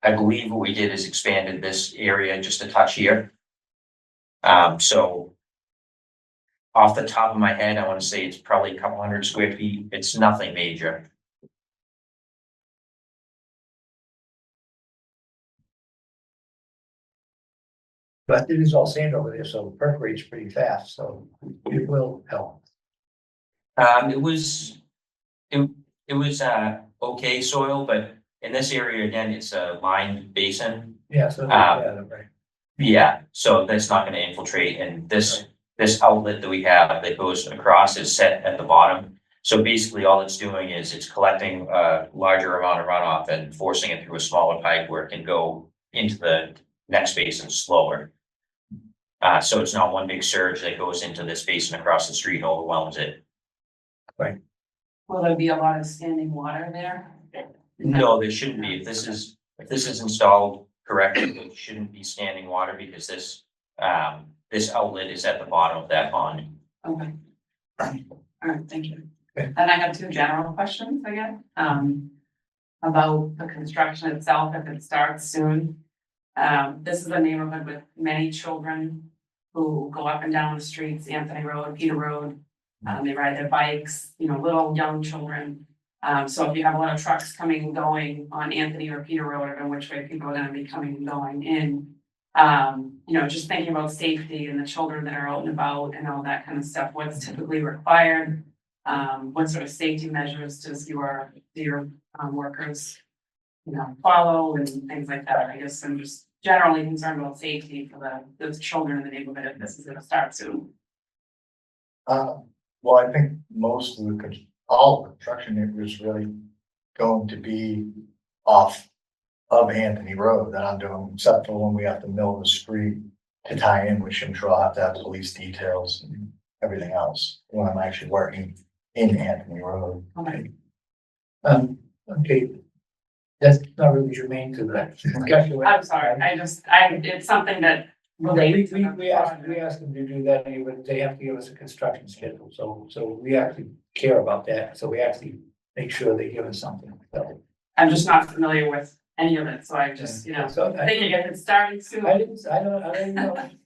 believe what we did is expanded this area just a touch here. So off the top of my head, I want to say it's probably a couple hundred square feet. It's nothing major. But it is all sand over there, so it percolates pretty fast, so it will help. It was okay soil, but in this area, again, it's a lined basin. Yeah, so, right. Yeah, so that's not gonna infiltrate, and this outlet that we have that goes across is set at the bottom. So basically, all it's doing is it's collecting a larger amount of runoff and forcing it through a smaller pipe where it can go into the next basin slower. So it's not one big surge that goes into this basin across the street and overwhelms it. Will there be a lot of standing water there? No, there shouldn't be. If this is installed correctly, there shouldn't be standing water because this outlet is at the bottom of that pond. Okay. All right, thank you. Okay. And I have two general questions, I guess, about the construction itself, if it starts soon. This is a neighborhood with many children who go up and down the streets, Anthony Road, Peter Road. They ride their bikes, little young children. So if you have a lot of trucks coming and going on Anthony or Peter Road, or which way people are gonna be coming and going in. Just thinking about safety and the children that are out and about and all that kind of stuff, what's typically required? What sort of safety measures do your workers, follow and things like that? I guess I'm just generally concerned about safety for those children in the neighborhood if this is gonna start soon. Well, I think most of all the construction is really going to be off of Anthony Road that I'm doing, except for when we have to mill the street to tie in, which I'm sure I'll have to have police details and everything else when I'm actually working in Anthony Road. Okay. Okay. That's not really germane to that discussion. I'm sorry, it's something that No, relates to the we asked project. them to do that, but they have to give us a construction schedule, so we actually care about that, so we actually make sure they give us something, so. I'm just not familiar with any of it, so I just, So I thinking if it's starting soon. I don't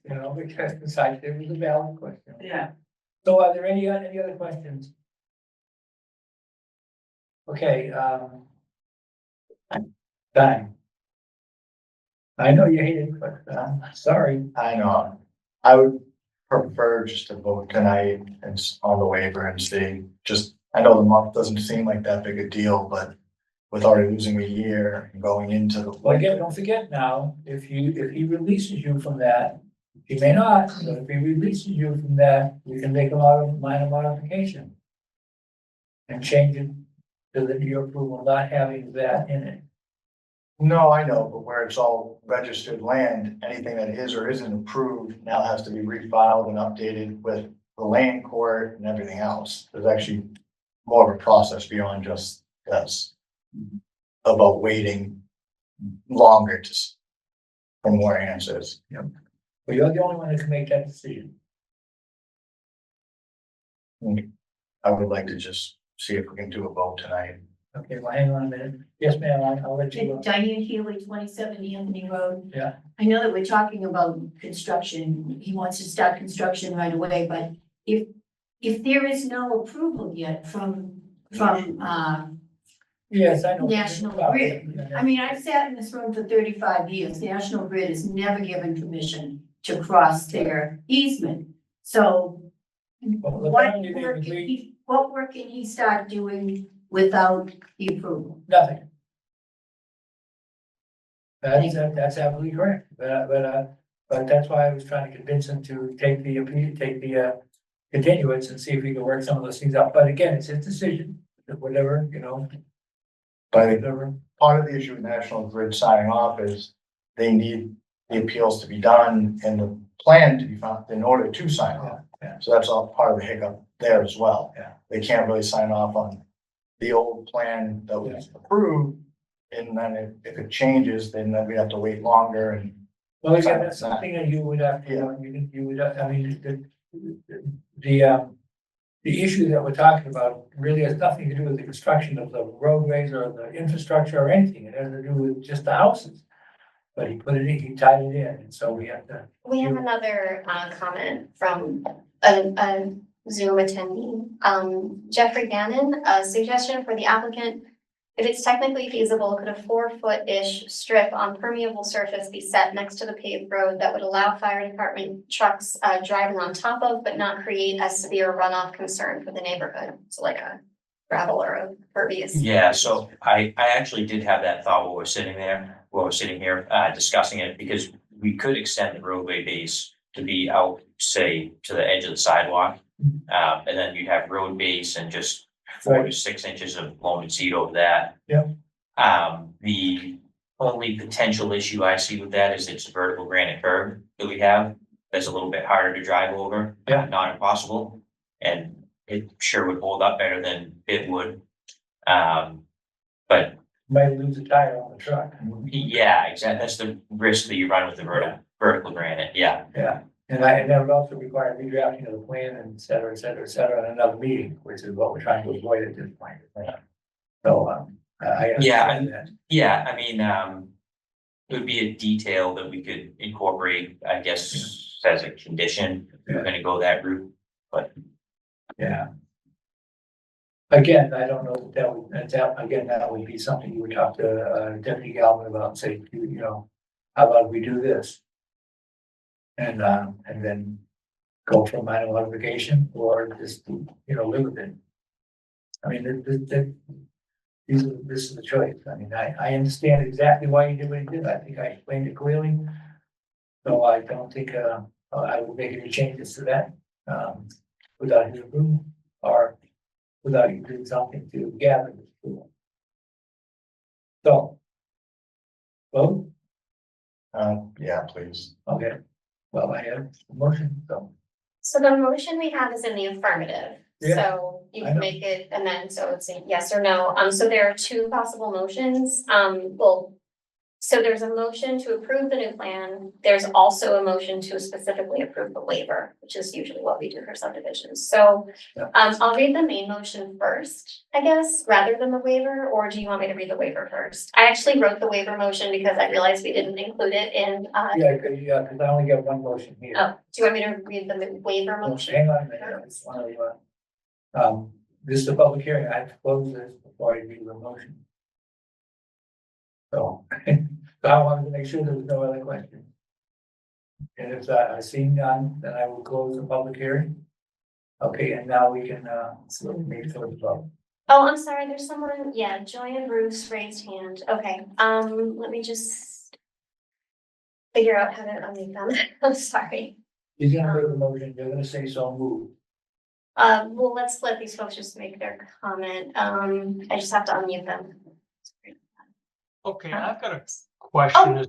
know, because besides, it was a valid question. Yeah. So are there any other questions? Okay, Diane. I know you hate it, but, sorry. I know, I would prefer just to vote tonight and on the waiver and see, just, I know the month doesn't seem like that big a deal, but with already losing a year and going into the. Well, again, don't forget now, if he releases you from that, he may not, but if he releases you from that, we can make a minor modification. And change it to your approval, not having that in it. No, I know, but where it's all registered land, anything that is or isn't approved now has to be refiled and updated with the land court and everything else. There's actually more of a process beyond just this. About waiting longer for more answers. But you're the only one that can make that decision. I would like to just see if we can do a vote tonight. Okay, well, hang on a minute. Yes, ma'am, I'll let you. Diane Healy, 27 Anthony Road. Yeah. I know that we're talking about construction. He wants to start construction right away, but if there is no approval yet from Yes, I know. National Grid. I mean, I've sat in this room for 35 years. National Grid has never given permission to cross their easement. So Well, the what family didn't work agree. what work can he start doing without the approval? Nothing. That's absolutely correct, but that's why I was trying to convince him to take the continuance and see if we can work some of those things out, but again, it's his decision, whatever, But whatever. part of the issue with National Grid signing off is they need the appeals to be done and the plan to be found in order to sign off. Yeah. So that's all part of the hiccup there as well. Yeah. They can't really sign off on the old plan that was approved. And then if it changes, then we have to wait longer and. Well, again, that's something that you would have, you would, I mean, the issue that we're talking about really has nothing to do with the construction of the roadways or the infrastructure or anything. It has to do with just the houses. But he put it in, he tied it in, and so we have to. We have another comment from a Zoom attendee. Jeffrey Gannon, a suggestion for the applicant. If it's technically feasible, could a 4-foot-ish strip on permeable surface be set next to the paved road that would allow fire department trucks driving on top of, but not create a severe runoff concern for the neighborhood? So like a gravel or a pervious. Yeah, so I actually did have that thought while we're sitting here discussing it, because we could extend the roadway base to be out, say, to the edge of the sidewalk. And then you'd have road base and just 4 to 6 inches of loam seed over that. Yeah. The only potential issue I see with that is it's a vertical granite curb that we have. That's a little bit harder to drive over. Yeah. Not impossible. And it sure would hold up better than it would. But Might lose a tire on the truck. yeah, exactly. That's the risk that you run with the vertical granite. Yeah. Yeah, and that would also require redrafting of the plan and et cetera, in another meeting, which is what we're trying to avoid at this point. So, I understand that. Yeah, I mean, it would be a detail that we could incorporate, I guess, as a condition if we're gonna go that route, but. Yeah. Again, I don't know that would be something you would talk to Deputy Galvin about and say, how about we do this? And then go for minor modification or just, live with it. I mean, this is the choice. I mean, I understand exactly why you did what you did. I think I explained it clearly. So I don't think, I would make any changes to that, without his approval or without you doing something to gather this approval. So. Vote? Yeah, please. Okay. Well, I have a motion, so. So the motion we have is in the affirmative. Yeah, So you I can know. make it, and then so it's a yes or no. So there are two possible motions. So there's a motion to approve the new plan. There's also a motion to specifically approve the waiver, which is usually what we do for subdivisions. So Yeah. I'll read the main motion first, I guess, rather than the waiver, or do you want me to read the waiver first? I actually wrote the waiver motion because I realized we didn't include it in, Cause I only got one motion here. oh, do you want me to read the waiver Oh, motion? hang on a minute, I just wanna, this is a public hearing, I have to close this before I read the motion. So, so I wanted to make sure there was no other question. And if I see none, then I will close the public hearing. Okay, and now we can, maybe for the vote. Oh, I'm sorry, there's someone, yeah, Joy and Bruce raised hand. Okay, let me just figure out how to unmute them. I'm sorry. He's gonna make the motion, you're gonna say so moved. Well, let's let these folks just make their comment. I just have to unmute them. Okay, I've got a question.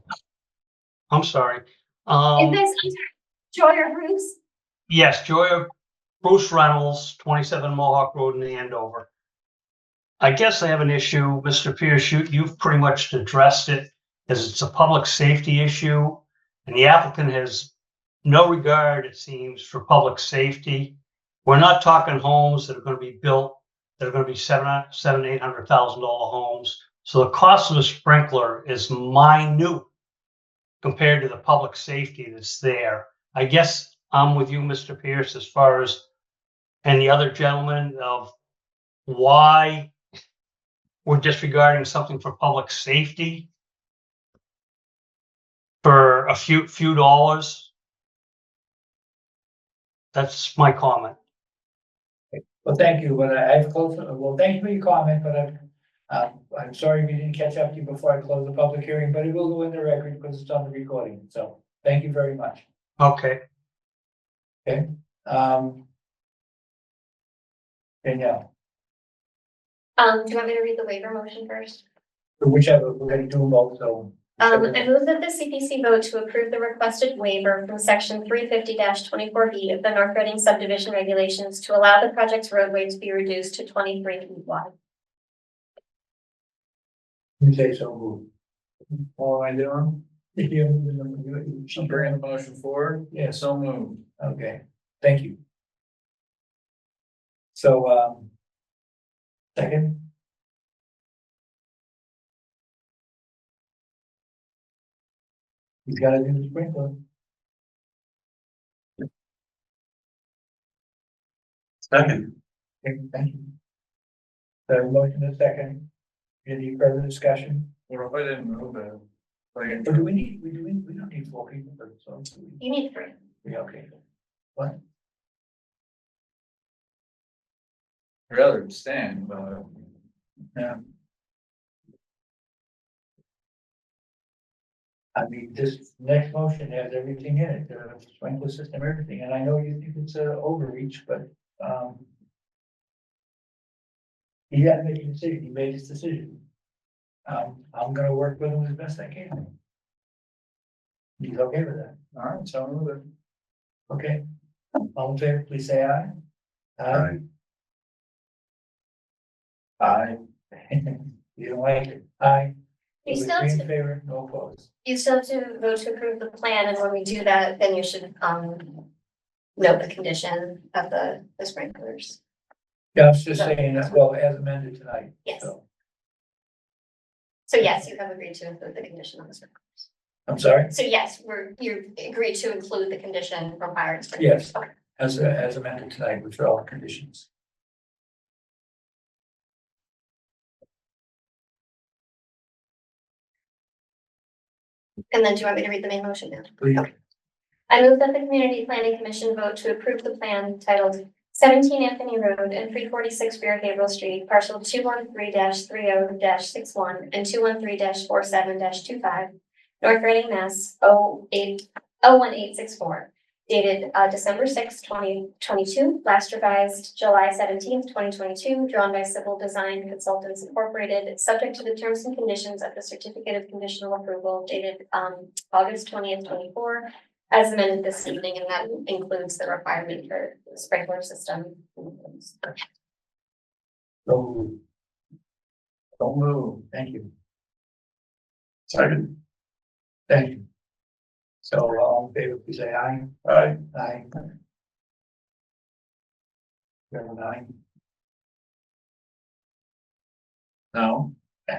I'm sorry. Is this, I'm sorry, Joy or Bruce? Yes, Bruce Reynolds, 27 Mohawk Road in Andover. I guess I have an issue, Mr. Pierce, you've pretty much addressed it, as it's a public safety issue, and the applicant has no regard, it seems, for public safety. We're not talking homes that are gonna be built, that are gonna be $800,000 homes. So the cost of a sprinkler is minute compared to the public safety that's there. I guess I'm with you, Mr. Pierce, as far as, and the other gentleman, of why we're disregarding something for public safety for a few dollars. That's my comment. Well, thank you, but I've closed, well, thank you for your comment, but I'm sorry we didn't catch up to you before I close the public hearing, but it will go in the record because it's on the recording, so thank you very much. Okay. Danielle, Do you want me to read the waiver motion first? whichever, we're gonna do them both, so. I move that the CPC vote to approve the requested waiver from section 350-24B of the North Reading subdivision regulations to allow the project's roadway to be reduced to 23 feet wide. You say so moved. All I doing? She Bring the motion forward? Yeah. So moved. Okay, thank you. So, second, he's gotta do the sprinkler. Second, Okay, thank you. The motion is second. Any further discussion? Or if I didn't move it. Like, Or do we need, we don't need 4 people for this, so. Do You need 3. we? Okay. What? I'd rather abstain, but. Yeah. I mean, this next motion has everything in it, the sprinkler system, everything, and I know you think it's overreach, but, he had to make a decision, he made his decision. I'm gonna work with him as best I can. He's okay with that, All right, so move it. okay? All in favor, please say aye. Aye. Aye. You don't like it, aye. You So still three have in favor, no opposed. You still have to vote to approve the plan, and when we do that, then you should, note the condition of the sprinklers. Yeah, I was just saying, as well, as amended tonight. Yes. So, So yes, you have agreed to include the condition on the sprinklers. I'm sorry, So yes, you agreed to include the condition for fire and sprinklers. Yes. As amended tonight, which are all the conditions. And then do you want me to read the main motion now? Please. Okay. I move that the Community Planning Commission vote to approve the plan titled 17 Anthony Road and 346 Rear Haverhill Street, parcel 213-30-61 and 213-47-25, North Reading, Mass. 01864, dated December 6, 2022, last revised July 17, 2022, drawn by Civil Design Consultants Incorporated, subject to the terms and conditions of the Certificate of Conditional Approval dated August 20th, 24, as amended this evening, and that includes the requirement for the sprinkler system So. Don't move, thank you, Second. thank you. So all in favor, please say aye. Aye. Aye. You're an aye. No. Do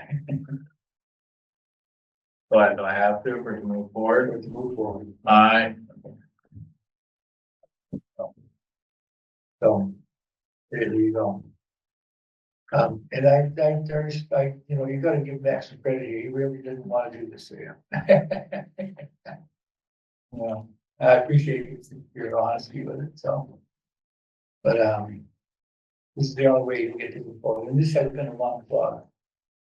I have to, or to move forward? Or to move forward. Aye. So, there you go. And I, you know, you gotta give Max some credit here, he really didn't wanna do this to you. Well, I appreciate your honesty with it, so. But, this is the only way you get to move forward, and this has been a long slog.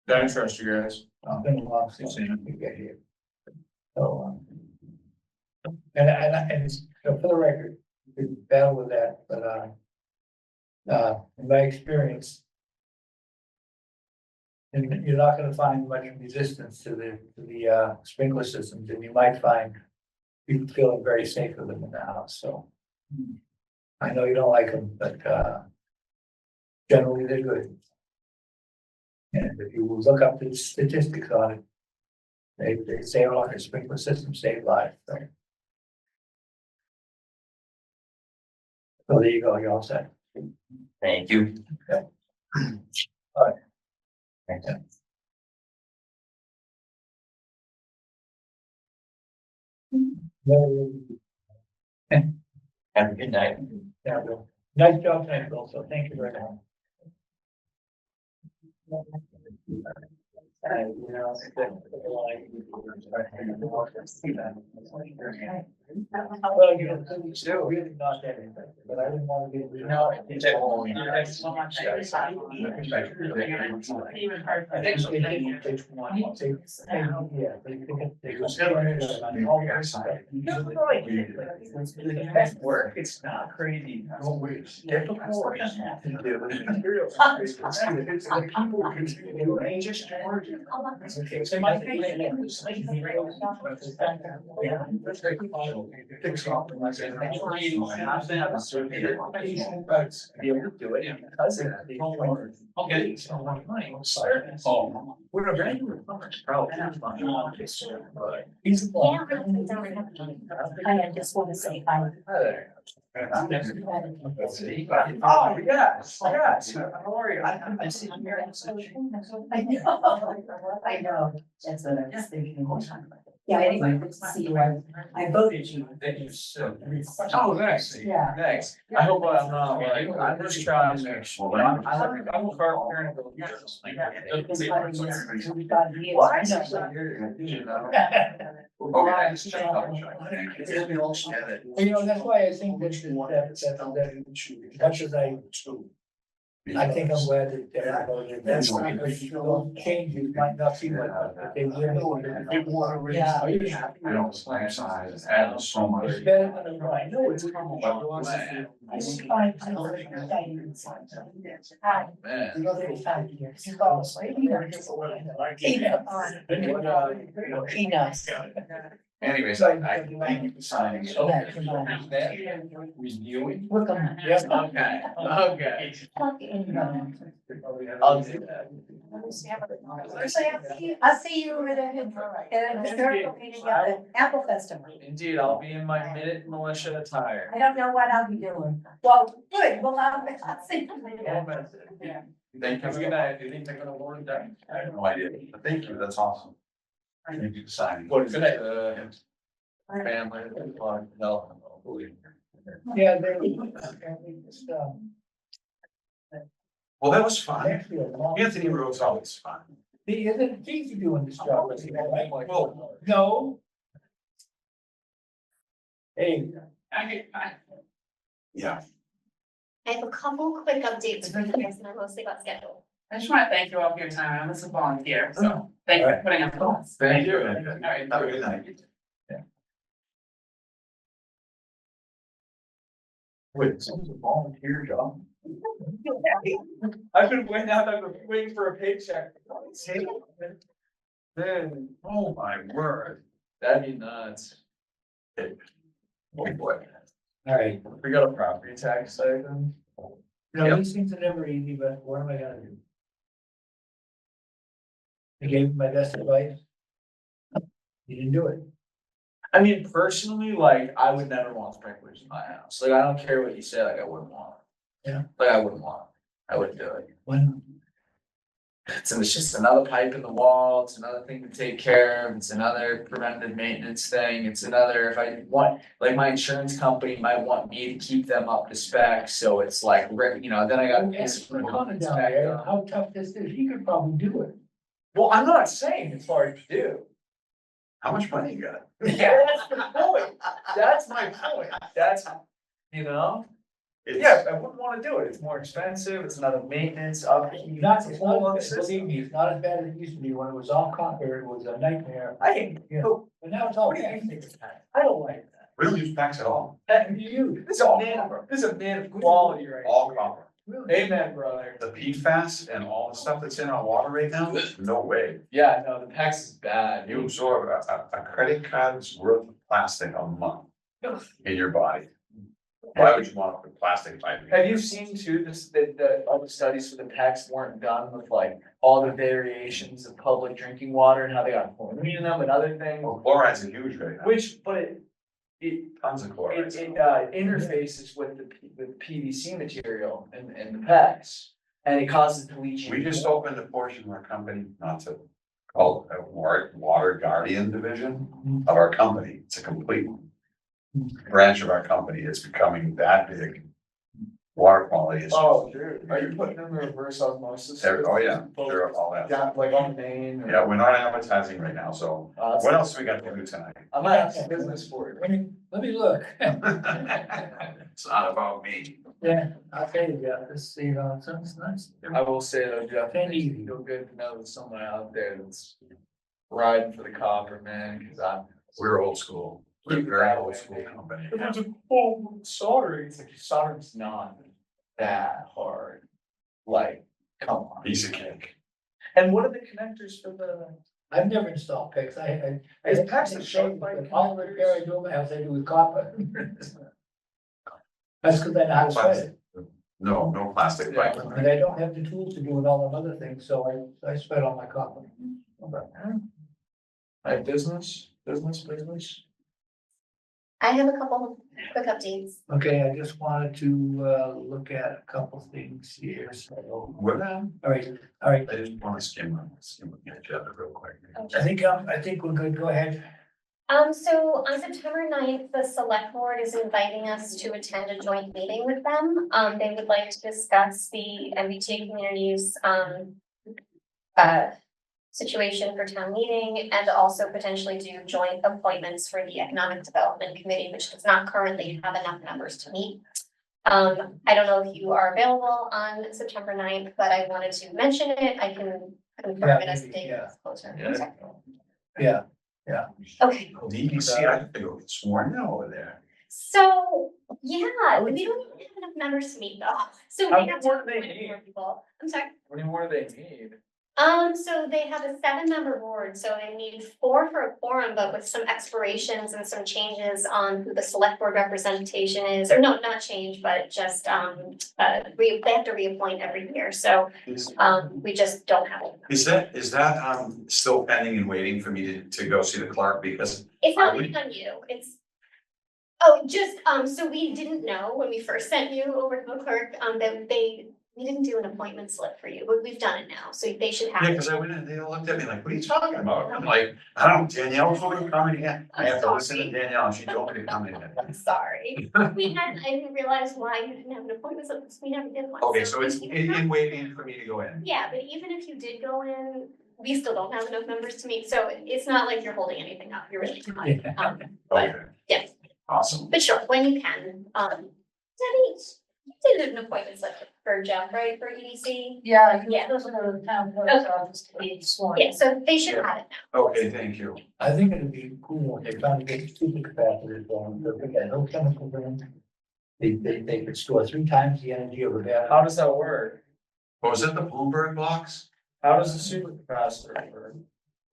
I trust you guys. It's been a long slog to get here. So, and it's, you know, for the record, you could battle with that, but, in my experience, and you're not gonna find much resistance to the sprinkler systems, and you might find people feeling very safe with them in the house, so. I know you don't like them, but, generally they're good. And if you look up the statistics on it, they say a lot of sprinkler systems save lives, so. So there you go, you're all set. Thank you. All right. Thanks. Have a good night. Yeah, Bill. Nice job tonight, Bill, so thank you very much. You know, well, you know, it's still really not that anything, but I didn't want to get. No, Thanks so much, guys. I think they didn't take one, yeah, they go. Work, it's not crazy. It's difficult. Be able to do it, and because of that, they don't want to, I'll get it, so I want money, I'm sorry. Oh, we're a regular plumber, probably. But he's the Yeah, plumber. I just want to say, I. Hi there. Oh, yes, yes, how are you? I'm sitting here. I know, that's what I was thinking. Yeah, anyway, good to see you. I voted you. Oh, thanks. Yeah. Thanks. I hope I'm not like, I'm just trying to make sure, but I'm a carpenter and Well, I know. you know. You know, that's why I think that much as I think I'm glad that that's why changes might not seem like that, but they really. Yeah. I don't slam size, add so much. It's better than, I know it's. Man. You know, there were 5 years. Peanuts. Anyways, I thank you for signing it. Reviewing? Work on that. Yes, okay, okay. I'll do that. I'll see you at a historical meeting at the Apple Festival. Indeed, I'll be in my minute militia attire. I don't know what I'll be doing. Well, good, well, I'll see you later. Thank you. Good night. Do you think they're gonna award that? I have no idea, but thank you, that's awesome. Thank you for signing. What is it? Family, health, believe. Yeah, they're. Well, that was fun. Actually, a long- Anthony Rose always fun. He isn't, he's doing this job. Well, No. Hey, yeah. I have a couple quick updates for you guys, and I mostly got scheduled. I just want to thank you all for your time. I'm a volunteer, so thank you for putting up with us. Thank you. All right. Have a good night. wait, it's a volunteer job. I've been waiting for a paycheck. Then, Oh, my word. that'd be nuts. Oh, boy. All right, We got a property tax stipend. You know, these things are never easy, but what am I gonna do? I gave him my best advice. He didn't do it. I mean, personally, like, I would never want sprinklers in my house. Like, I don't care what you say, like, I wouldn't want it. Yeah. Like, I wouldn't want it. I wouldn't do it. When, It's just another pipe in the wall, it's another thing to take care of, it's another preventative maintenance thing, it's another, if I want, like, my insurance company might want me to keep them up to spec, so it's like, you know, then I gotta pay put some. Connor down there, how tough this is, he could probably do it. Well, I'm not saying it's hard to do. How much money you got? Yeah, that's the point, that's my point, that's, you know? It's- Yeah, I wouldn't wanna do it, it's more expensive, it's another maintenance, upkeep. Not, it's a it's whole not, other believe system. me, it's not as bad as it used to be when it was all copper, it was a nightmare. I hate, Yeah. But now it's all. I don't like that. We don't use packs at all, This is a man of quality right all here. copper. Really? Amen, brother. The PFAS and all the stuff that's in our water right now, no way. Yeah, no, the PEX is bad. You absorb a credit card's worth of plastic a month in your body. Why would you want to put plastic pipe? Have you seen too, all the studies for the PEX weren't done with like all the variations of public drinking water and how they got chlorine in them and other things? Well, chloride's a huge right now, But it tons of chloride. interfaces with with PVC material and the PEX. And it causes the leaching. We just opened a portion of our company, not to call it a water guardian division of our company. It's a complete branch of our company. It's becoming that big. Water quality is. Oh, dude, are you putting in the reverse osmosis? Oh, yeah, sure, all that. Yeah, like on the main. Yeah, we're not advertising right now, so what else we got to do tonight? I'm gonna have some business for you. Let me look. It's not about me. Yeah, I'll tell you, yeah, this, you know, it's nice. I will say though, Jeff, Can't it eat. feel good to know there's someone out there that's riding for the copper, man, cause I'm. We're old school. We're a very old school company. Soldering, it's like soldering's not that hard. Like, come on. Piece of cake. And what are the connectors for the? I've never installed PICs, I. Is PEX a short pipe All the repair I do in my house, I do with copper. That's because I know how to sweat it, No plastic pipe. and I don't have the tools to do it all the other things, so I sweat all my copper. Like business? I have a couple quick updates. Okay, I just wanted to, look at a couple things here, so, What? all right, I just want to skim the agenda real quick. I think we're good, go ahead. So on September 9th, the select board is inviting us to attend a joint meeting with them. They would like to discuss the MBTA community's, situation for town meeting and also potentially do joint appointments for the Economic Development Committee, which does not currently have enough members to meet. I don't know if you are available on September 9th, but I wanted to mention it. I can confirm it as the date gets closer. Yeah, Okay, DEC, I think they'll get sworn in over there. so, yeah, we don't even have enough members to meet though. So How we have to many more do they appoint more need? people. I'm sorry. What do you more do they need? So they have a 7-member board, so they need 4 for a quorum, but with some expirations and some changes on who the select board representation is, or no, not change, but just, they have to reappoint every year, so, we just don't have it. Is that still pending and waiting for me to go see the clerk because It's not I would- based on you, it's. Oh, just, so we didn't know when we first sent you over to the clerk, that we didn't do an appointment slip for you, but we've done it now, so they should have Yeah, it. because I went in, they all looked at me like, what are you talking about? I'm like, I don't, Danielle told me to come in here. I have to listen to Danielle, and she told me to come in here. I'm sorry. I didn't realize why you didn't have an appointment slip, because we never did one. Okay, so it's if you have- in waiting for me to go in. Yeah, but even if you did go in, we still don't have enough members to meet, so it's not like you're holding anything up, you're really not. Yeah. But, Okay. yes. Awesome. But sure, when you can, Debbie, you did an appointment slip for Jeff, right, for EDC? Yeah, Yeah. he was supposed to go to the town clerk's office to be sworn. Yeah, so they should have it now. Okay, thank you. I think it'd be cool if they're trying to get super capacitors going, so they got no chemicals in them. They could store 3 times the energy of a battery. How does that work? Oh, is that the Bloomberg blocks? How does the supercapacitor work?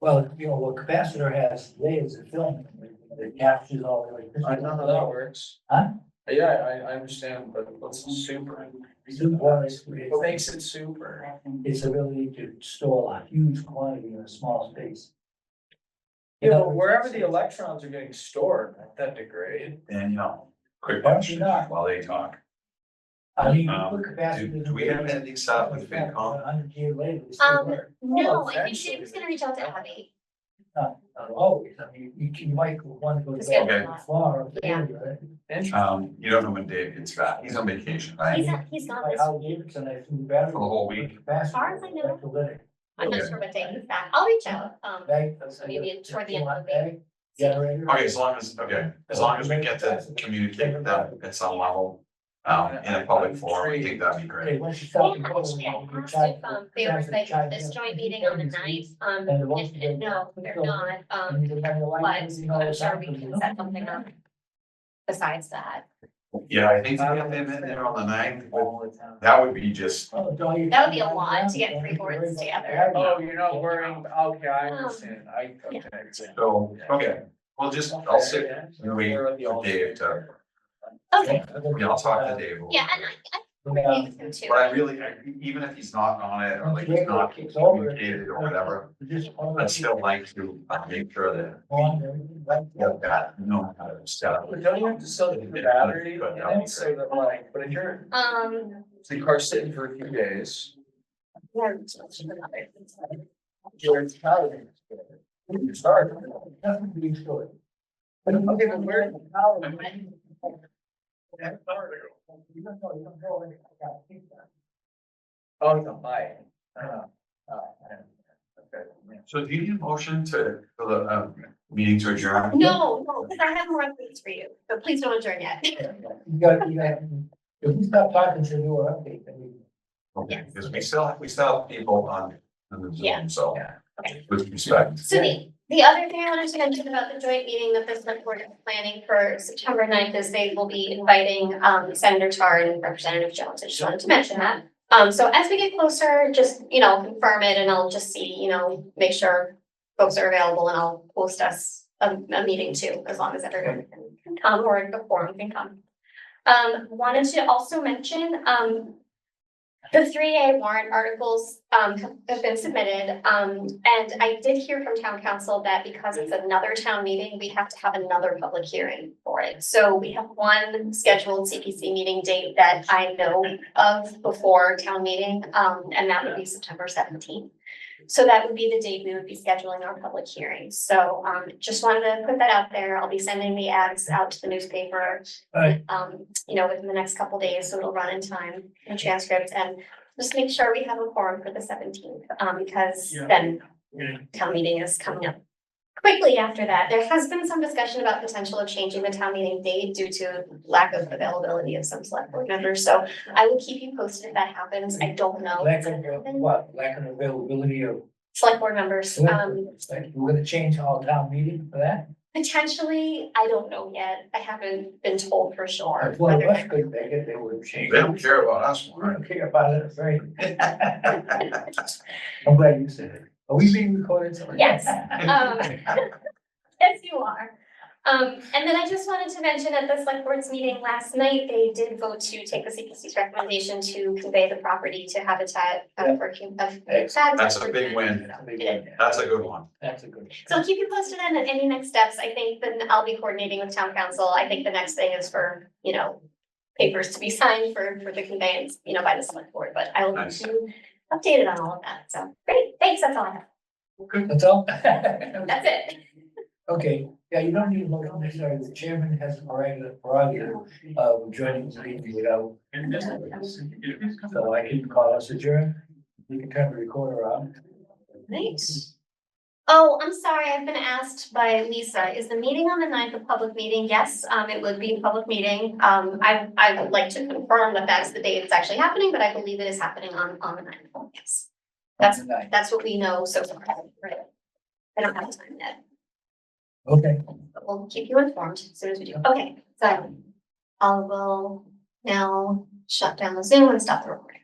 Well, you know, what capacitor has layers of film, it captures all the electricity. I know how that works. Huh? Yeah, I understand, but what's super? What makes it super? Its ability to store a huge quantity in a small space. Yeah, but wherever the electrons are getting stored, let that degrade. Danielle, quick Actually question not. while they talk. I mean, Um, put capacity. do we have anything set up with FinCom? 100 years later, it's still work. No, I think eventually. Dave's gonna reach out to Abby. Not always, I mean, you might want to go to Just get bed a lot. far up Yeah. there. You don't know when Dave gets back. He's on vacation, right? He's gone Like this, how Davidson, I threw the battery. For the whole week? As far as I know. Electrolytic. I'm not Okay. sure what day he's back. I'll reach out, Bag, maybe toward the end of the week. Generator. Okay, as long as we get to communicate with them at some level, in a public forum, I think that'd be Okay, great. once you Well, stop. the code, actually, I you asked charge- if, they were invited to charge this them. joint meeting on the ninth, And the ones if, that- no, they're not, And you can have your but license, you know, I'm sure we something, can you set know? something up. Besides that, Yeah, I think to get them in there on the 9th, that would be just, Oh, it's all you- That would be a lot to get 3 boards together. Oh, you're not worrying, okay, I understand, yeah. okay. so, okay, well, I'll sit and wait for Dave to, Okay, I'll talk to Dave. a little yeah, and bit. I agree with him too. But I really, even if he's not on it, or like he's not communicated or whatever, I'd still like to make sure that you've got, how to set up. But don't you have to still get the battery in it so that like, but if you're, so the car's sitting for a few days, you're charging. You start. Nothing to be stored. Okay, but where? You don't know, you don't know anything about it. Oh, no, buy it. Okay. So do you need a motion for the, meeting to adjourn? No, because I have more updates for you, but please don't adjourn yet. You got, if we stop talking to do our update, then we. Okay, because we still have people on the Yeah. Zoom, so, Okay. with respect. So the other thing I wanted to mention about the joint meeting that the select board is planning for September 9th is they will be inviting Senator Tar and Representative Jones. I just wanted to mention that. So as we get closer, just, confirm it and I'll just see, make sure folks are available and I'll post us a meeting too, as long as everyone can come or the forum can come. Wanted to also mention, the 3A warrant articles have been submitted, and I did hear from town council that because it's another town meeting, we have to have another public hearing for it. So we have one scheduled CPC meeting date that I know of before town meeting, and that would be September 17th. So that would be the date we would be scheduling our public hearing. So just wanted to put that out there. I'll be sending the ads out to the newspaper. Right. Within the next couple days, so it'll run in time, and transcripts, and just make sure we have a quorum for the 17th, because then town meeting is coming up. Quickly after that, there has been some discussion about potential of changing the town meeting date due to lack of availability of some select board members, so I will keep you posted if that happens. I don't know. Lack of, what, lack of availability of. Select board members, We're gonna change all town meeting for that? potentially, I don't know yet. I haven't been told for sure. If one of whether- us could make it, they would change. They don't care about us, We don't care about it, it's right? I'm glad you said it. Are we being recorded? Yes. Yes, you are. And then I just wanted to mention at the select board's meeting last night, they did vote to take the CPC's recommendation to convey the property to Habitat for That's a big win. That's a good one. That's a good. So I'll keep you posted on any next steps. I think then I'll be coordinating with town council. I think the next thing is for, papers to be signed for the conveyance, by the select board, but I will keep Nice. you updated on all of that. So great, thanks, that's all I have. Good, that's all? That's it. Okay, yeah, you don't need a motion necessarily. The chairman has prerogative of joining the meeting without. So I can call us adjourned. You can turn the recorder on. Thanks. Oh, I'm sorry, I've been asked by Lisa, is the meeting on the 9th a public meeting? Yes, it would be a public meting. I would like to confirm that that's the date it's actually happening, but I believe it is happening on the 9th, yes. That's what we know so far. Right. I don't have time yet, Okay. but we'll keep you informed as soon as we do. Okay, so I will now shut down the Zoom and stop the recording.